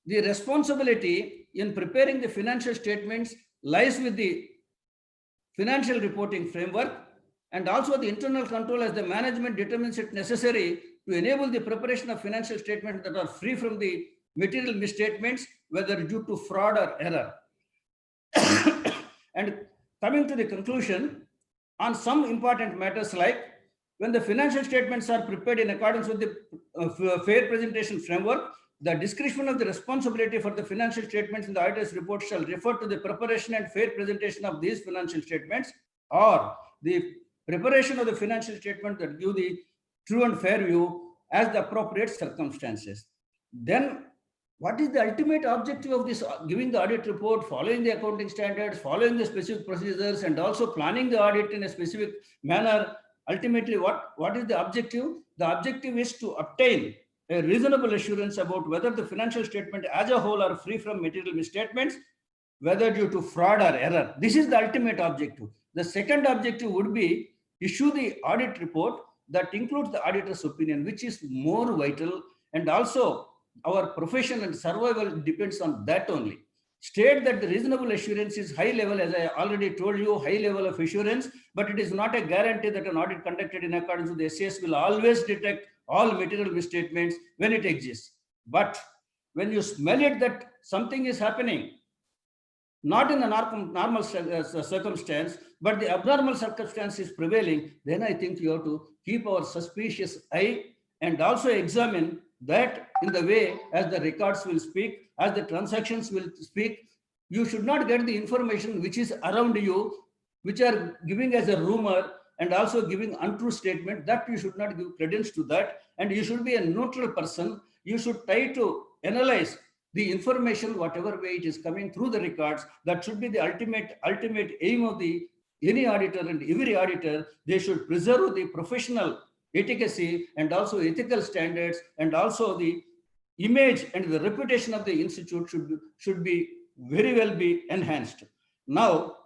the responsibility in preparing the financial statements lies with the financial reporting framework and also the internal control as the management determines it necessary to enable the preparation of financial statements that are free from the material misstatements, whether due to fraud or error. And coming to the conclusion, on some important matters like when the financial statements are prepared in accordance with the fair presentation framework, the description of the responsibility for the financial statements in the auditor's report shall refer to the preparation and fair presentation of these financial statements or the preparation of the financial statement that give the true and fair view as the appropriate circumstances. Then what is the ultimate objective of this giving the audit report, following the accounting standards, following the specific procedures, and also planning the audit in a specific manner? Ultimately, what is the objective? The objective is to obtain a reasonable assurance about whether the financial statement as a whole are free from material misstatements, whether due to fraud or error. This is the ultimate objective. The second objective would be issue the audit report that includes the auditor's opinion, which is more vital, and also our profession and survival depends on that only. State that the reasonable assurance is high level, as I already told you, high level of assurance, but it is not a guarantee that an audit conducted in accordance with the SAS will always detect all material misstatements when it exists. But when you smell it that something is happening, not in the normal circumstance, but the abnormal circumstance is prevailing, then I think you have to keep our suspicious eye and also examine that in the way as the records will speak, as the transactions will speak, you should not get the information which is around you, which are giving as a rumor and also giving untrue statement. That you should not give credence to that. And you should be a neutral person. You should try to analyze the information, whatever way it is coming through the records. That should be the ultimate aim of the any auditor, and every auditor. They should preserve the professional efficacy and also ethical standards, and also the image and the reputation of the institute should be very well be enhanced. Now,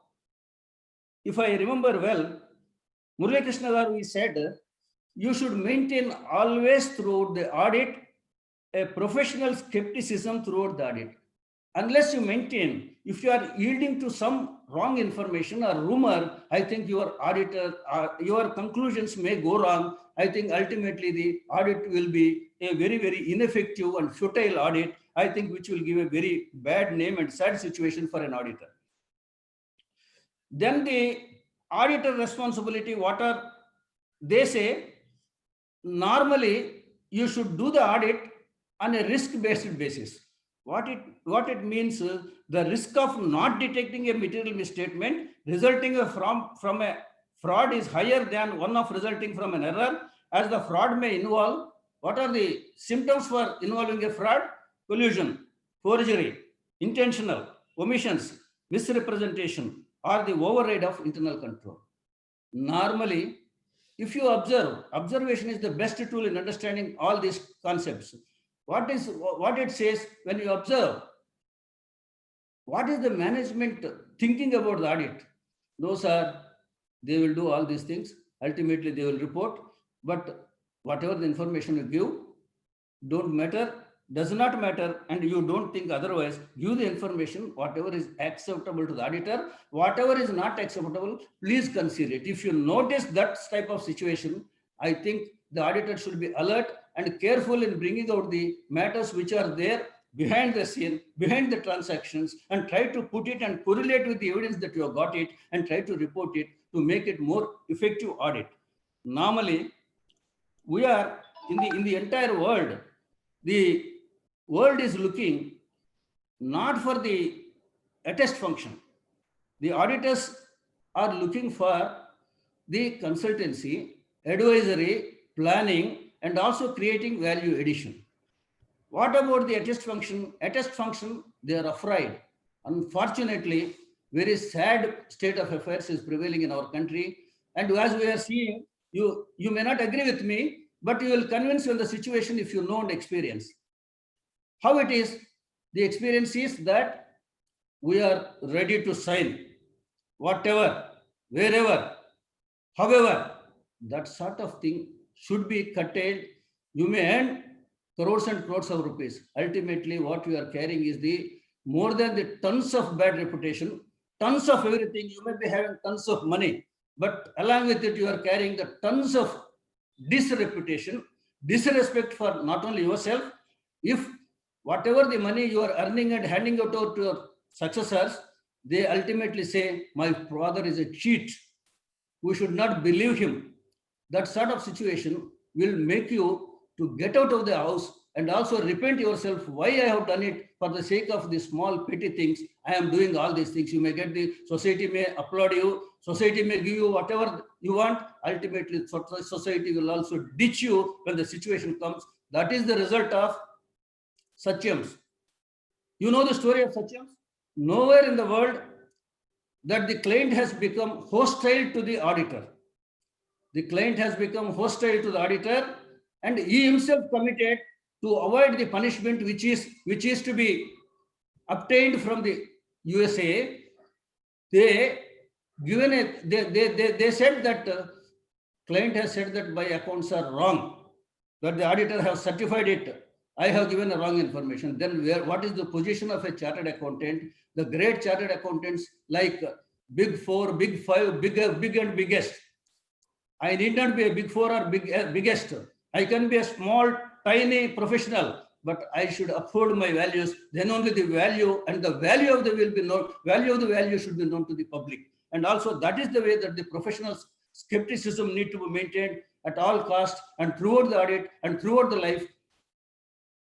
if I remember well, Murali Krishna Garu said, you should maintain always throughout the audit a professional skepticism throughout the audit. Unless you maintain, if you are yielding to some wrong information or rumor, I think your auditor, your conclusions may go wrong. I think ultimately the audit will be a very, very ineffective and futile audit, I think, which will give a very bad name and sad situation for an auditor. Then the auditor responsibility, what are they say? Normally, you should do the audit on a risk-based basis. What it means, the risk of not detecting a material misstatement resulting from a fraud is higher than one of resulting from an error, as the fraud may involve. What are the symptoms for involving a fraud? Collusion, forgery, intentional omissions, misrepresentation, or the override of internal control. Normally, if you observe, observation is the best tool in understanding all these concepts. What it says when you observe, what is the management thinking about the audit? Those are, they will do all these things. Ultimately, they will report, but whatever the information you give, don't matter, does not matter, and you don't think otherwise. Give the information, whatever is acceptable to the auditor. Whatever is not acceptable, please consider it. If you notice that type of situation, I think the auditor should be alert and careful in bringing out the matters which are there behind the scene, behind the transactions, and try to put it and correlate with the evidence that you have got it, and try to report it to make it more effective audit. Normally, we are in the entire world, the world is looking not for the attest function. The auditors are looking for the consultancy, advisory, planning, and also creating value addition. What about the attest function? Attest function, they are afraid. Unfortunately, very sad state of affairs is prevailing in our country. And as we are seeing, you may not agree with me, but you will convince you on the situation if you know and experience. How it is? The experience is that we are ready to sign whatever, wherever, however. That sort of thing should be curtailed. You may earn crores and crores of rupees. Ultimately, what you are carrying is the more than the tons of bad reputation, tons of everything. You may be having tons of money, but along with it, you are carrying the tons of disreputation, disrespect for not only yourself. If whatever the money you are earning and handing out to your successors, they ultimately say, my father is a cheat, we should not believe him. That sort of situation will make you to get out of the house and also repent yourself. Why I have done it? For the sake of the small petty things, I am doing all these things. You may get the society may applaud you, society may give you whatever you want. Ultimately, society will also ditch you when the situation comes. That is the result of Satyams. You know the story of Satyams? Nowhere in the world that the client has become hostile to the auditor. The client has become hostile to the auditor, and he himself committed to avoid the punishment which is to be obtained from the USA. They said that client has said that my accounts are wrong, that the auditor has certified it. I have given a wrong information. Then what is the position of a chartered accountant? The great chartered accountants like Big Four, Big Five, big and biggest. I need not be a Big Four or biggest. I can be a small, tiny professional, but I should uphold my values. Then only the value and the value of the will be known. Value of the value should be known to the public. And also that is the way that the professional skepticism need to be maintained at all costs and throughout the audit and throughout the life.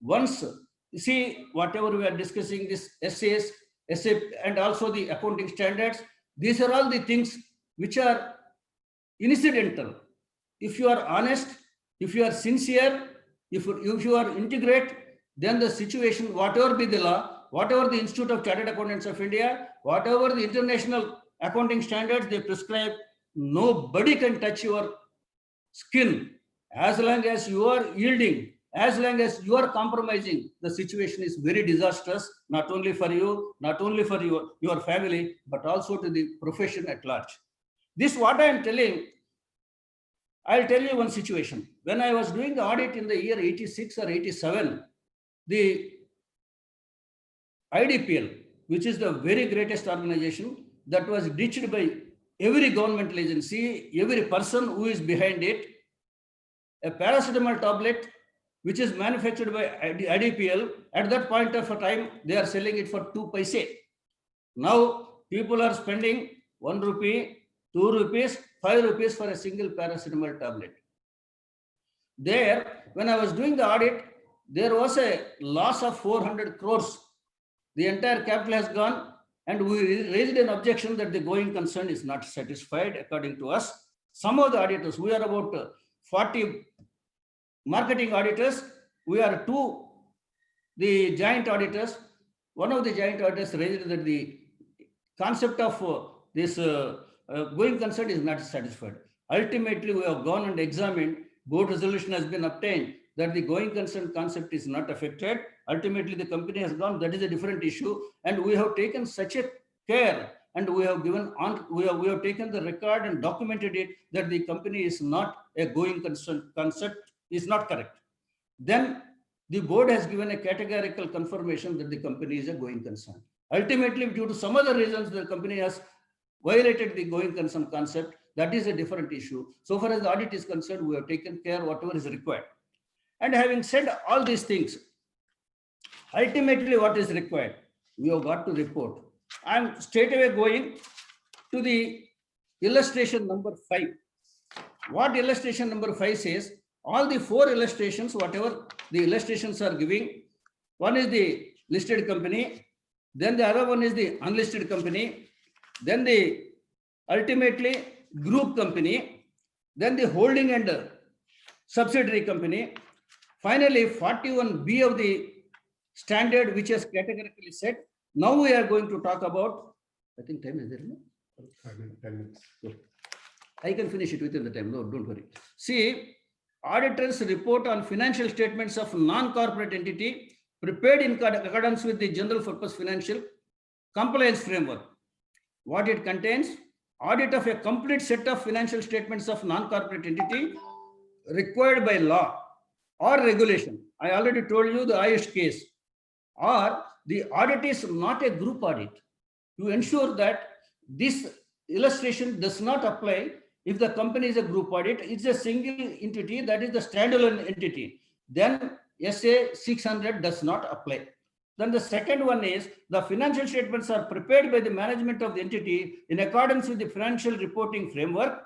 once, you see, whatever we are discussing, this essays, and also the accounting standards, these are all the things which are incidental. If you are honest, if you are sincere, if you are integrate, then the situation, whatever be the law, whatever the Institute of Chartered Accountants of India, whatever the international accounting standards they prescribe, nobody can touch your skin. As long as you are yielding, as long as you are compromising, the situation is very disastrous, not only for you, not only for your family, but also to the profession at large. This what I am telling, I'll tell you one situation. When I was doing the audit in the year 86 or 87, the IDPL, which is the very greatest organization that was ditched by every governmental agency, every person who is behind it, a paracetamol tablet which is manufactured by IDPL, at that point of a time, they are selling it for 2 paise. Now, people are spending 1 rupee, 2 rupees, 5 rupees for a single paracetamol tablet. There, when I was doing the audit, there was a loss of 400 crores. The entire capital has gone, and we raised an objection that the going concern is not satisfied according to us. Some of the auditors, we are about 40 marketing auditors, we are 2, the joint auditors. One of the joint auditors raised that the concept of this going concern is not satisfied. Ultimately, we have gone and examined, board resolution has been obtained that the going concern concept is not affected. Ultimately, the company has gone, that is a different issue. And we have taken such a care, and we have given on, we have taken the record and documented it that the company is not a going concern concept, is not correct. Then the board has given a categorical confirmation that the company is a going concern. Ultimately, due to some other reasons, the company has violated the going concern concept. That is a different issue. So far as the audit is concerned, we have taken care whatever is required. And having said all these things, ultimately what is required? We have got to report. I am straight away going to the illustration number 5. What illustration number 5 says, all the 4 illustrations, whatever the illustrations are giving, one is the listed company, then the other one is the unlisted company, then the ultimately group company, then the holding and subsidiary company, finally 41B of the standard which is categorically set. Now we are going to talk about, I think time is there, no? 10 minutes. I can finish it within the time, no, don't worry. See, auditors report on financial statements of non-corporate entity prepared in accordance with the general purpose financial compliance framework. What it contains, audit of a complete set of financial statements of non-corporate entity required by law or regulation. I already told you the highest case. Or the audit is not a group audit. To ensure that this illustration does not apply if the company is a group audit, it's a single entity, that is the standalone entity. Then SA 600 does not apply. Then the second one is the financial statements are prepared by the management of the entity in accordance with the financial reporting framework,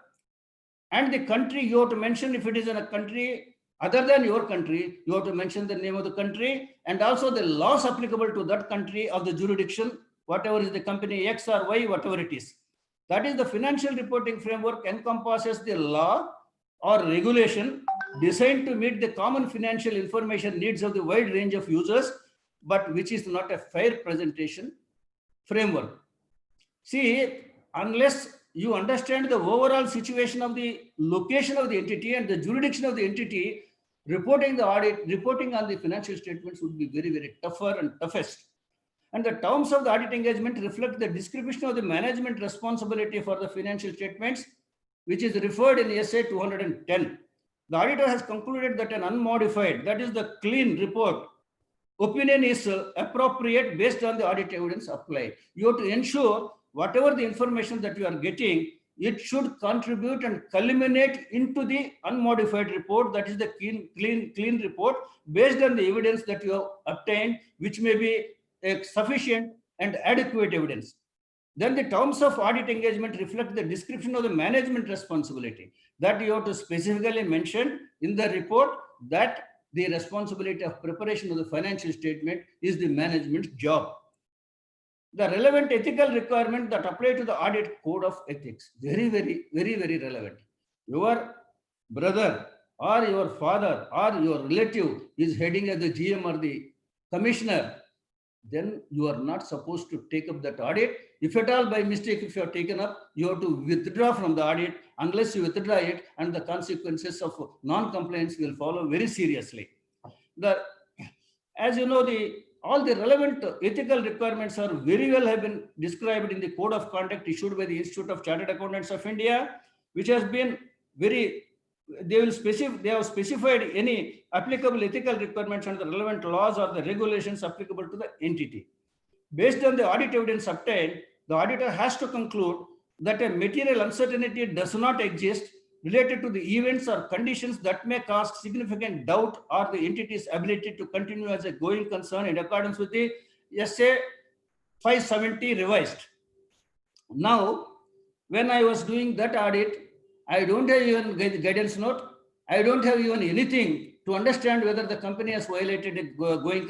and the country you have to mention. If it is in a country other than your country, you have to mention the name of the country and also the laws applicable to that country of the jurisdiction, whatever is the company X or Y, whatever it is. That is the financial reporting framework encompasses the law or regulation designed to meet the common financial information needs of the wide range of users, but which is not a fair presentation framework. See, unless you understand the overall situation of the location of the entity and the jurisdiction of the entity, reporting the audit, reporting on the financial statements would be very, very tougher and toughest. And the terms of the audit engagement reflect the description of the management responsibility for the financial statements, which is referred in SA 210. The auditor has concluded that an unmodified, that is the clean report, opinion is appropriate based on the audit evidence applied. You have to ensure whatever the information that you are getting, it should contribute and culminate into the unmodified report, that is the clean report, based on the evidence that you have obtained, which may be a sufficient and adequate evidence. Then the terms of audit engagement reflect the description of the management responsibility that you have to specifically mention in the report that the responsibility of preparation of the financial statement is the management's job. The relevant ethical requirement that apply to the audit code of ethics, very, very, very, very relevant. Your brother or your father or your relative is heading as the GM or the commissioner, then you are not supposed to take up that audit. If at all by mistake, if you are taken up, you have to withdraw from the audit. Unless you withdraw it, and the consequences of non-compliance will follow very seriously. As you know, all the relevant ethical requirements are very well have been described in the code of conduct issued by the Institute of Chartered Accountants of India, which has been very, they have specified any applicable ethical requirements and the relevant laws or the regulations applicable to the entity. Based on the audit evidence obtained, the auditor has to conclude that a material uncertainty does not exist related to the events or conditions that may cause significant doubt or the entity's ability to continue as a going concern in accordance with the SA 570 revised. Now, when I was doing that audit, I don't have even guidance note. I don't have even anything to understand whether the company has violated a going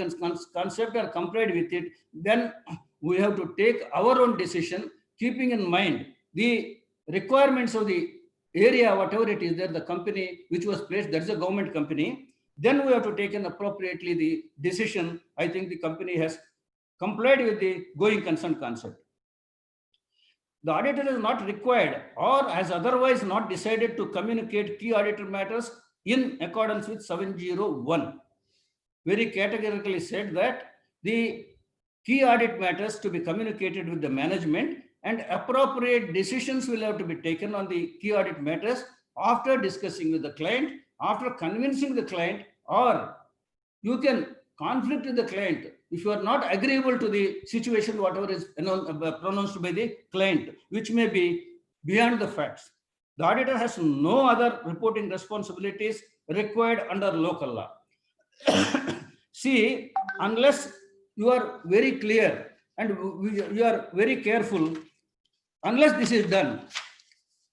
concept or complied with it. Then we have to take our own decision, keeping in mind the requirements of the area, whatever it is there, the company which was placed, that's a government company. Then we have to take in appropriately the decision. I think the company has complied with the going concern concept. The auditor is not required or has otherwise not decided to communicate key auditor matters in accordance with 701. Very categorically said that the key audit matters to be communicated with the management, and appropriate decisions will have to be taken on the key audit matters after discussing with the client, after convincing the client, or you can conflict with the client if you are not agreeable to the situation, whatever is pronounced by the client, which may be beyond the facts. The auditor has no other reporting responsibilities required under local law. See, unless you are very clear and you are very careful, unless this is done,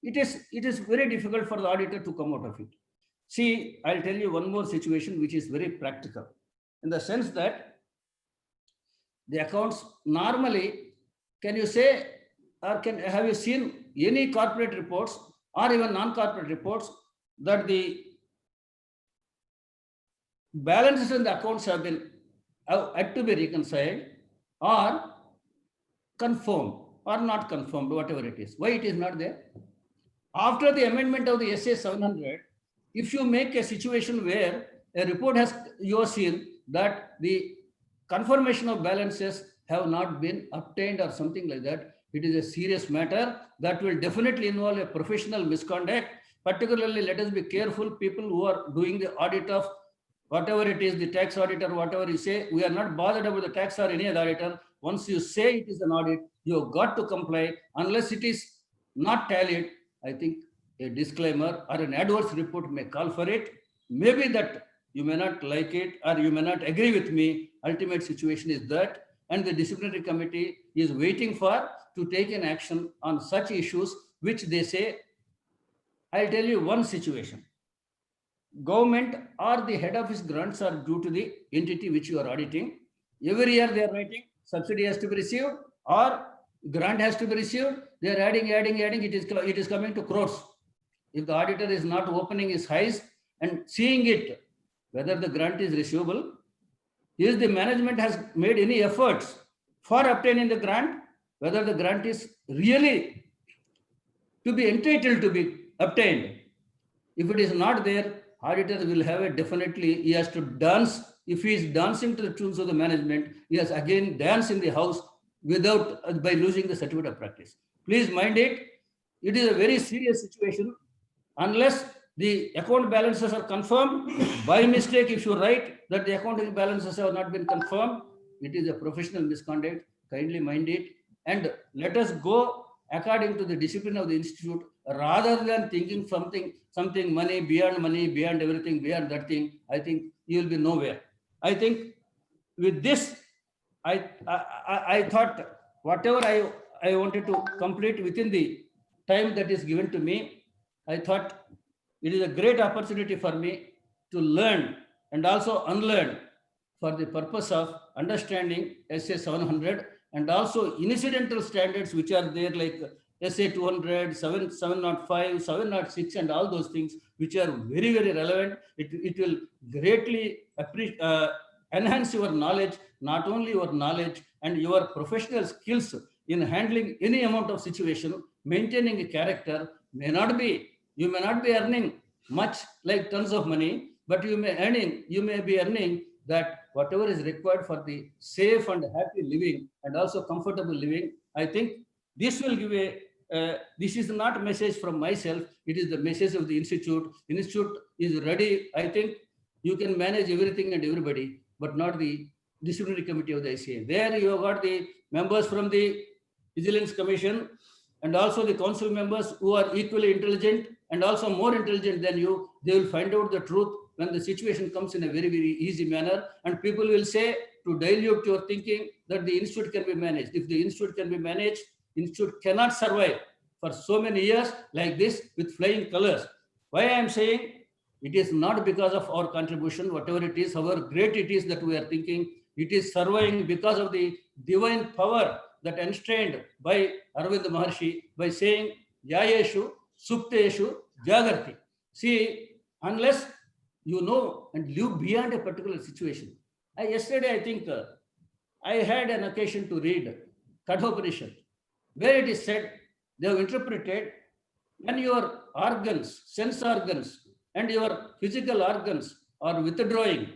it is very difficult for the auditor to come out of it. See, I'll tell you one more situation which is very practical, in the sense that the accounts normally, can you say, or have you seen any corporate reports or even non-corporate reports that the balances in the accounts have had to be reconciled or confirmed or not confirmed, whatever it is? Why it is not there? After the amendment of the SA 700, if you make a situation where a report has, you have seen that the confirmation of balances have not been obtained or something like that, it is a serious matter that will definitely involve a professional misconduct. Particularly, let us be careful, people who are doing the audit of whatever it is, the tax auditor, whatever you say, we are not bothered about the tax or any other auditor. Once you say it is an audit, you have got to comply. Unless it is not tallied, I think a disclaimer or an adverse report may call for it. Maybe that you may not like it or you may not agree with me. Ultimate situation is that, and the disciplinary committee is waiting for to take an action on such issues which they say. I'll tell you one situation. Government or the head office grants are due to the entity which you are auditing. Every year they are writing subsidy has to be received or grant has to be received. They are adding. It is coming to crores. If the auditor is not opening his eyes and seeing it, whether the grant is receivable, is the management has made any efforts for obtaining the grant, whether the grant is really to be entitled to be obtained. If it is not there, auditor will have a definitely, he has to dance. If he is dancing to the tunes of the management, he has again dance in the house without, by losing the certificate of practice. Please mind it. It is a very serious situation. Unless the account balances are confirmed, by mistake, if you write that the accounting balances have not been confirmed, it is a professional misconduct. Kindly mind it. And let us go according to the discipline of the institute, rather than thinking something money, beyond everything, beyond that thing. I think you will be nowhere. I think with this, I thought whatever I wanted to complete within the time that is given to me, I thought it is a great opportunity for me to learn and also unlearn for the purpose of understanding SA 700 and also incidental standards which are there like SA 200, 705, 706 and all those things which are very, very relevant. It will greatly enhance your knowledge, not only your knowledge and your professional skills in handling any amount of situation, maintaining a character. You may not be earning much like tons of money, but you may be earning that whatever is required for the safe and happy living and also comfortable living. I think this will give this is not a message from myself, it is the message of the institute. Institute is ready. I think you can manage everything and everybody, but not the disciplinary committee of the ICA. There you have got the members from the Vigilance Commission and also the council members who are equally intelligent and also more intelligent than you. They will find out the truth when the situation comes in a very, very easy manner, and people will say to dilute your thinking that the institute can be managed. If the institute can be managed, institute cannot survive for so many years like this with flying colors. Why I am saying it is not because of our contribution, whatever it is, however great it is that we are thinking, it is surviving because of the divine power that enstrained by Arvind Maharshi by saying, Yayeshu, Supteshu, Jagarti. See, unless you know and live beyond a particular situation. Yesterday, I think I had an occasion to read Kathopanishad, where it is said, they have interpreted when your organs, sense organs, and your physical organs are withdrawing,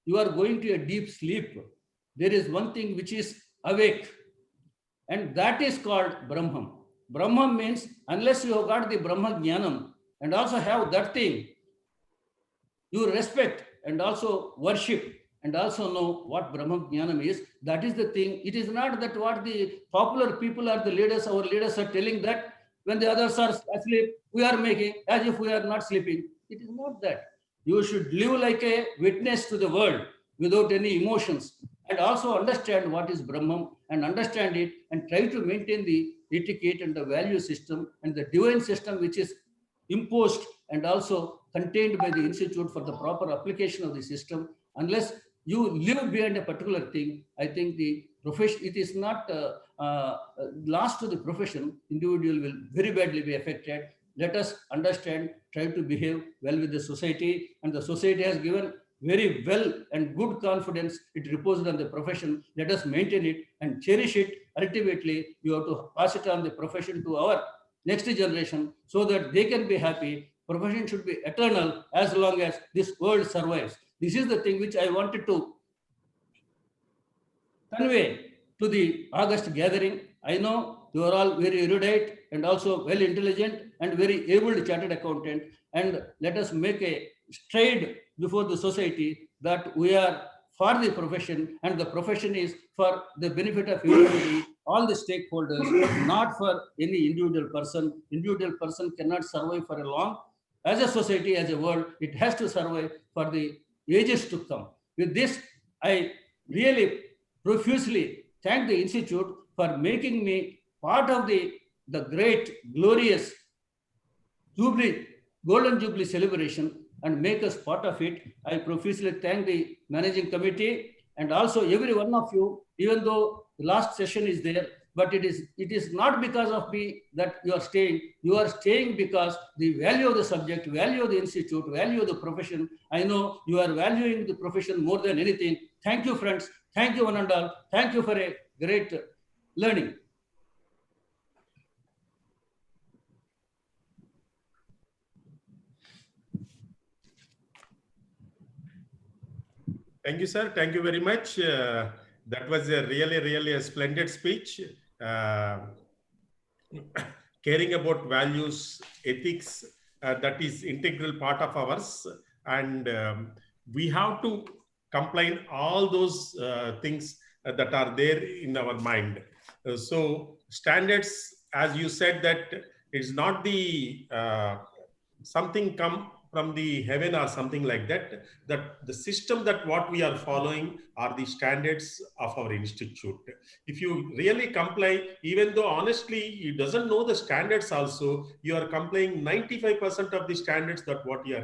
you are going to a deep sleep. There is one thing which is awake, and that is called Brahman. Brahman means unless you have got the Brahma Jnanam and also have that thing, you respect and also worship and also know what Brahma Jnanam is. That is the thing. It is not that what the popular people or the leaders, our leaders are telling that when the others are asleep, we are making as if we are not sleeping. It is not that. You should live like a witness to the world without any emotions and also understand what is Brahman and understand it and try to maintain the etiquette and the value system and the divine system which is imposed and also contained by the institute for the proper application of the system. Unless you live beyond a particular thing, I think the profession, it is not lost to the profession, individual will very badly be affected. Let us understand, try to behave well with the society, and the society has given very well and good confidence. It reposed on the profession. Let us maintain it and cherish it. Ultimately, you have to pass it on the profession to our next generation so that they can be happy. Profession should be eternal as long as this world survives. This is the thing which I wanted to convey to the August gathering. I know you are all very erudite and also well intelligent and very able chartered accountant, and let us make a stride before the society that we are for the profession and the profession is for the benefit of everybody, all the stakeholders, not for any individual person. Individual person cannot survive for a long. As a society, as a world, it has to survive for the ages to come. With this, I really profusely thank the Institute for making me part of the great, glorious Jubilee, Golden Jubilee celebration and make us part of it. I profusely thank the managing committee and also every one of you, even though the last session is there, but it is not because of me that you are staying because the value of the subject, value of the institute, value of the profession. I know you are valuing the profession more than anything. Thank you, friends. Thank you, one and all. Thank you for a great learning. Thank you, sir. Thank you very much. That was a really a splendid speech. Caring about values, ethics, that is integral part of ours. And we have to comply all those things that are there in our mind. So standards, as you said, that it's not the something come from the heaven or something like that, that the system that what we are following are the standards of our institute. If you really comply, even though honestly you doesn't know the standards also, you are complying 95% of the standards that what you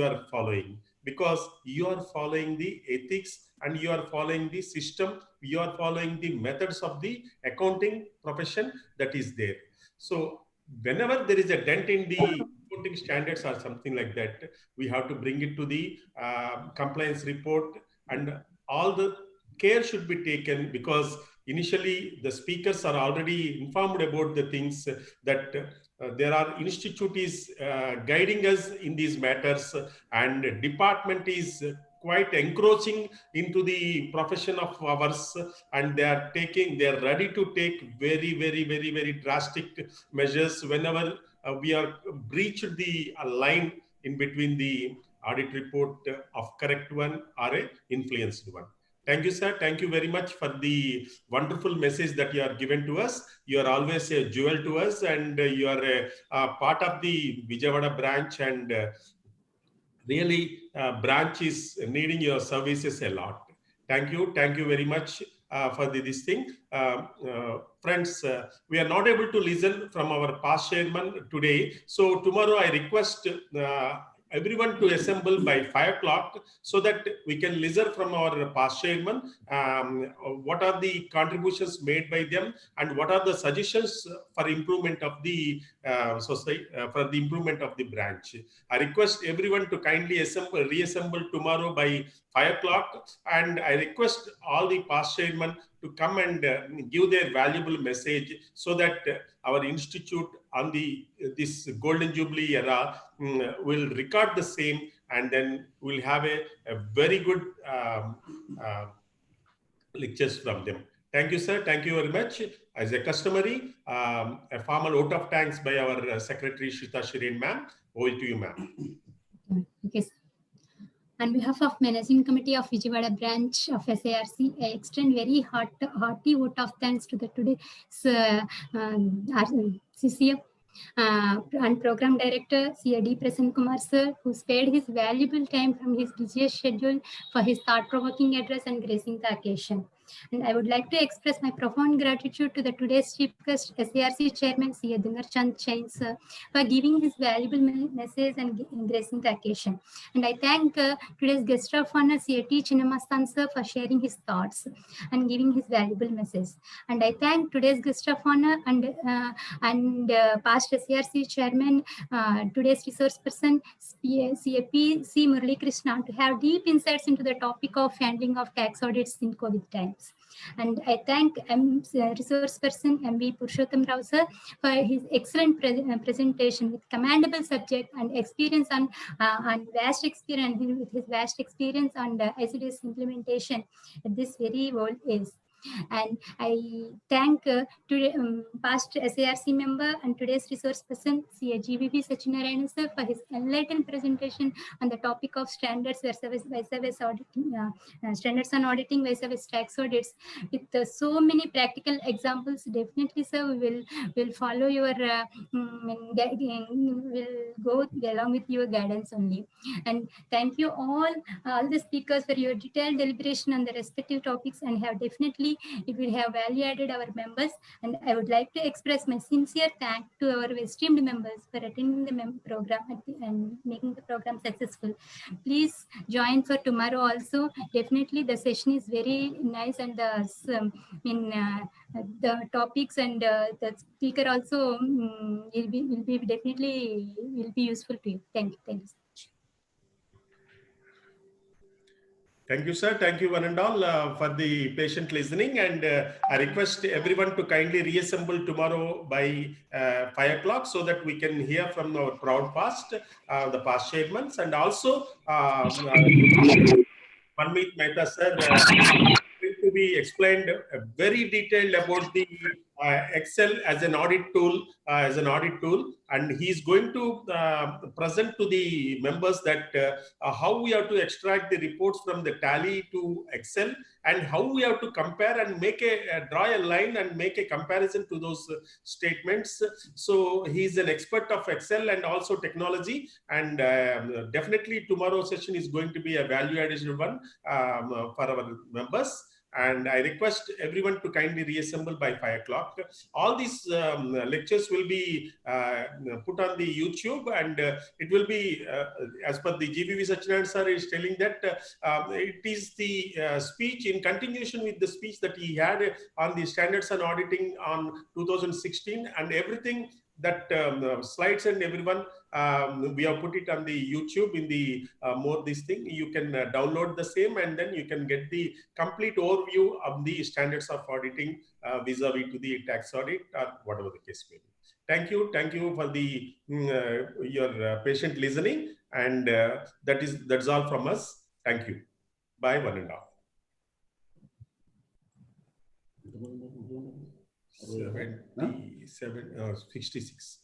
are following. because you are following the ethics and you are following the system, you are following the methods of the accounting profession that is there. So whenever there is a dent in the accounting standards or something like that, we have to bring it to the compliance report, and all the care should be taken, because initially the speakers are already informed about the things that there are institute is guiding us in these matters, and department is quite encroaching into the profession of ours, and they are ready to take very drastic measures whenever we are breached the line in between the audit report of correct one or a influenced one. Thank you, sir. Thank you very much for the wonderful message that you are given to us. You are always a jewel to us, and you are a part of the Vijayawada branch, and really branch is needing your services a lot. Thank you very much for this thing. Friends, we are not able to listen from our past chairman today, so tomorrow I request everyone to assemble by 5 o'clock so that we can listen from our past chairman, what are the contributions made by them and what are the suggestions for improvement of the society, for the improvement of the branch. I request everyone to kindly reassemble tomorrow by 5 o'clock, and I request all the past chairmen to come and give their valuable message so that our institute on this Golden Jubilee era will record the same, and then we'll have a very good lectures from them. Thank you, sir. Thank you very much. As a customary, a formal vote of thanks by our Secretary Shrita Shireen ma'am. Over to you, ma'am. Okay, sir. On behalf of Managing Committee of Vijayawada branch of SARC, I extend very hearty vote of thanks to the today's CCF and Program Director CAD Prasanna Kumar sir, who spared his valuable time from his busiest schedule for his thought-provoking address and gracing the occasion. And I would like to express my profound gratitude to the today's chief guest, SARC Chairman C. Dungar Chand Chain sir, for giving his valuable message and gracing the occasion. And I thank today's guest of honor, C.A.T. Chinnamastan sir, for sharing his thoughts and giving his valuable message. And I thank today's guest of honor and past SARC Chairman, today's resource person, C.A.P. C. Murali Krishna, to have deep insights into the topic of handling of tax audits in COVID times. And I thank resource person M.V. Purushottam Rao sir for his excellent presentation with commendable subject and experience on vast experience, with his vast experience on the ICDS implementation at this very old age. And I thank today, past SARC member and today's resource person, GVP Sachinarayan sir, for his enlightened presentation on the topic of standards versus auditing, standards on auditing versus tax audits. With so many practical examples, definitely, sir, we will follow your, will go along with your guidance only. And thank you all the speakers for your detailed deliberation on the respective topics, and have definitely it will have value added our members. And I would like to express my sincere thanks to our esteemed members for attending the program and making the program successful. Please join for tomorrow also. Definitely the session is very nice, and the topics and the speaker also will be definitely useful to you. Thank you. Thank you. Thank you, sir. Thank you, one and all, for the patient listening. And I request everyone to kindly reassemble tomorrow by 5 o'clock so that we can hear from our proud past, the past chairmen, and also Manmeet Mehta, sir, to be explained very detailed about the Excel as an audit tool, and he is going to present to the members that how we have to extract the reports from the Tally to Excel, and how we have to compare and make draw a line and make a comparison to those statements. So he is an expert of Excel and also technology, and definitely tomorrow's session is going to be a value additional one for our members. And I request everyone to kindly reassemble by 5 o'clock. All these lectures will be put on the YouTube, and it will be, as per the GBV Satyanarayana sir is telling that it is the speech in continuation with the speech that he had on the standards and auditing on 2016, and everything that slides and everyone, we have put it on the YouTube in the more this thing. You can download the same, and then you can get the complete overview of the standards of auditing vis-a-vis to the tax audit or whatever the case may be. Thank you for the your patient listening, and that's all from us. Thank you. Bye, one and all. 67 66.